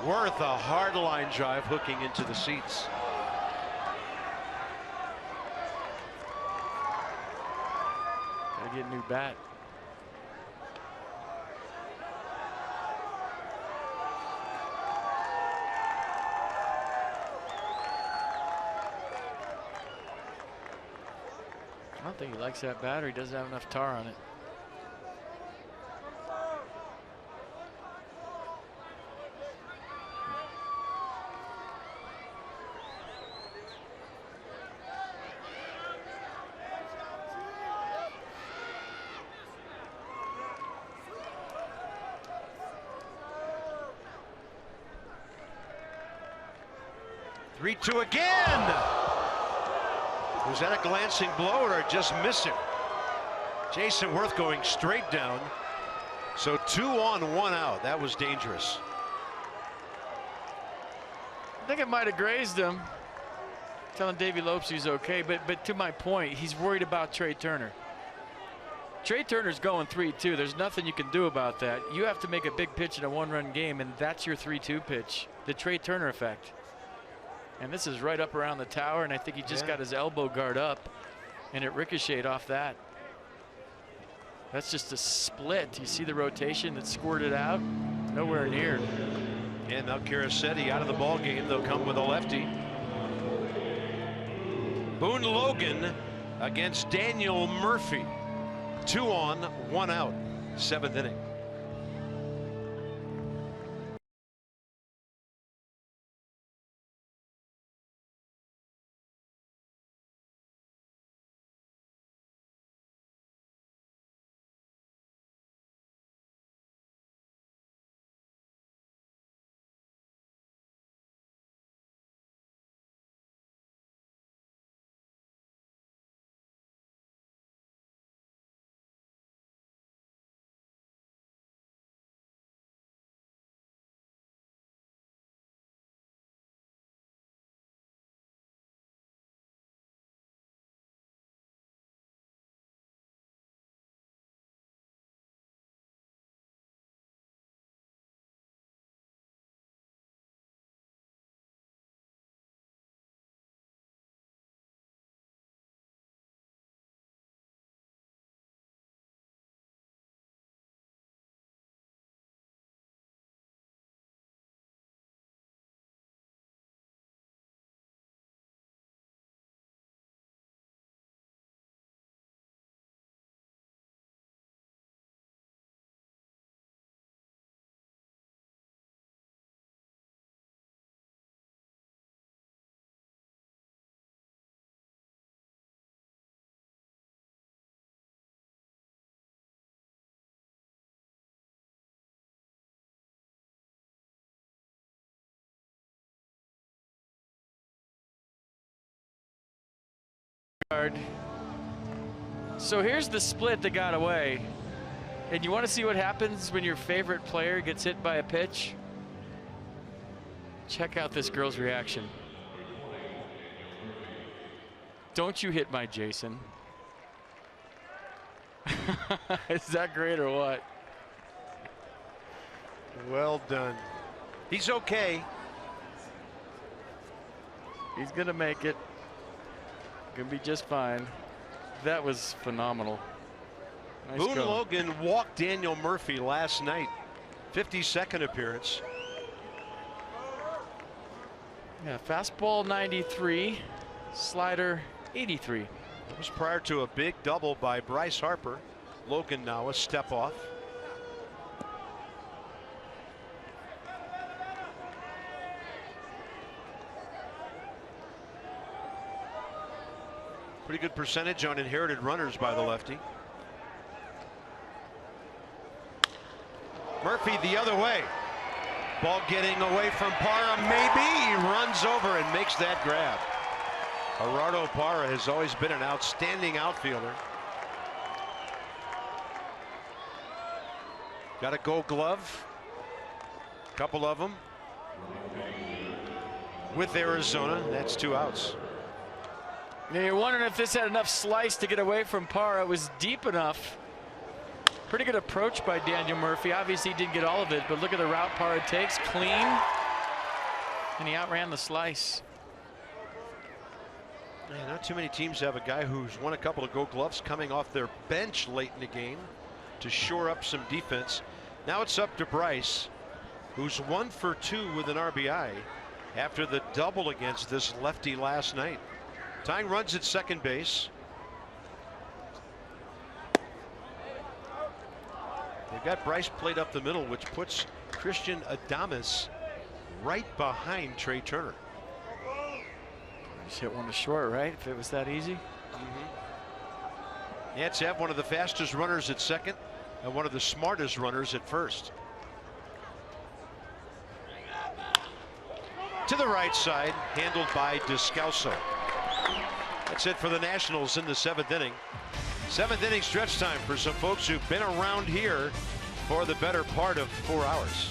Worth, a hard line drive hooking into the seats. Gotta get a new bat. I don't think he likes that bat, or he doesn't have enough tar on it. Two again. Was that a glancing blow or just missing? Jason Worth going straight down. So 2 on, 1 out. That was dangerous. I think it might have grazed him. Telling Davey Lopes he's okay, but to my point, he's worried about Trey Turner. Trey Turner's going 3-2. There's nothing you can do about that. You have to make a big pitch in a 1-run game, and that's your 3-2 pitch. The Trey Turner effect. And this is right up around the tower, and I think he just got his elbow guard up, and it ricocheted off that. That's just a split. You see the rotation that squirted out? Nowhere near. And now Karasetti out of the ball game. They'll come with a lefty. Boone Logan against Daniel Murphy. 2 on, 1 out. 7th inning. So here's the split that got away. And you want to see what happens when your favorite player gets hit by a pitch? Check out this girl's reaction. Don't you hit my Jason. Is that great or what? Well done. He's okay. He's gonna make it. Gonna be just fine. That was phenomenal. Nice Boone go. Logan walked Daniel Murphy last night. 52nd appearance. Yeah, fastball 93, slider 83. It was prior to a big double by Bryce Harper. Logan now a step off. Pretty good percentage on inherited runners by the lefty. Murphy the other way. Ball getting away from Parra, maybe. He runs over and makes that grab. Gerardo Parra has always been an outstanding outfielder. Got a Gold Glove. Couple of them. With Arizona, that's 2 outs. Now you're wondering if this had enough slice to get away from Parra. It was deep enough. Pretty good approach by Daniel Murphy. Obviously he didn't get all of it, but look at the route Parra takes. Clean. And he outran the slice. Yeah, not too many teams have a guy who's won a couple of Gold Gloves coming off their bench late in the game to shore up some defense. Now it's up to Bryce, who's 1 for 2 with an RBI after the double against this lefty last night. Tying runs at second base. They've got Bryce played up the middle, which puts Christian Adames right behind Trey Turner. Just hit one to short, right? If it was that easy. Nats have one of the fastest runners at second and one of the smartest runners at first. To the right side, handled by Descalso. That's it for the Nationals in the 7th inning. 7th inning stretch time for some folks who've been around here for the better part of 4 hours.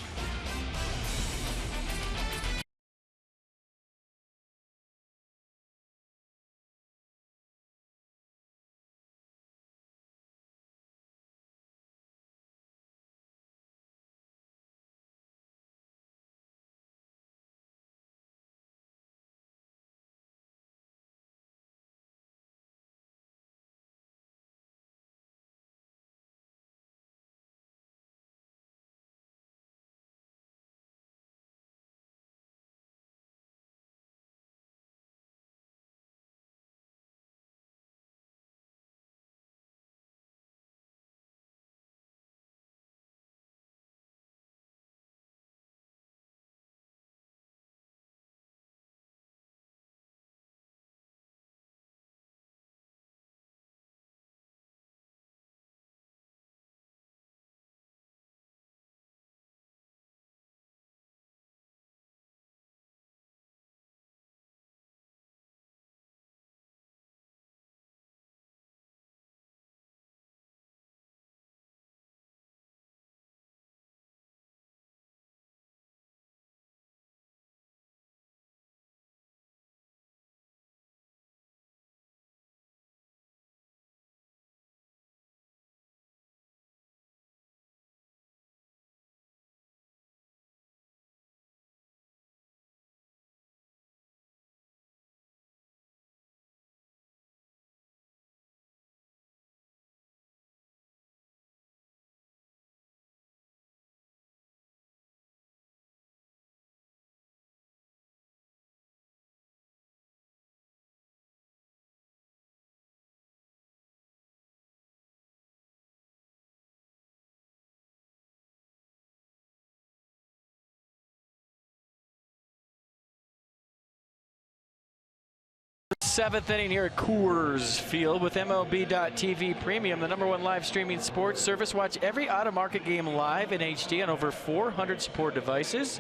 Seventh inning here at Coors Field with MLB.TV Premium, the #1 live streaming sports service. Watch every out-of-market game live in HD on over 400 support devices.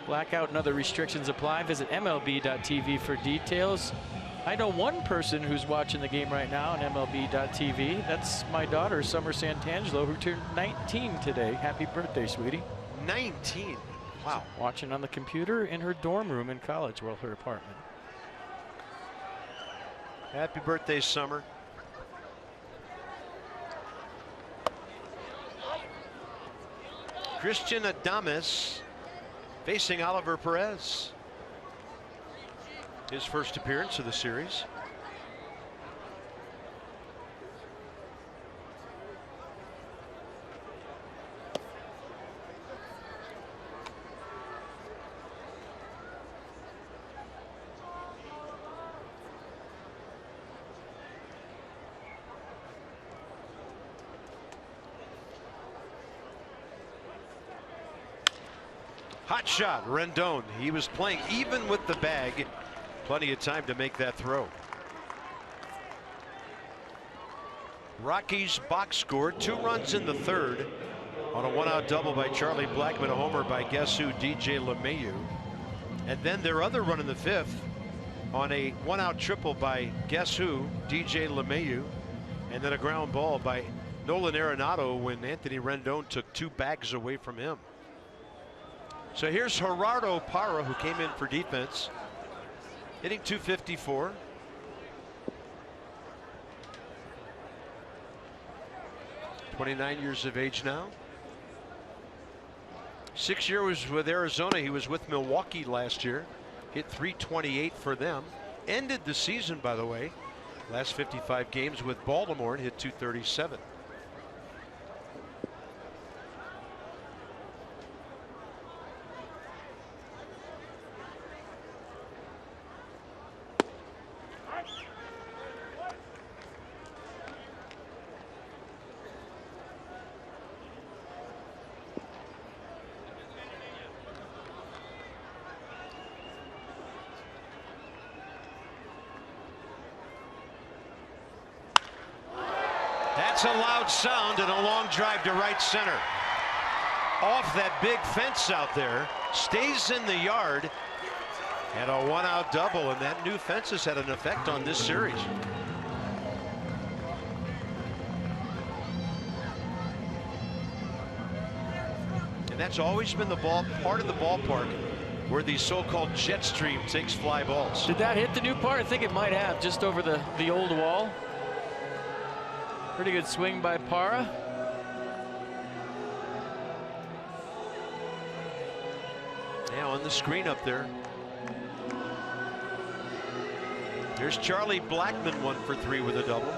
Blackout and other restrictions apply. Visit MLB.TV for details. I know one person who's watching the game right now on MLB.TV. That's my daughter, Summer Santangelo, who turned 19 today. Happy birthday, sweetie. 19. Wow. Watching on the computer in her dorm room in college, well, her apartment. Happy birthday, Summer. Christian Adames facing Oliver Perez. His first appearance of the series. Hot shot, Rendon. He was playing even with the bag. Plenty of time to make that throw. Rockies box score, 2 runs in the third on a 1-out double by Charlie Blackmon, a homer by guess who, DJ LeMahieu. And then their other run in the 5th on a 1-out triple by guess who, DJ LeMahieu. And then a ground ball by Nolan Arenado when Anthony Rendon took 2 bags away from him. So here's Gerardo Parra, who came in for defense, hitting .254. .29 years of age now. 6 years with Arizona. He was with Milwaukee last year. Hit .328 for them. Ended the season, by the way, last 55 games with Baltimore, and hit .237. That's a loud sound and a long drive to right center. Off that big fence out there, stays in the yard, and a 1-out double, and that new fence has had an effect on this series. And that's always been the part of the ballpark where the so-called jet stream takes fly balls. Did that hit the new part? I think it might have, just over the old wall. Pretty good swing by Parra. Yeah, on the screen up there. Here's Charlie Blackmon, 1 for 3 with a double.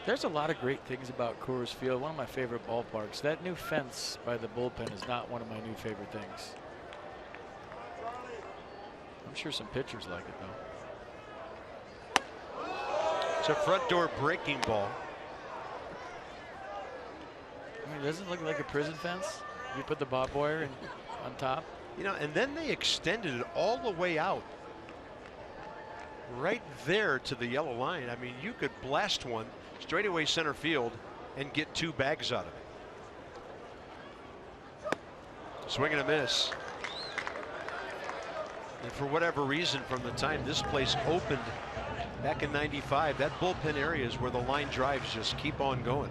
There's a lot of great things about Coors Field. One of my favorite ballparks. That new fence by the bullpen is not one of my new favorite things. I'm sure some pitchers like it, though. It's a front door breaking ball. I mean, doesn't it look like a prison fence? You put the barbed wire on top. You know, and then they extended it all the way out. Right there to the yellow line. I mean, you could blast one straightaway center field and get 2 bags out of it. Swing and a miss. And for whatever reason, from the time this place opened back in '95, that bullpen area is where the line drives just keep on going.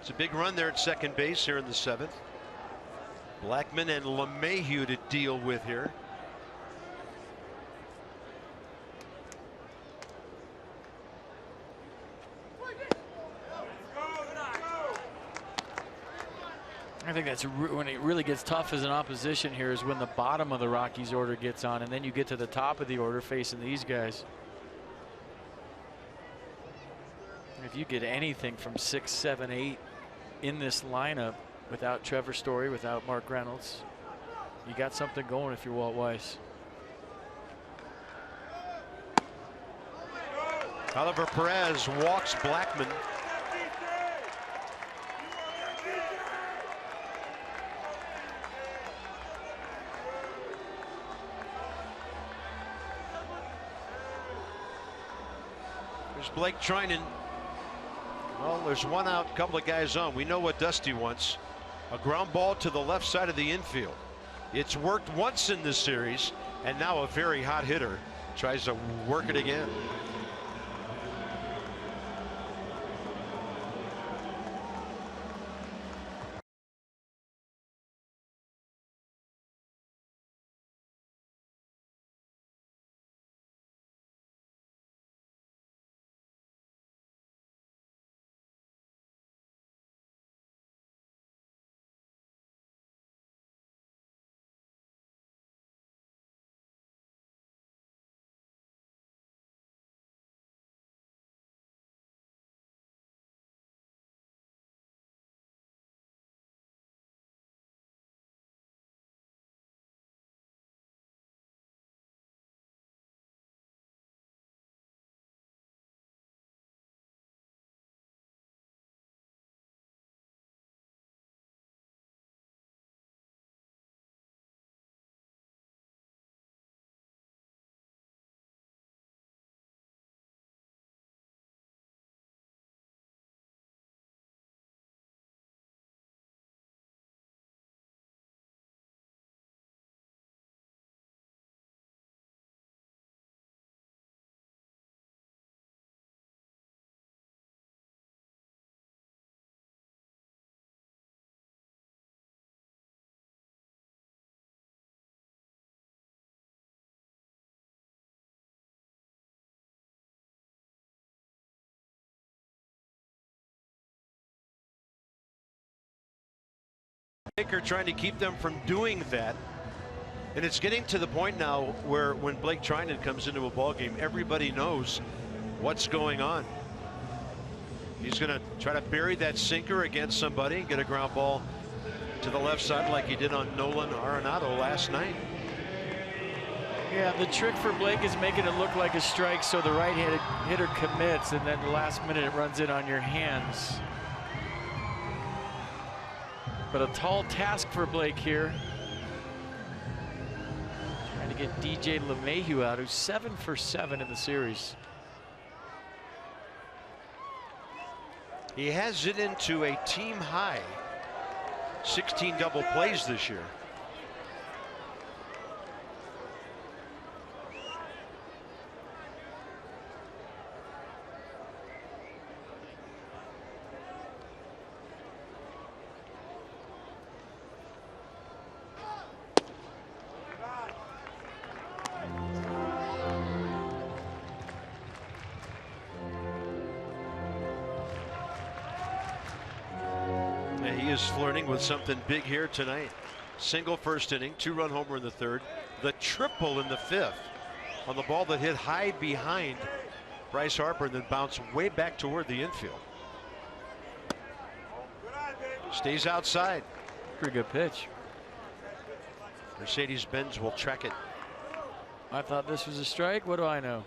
It's a big run there at second base here in the 7th. Blackmon and LeMahieu to deal with here. I think that's when it really gets tough as an opposition here is when the bottom of the Rockies order gets on, and then you get to the top of the order facing these guys. If you get anything from 6, 7, 8 in this lineup without Trevor Story, without Mark Reynolds, you got something going if you're Walt Weiss. Oliver Perez walks Blackmon. There's Blake Treinen. Well, there's 1 out, couple of guys on. We know what Dusty wants. A ground ball to the left side of the infield. It's worked once in this series, and now a very hot hitter tries to work it again. Baker trying to keep them from doing that. And it's getting to the point now where when Blake Trinan comes into a ball game, everybody knows what's going on. He's going to try to bury that sinker against somebody, get a ground ball to the left side like he did on Nolan Arenado last night. Yeah, the trick for Blake is making it look like a strike so the right-handed hitter commits, and then the last minute it runs in on your hands. But a tall task for Blake here. Trying to get DJ LeMahieu out, who's 7 for 7 in the series. He has it into a team high 16 double plays this year. He is flirting with something big here tonight. Single first inning, 2-run homer in the third, the triple in the fifth on the ball that hit high behind Bryce Harper and then bounced way back toward the infield. Stays outside. Pretty good pitch. Mercedes-Benz will track it. I thought this was a strike. What do I know?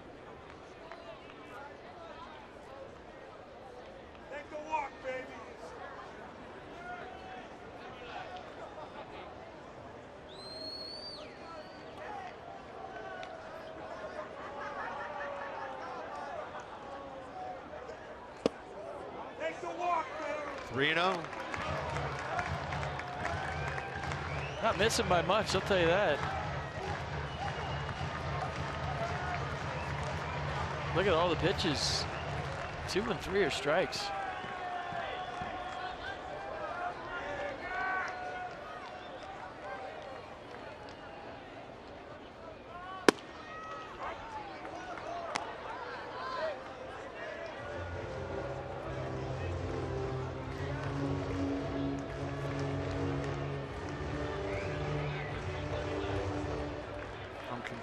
Not missing by much, I'll tell you that. Look at all the pitches. 2 and 3 are strikes.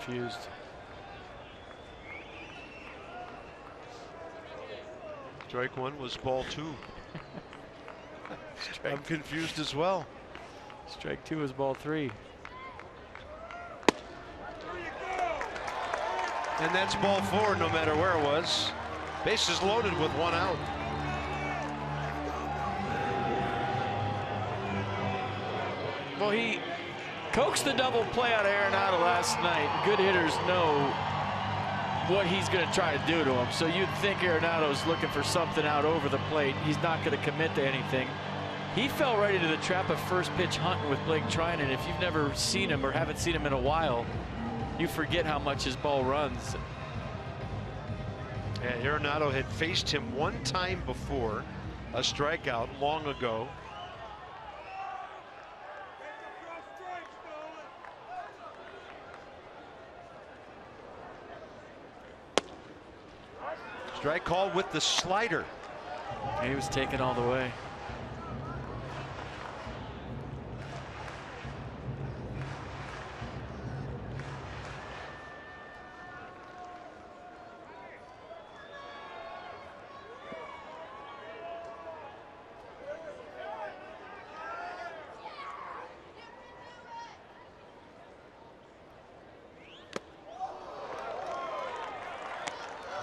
Confused. Strike one was ball 2. I'm confused as well. Strike 2 is ball 3. And that's ball 4 no matter where it was. Bases loaded with 1 out. Well, he coaxed the double play out of Arenado last night. Good hitters know what he's going to try to do to him. So you'd think Arenado's looking for something out over the plate. He's not going to commit to anything. He fell right into the trap of first pitch hunting with Blake Trinan. If you've never seen him or haven't seen him in a while, you forget how much his ball runs. Yeah, Arenado had faced him one time before, a strikeout long ago. Strike called with the slider. He was taken all the way.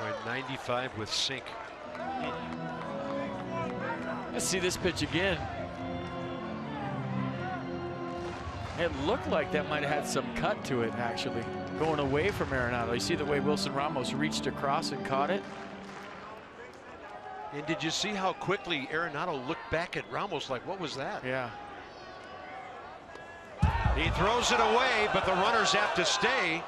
Right, 95 with sink. Let's see this pitch again. It looked like that might have had some cut to it, actually, going away from Arenado. You see the way Wilson Ramos reached across and caught it? And did you see how quickly Arenado looked back at Ramos like, what was that? Yeah. He throws it away, but the runners have to stay.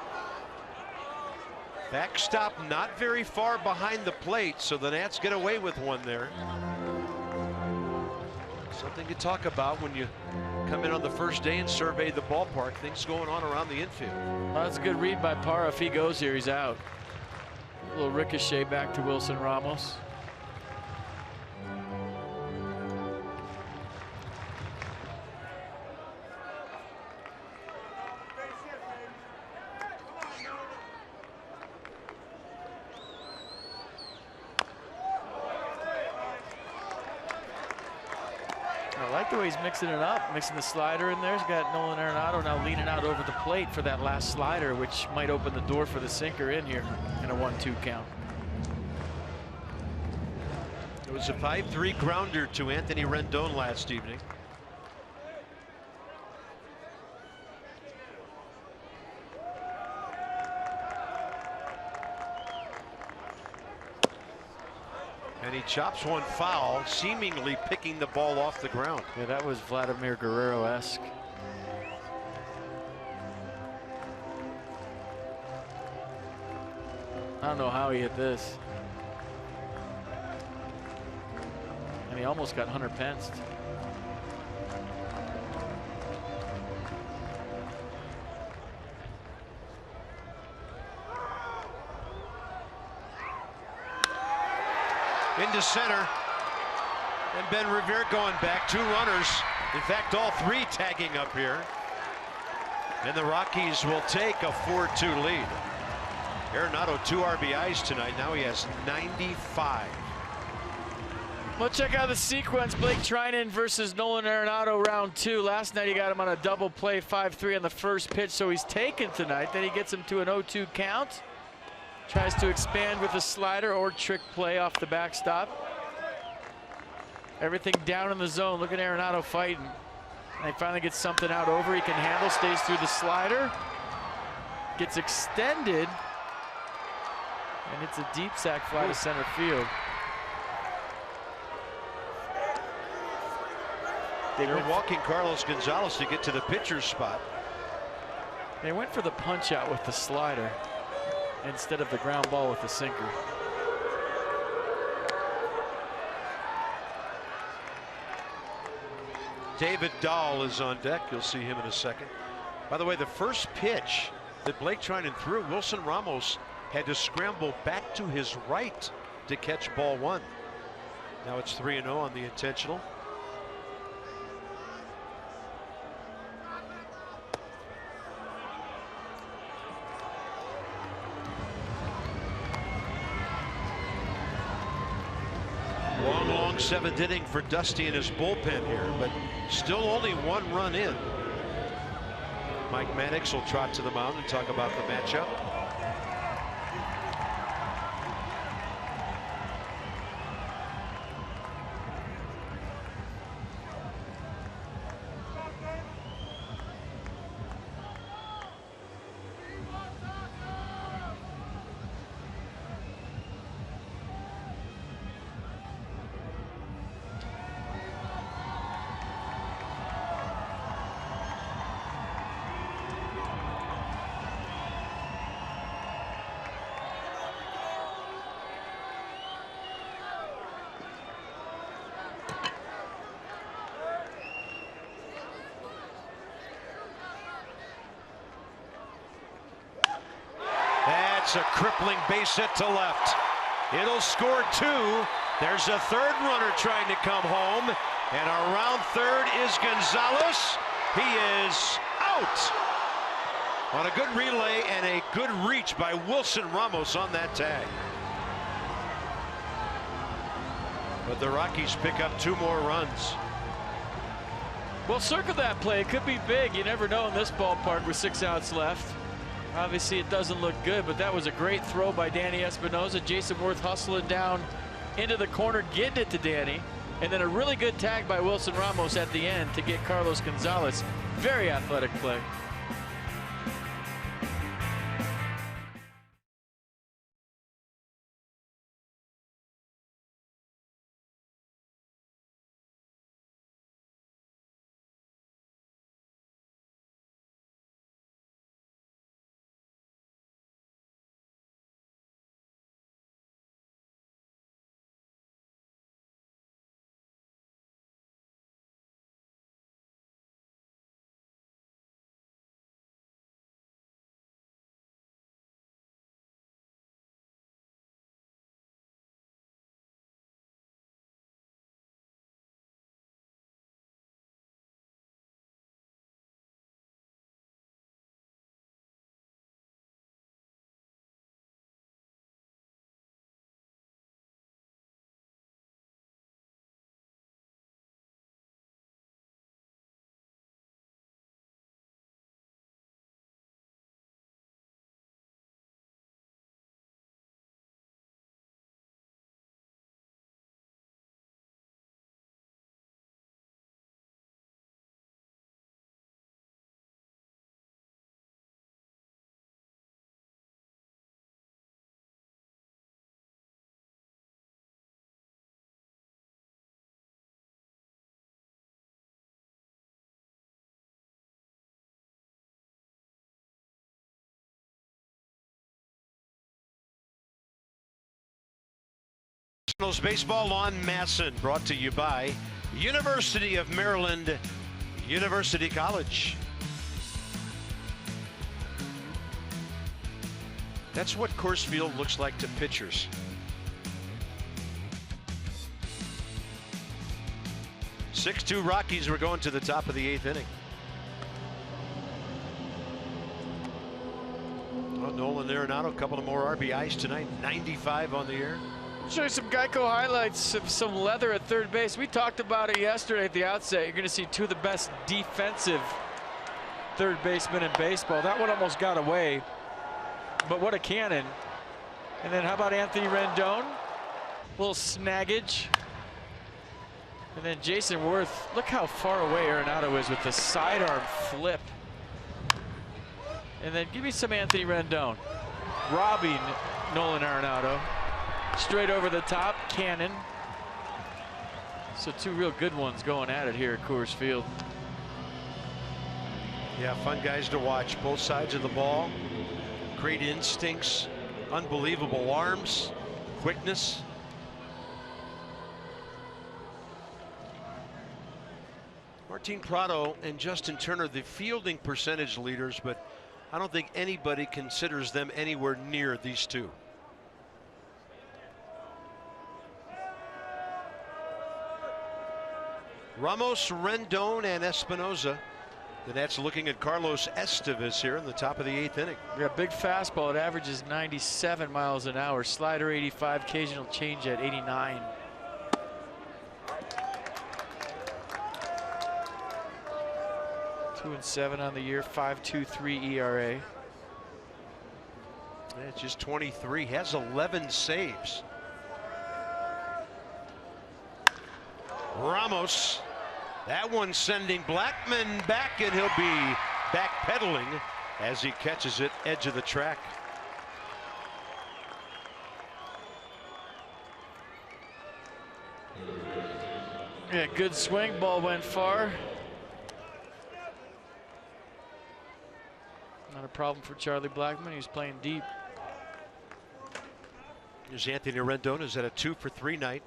Backstop not very far behind the plate, so the Nats get away with one there. Something to talk about when you come in on the first day and survey the ballpark. Things going on around the infield. Well, that's a good read by Parra. If he goes here, he's out. A little ricochet back to Wilson Ramos. I like the way he's mixing it up, mixing the slider in there. He's got Nolan Arenado now leaning out over the plate for that last slider, which might open the door for the sinker in here in a 1-2 count. It was a 5-3 grounder to Anthony Rendon last evening. And he chops one foul, seemingly picking the ball off the ground. Yeah, that was Vladimir Guerrero-esque. I don't know how he hit this. And he almost got Hunter Pence. Into center. And Ben Revere going back. 2 runners. In fact, all 3 tagging up here. And the Rockies will take a 4-2 lead. Arenado 2 RBIs tonight. Now he has 95. Well, check out the sequence. Blake Treinen versus Nolan Arenado, round 2. Last night he got him on a double play, 5-3 on the first pitch, so he's taken tonight. Then he gets him to an 0-2 count. Tries to expand with a slider or trick play off the backstop. Everything down in the zone. Look at Arenado fighting. And he finally gets something out over. He can handle, stays through the slider. Gets extended. And it's a deep sac fly to center field. They're walking Carlos Gonzalez to get to the pitcher's spot. They went for the punch out with the slider instead of the ground ball with the sinker. David Dahl is on deck. You'll see him in a second. By the way, the first pitch that Blake Treinen threw, Wilson Ramos had to scramble back to his right to catch ball 1. Now it's 3-0 on the intentional. Long 7th inning for Dusty and his bullpen here, but still only 1 run in. Mike Maddox will trot to the mound and talk about the matchup. That's a crippling base hit to left. It'll score 2. There's a 3rd runner trying to come home. And around 3rd is Gonzalez. He is out. On a good relay and a good reach by Wilson Ramos on that tag. But the Rockies pick up 2 more runs. Well, circle that play. It could be big. You never know in this ballpark with 6 outs left. Obviously, it doesn't look good, but that was a great throw by Danny Espinosa. Jason Worth hustling down into the corner, getting it to Danny. And then a really good tag by Wilson Ramos at the end to get Carlos Gonzalez. Very athletic play. Baseball on Masson, brought to you by University of Maryland, University College. That's what Coors Field looks like to pitchers. Six-2 Rockies. We're going to the top of the 8th inning. Well, Nolan Arenado, a couple of more RBIs tonight. 95 on the air. Show you some Geico highlights of some leather at third base. We talked about it yesterday at the outset. You're going to see two of the best defensive third basemen in baseball. That one almost got away, but what a cannon. And then how about Anthony Rendon? Little snaggage. And then Jason Worth. Look how far away Arenado is with the sidearm flip. And then give me some Anthony Rendon. Robbing Nolan Arenado. Straight over the top, cannon. So two real good ones going at it here at Coors Field. Yeah, fun guys to watch. Both sides of the ball. Great instincts, unbelievable arms, quickness. Martin Prado and Justin Turner, the fielding percentage leaders, but I don't think anybody considers them anywhere near these two. Ramos, Rendon, and Espinoza. The Nats looking at Carlos Estevez here in the top of the 8th inning. Yeah, big fastball. It averages 97 miles an hour. Slider 85, occasional change at 89. Two and 7 on the year, 5.23 ERA. Yeah, it's just 23. Has 11 saves. Ramos. That one sending Blackmon back, and he'll be backpedaling as he catches it edge of the track. Yeah, good swing. Ball went far. Not a problem for Charlie Blackmon. He's playing deep. Here's Anthony Rendon, who's at a 2-for-3 night.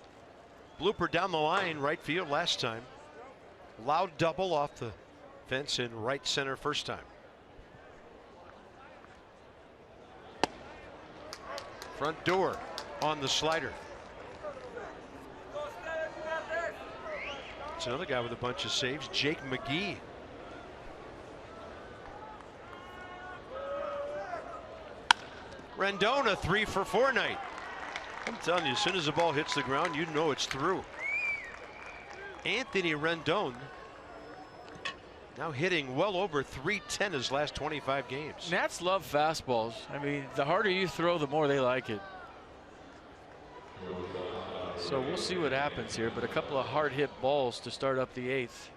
Blooper down the line, right field last time. Loud double off the fence in right center first time. Front door on the slider. It's another guy with a bunch of saves, Jake McGee. Rendon, a 3-for-4 night. I'm telling you, as soon as the ball hits the ground, you know it's through. Anthony Rendon now hitting well over .310 his last 25 games. Nats love fastballs. I mean, the harder you throw, the more they like it. So we'll see what happens here, but a couple of hard hit balls to start up the 8th.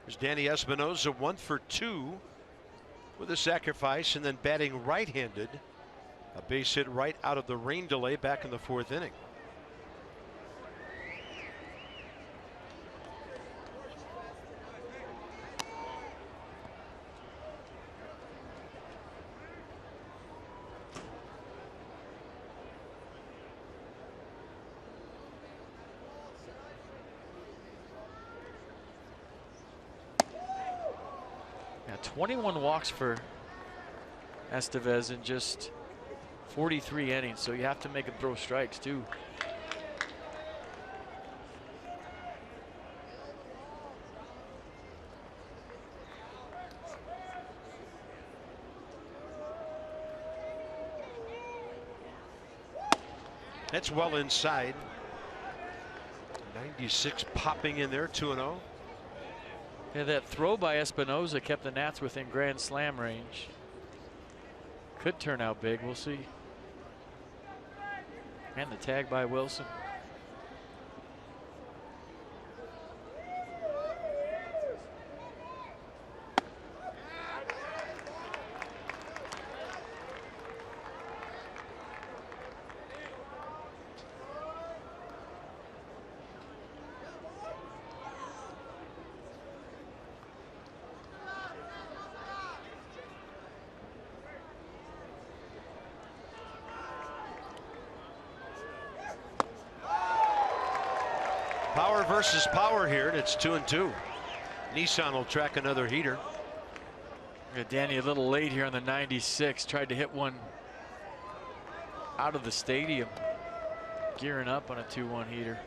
There's Danny Espinoza, 1-for-2 with a sacrifice, and then batting right-handed. A base hit right out of the rain delay back in the 4th inning. Now 21 walks for Estevez in just 43 innings, so you have to make him throw strikes too. That's well inside. 96 popping in there, 2-0. Yeah, that throw by Espinoza kept the Nats within grand slam range. Could turn out big, we'll see. And the tag by Wilson. Power versus power here, and it's 2-2. Nissan will track another heater. Yeah, Danny a little late here on the 96. Tried to hit one out of the stadium. Gearing up on a 2-1 heater.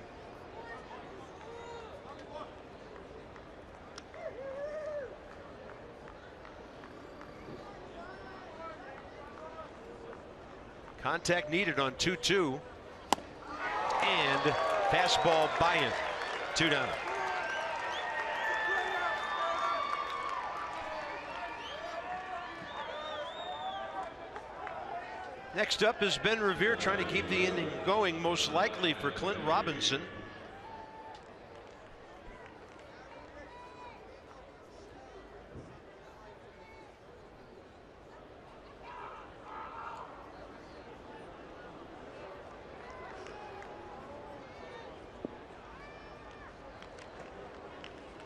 Contact needed on 2-2. And fastball by him. 2 down. Next up is Ben Revere trying to keep the inning going, most likely for Clint Robinson.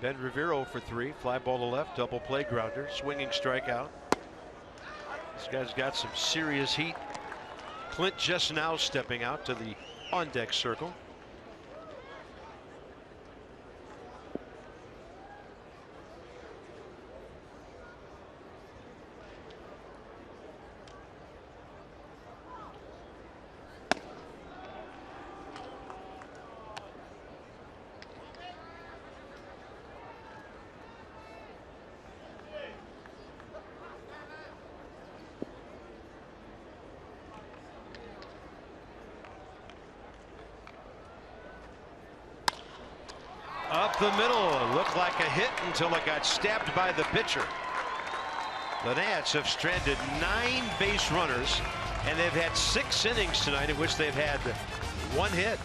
Ben Revere 0 for 3, fly ball to left, double play grounder, swinging strikeout. This guy's got some serious heat. Clint just now stepping out to the on-deck circle. Up the middle, looked like a hit until it got stabbed by the pitcher. The Nats have stranded 9 base runners, and they've had 6 innings tonight in which they've had 1 hit.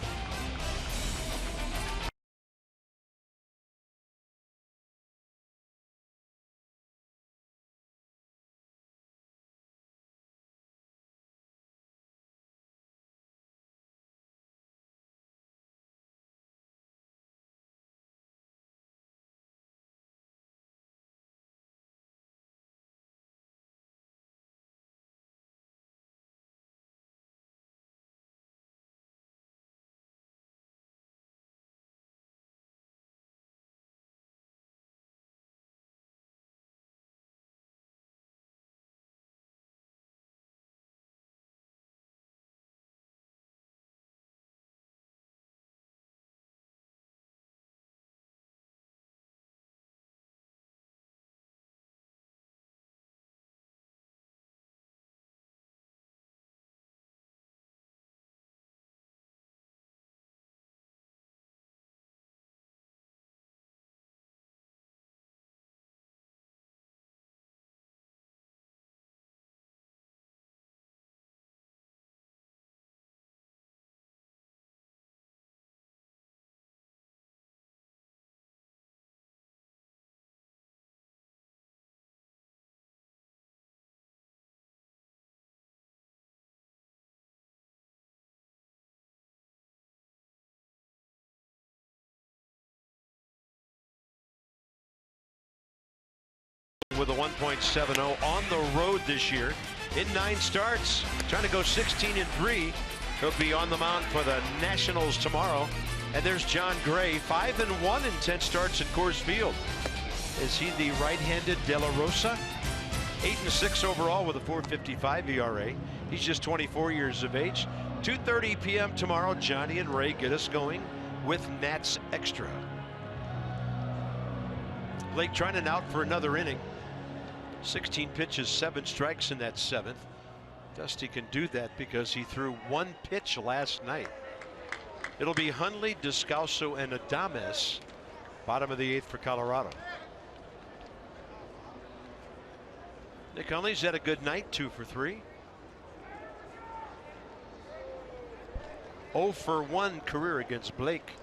With a 1.70 on the road this year in 9 starts, trying to go 16-3. He'll be on the mound for the Nationals tomorrow. And there's John Gray, 5-1 in 10 starts at Coors Field. Is he the right-handed De La Rosa? 8-6 overall with a 4.55 ERA. He's just 24 years of age. 2:30 p.m. tomorrow. Johnny and Ray get us going with Nats Extra. Blake Treinen out for another inning. 16 pitches, 7 strikes in that 7th. Dusty can do that because he threw 1 pitch last night. It'll be Hundley, Descalso, and Adames. Bottom of the 8th for Colorado. Nick Hundley's had a good night, 2 for 3. 0 for 1 career against Blake.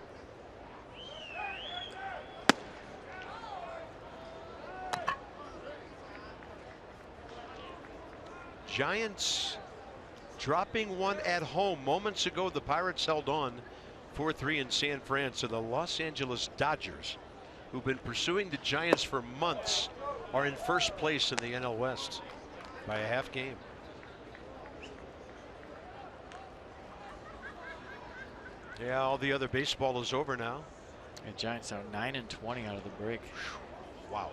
Giants dropping 1 at home. Moments ago, the Pirates held on 4-3 in San Fran. So the Los Angeles Dodgers, who've been pursuing the Giants for months, are in first place in the NL West by a half game. Yeah, all the other baseball is over now. And Giants are 9-20 out of the break. Wow.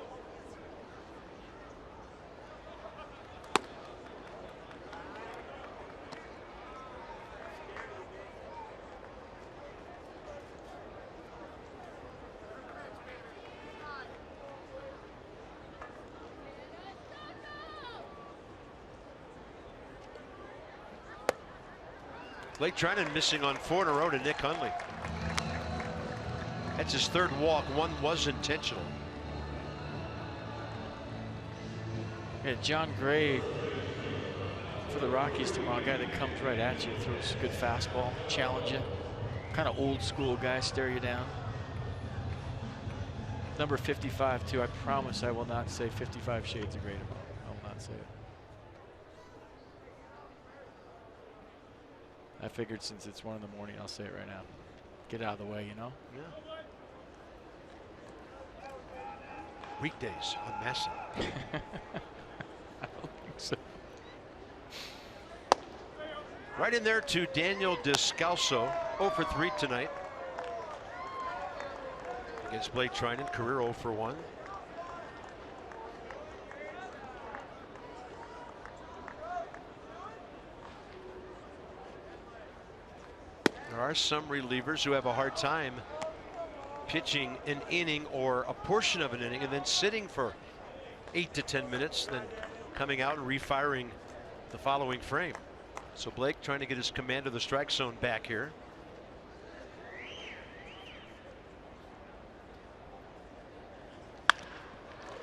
Blake Trinan missing on 4 in a row to Nick Hundley. That's his 3rd walk. 1 was intentional. Yeah, John Gray for the Rockies tomorrow, a guy that comes right at you, throws a good fastball, challenge you. Kind of old school guy, stare you down. Number 55 too. I promise I will not say 55 Shades of Gray tomorrow. I will not say it. I figured since it's 1 in the morning, I'll say it right now. Get out of the way, you know? Yeah. Weekdays on Massa. I don't think so. Right in there to Daniel Descalso, 0 for 3 tonight. Against Blake Trinan, career 0 for 1. There are some relievers who have a hard time pitching an inning or a portion of an inning and then sitting for 8 to 10 minutes, then coming out and refiring the following frame. So Blake trying to get his command of the strike zone back here.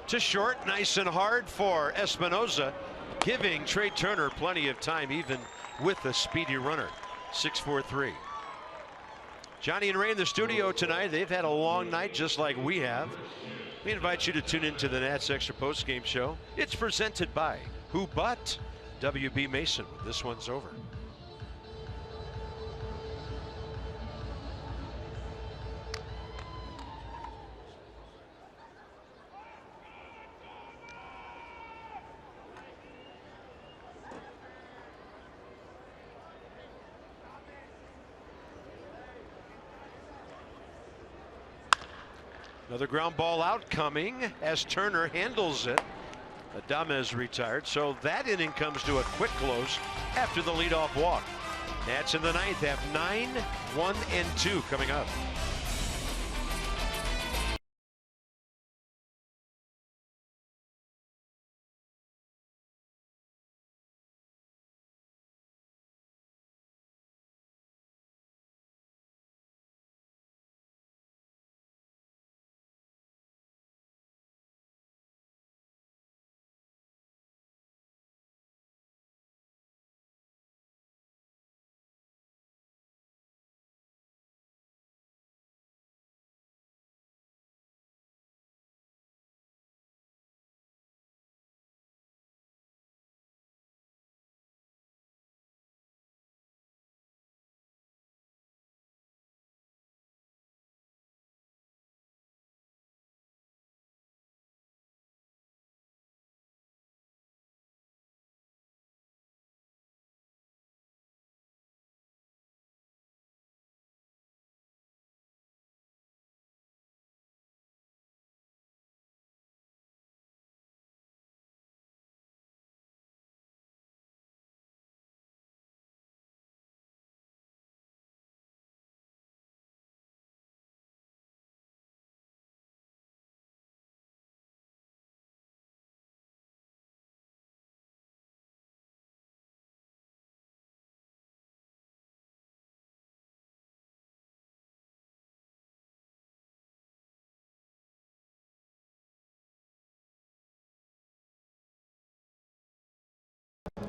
To short, nice and hard for Espinoza, giving Trey Turner plenty of time even with a speedy runner. 6-4-3. Johnny and Ray in the studio tonight. They've had a long night just like we have. We invite you to tune into the Nats Extra Post Game Show. It's presented by who but WB Mason. This one's over. Another ground ball out coming as Turner handles it. Adames retired, so that inning comes to a quick close after the leadoff walk. Nats in the 9th have 9, 1, and 2 coming up.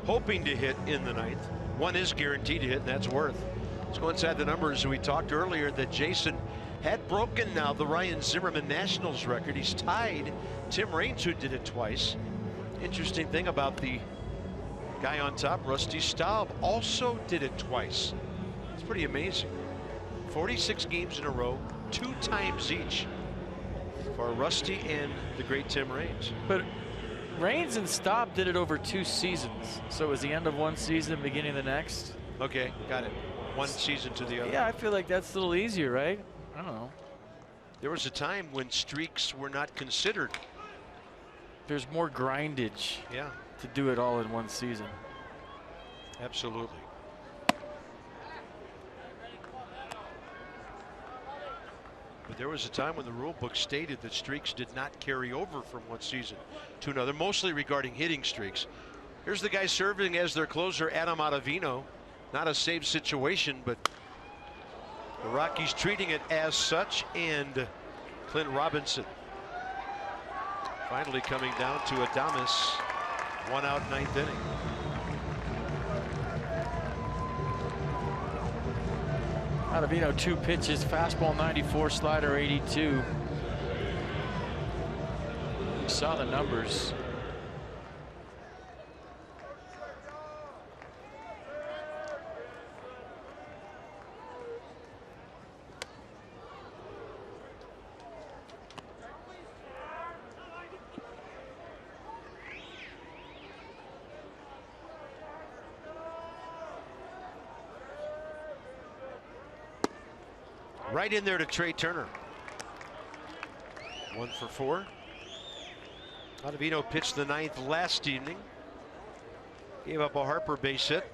Hoping to hit in the 9th. One is guaranteed to hit, and that's Worth. Let's go inside the numbers. We talked earlier that Jason had broken now the Ryan Zimmerman Nationals record. He's tied Tim Raines, who did it twice. Interesting thing about the guy on top, Rusty Staub, also did it twice. It's pretty amazing. 46 games in a row, 2 times each for Rusty and the great Tim Raines. But Raines and Staub did it over 2 seasons. So it was the end of one season, beginning of the next. Okay, got it. One season to the other. Yeah, I feel like that's a little easier, right? I don't know. There was a time when streaks were not considered. There's more grindage Yeah, to do it all in one season. absolutely. But there was a time when the rule book stated that streaks did not carry over from one season to another, mostly regarding hitting streaks. Here's the guy serving as their closer, Adam Ottavino. Not a save situation, but the Rockies treating it as such, and Clint Robinson finally coming down to Adames. 1 out, 9th inning. Ottavino, 2 pitches, fastball 94, slider 82. You saw the numbers. Right in there to Trey Turner. 1 for 4. Ottavino pitched the 9th last evening. Gave up a Harper base hit.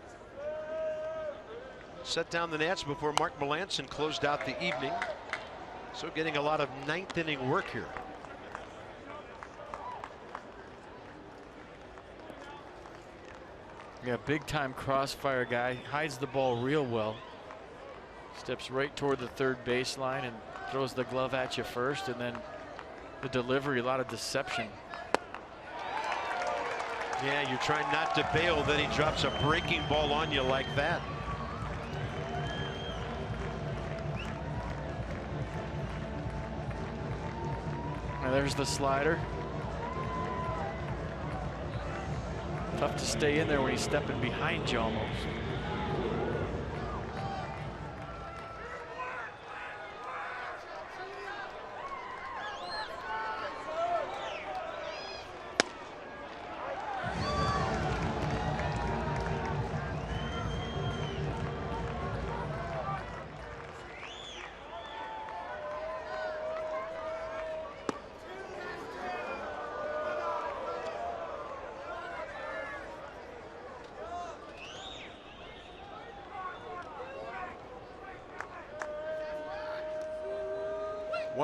Set down the Nats before Mark Melancon closed out the evening. So getting a lot of 9th inning work here. Yeah, big time crossfire guy, hides the ball real well. Steps right toward the 3rd baseline and throws the glove at you first, and then the delivery, a lot of deception. Yeah, you're trying not to bail, then he drops a breaking ball on you like that. Now there's the slider. Tough to stay in there when he's stepping behind you almost.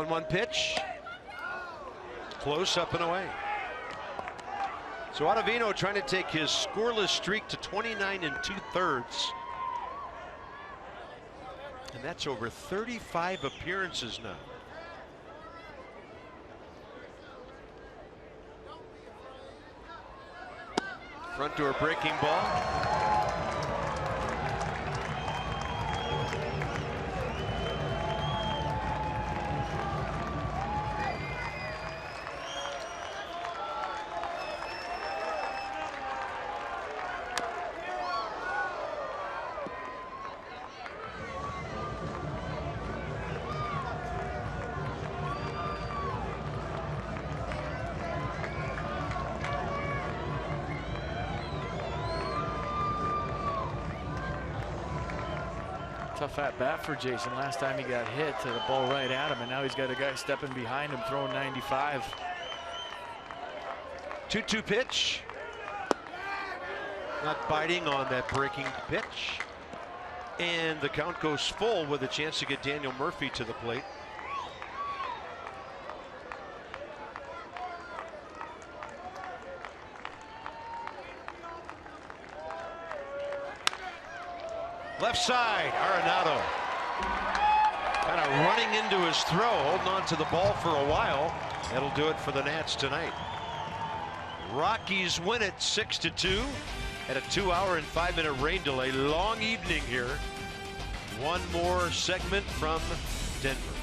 One pitch. Close, up and away. So Ottavino trying to take his scoreless streak to 29 2/3. And that's over 35 appearances now. Front door breaking ball. Tough at bat for Jason. Last time he got hit to the ball right at him, and now he's got a guy stepping behind him throwing 95. 2-2 pitch. Not biting on that breaking pitch. And the count goes full with a chance to get Daniel Murphy to the plate. Left side, Arenado. Kind of running into his throw, holding on to the ball for a while. That'll do it for the Nats tonight. Rockies win it 6-2 at a 2-hour and 5-minute rain delay. Long evening here. One more segment from Denver.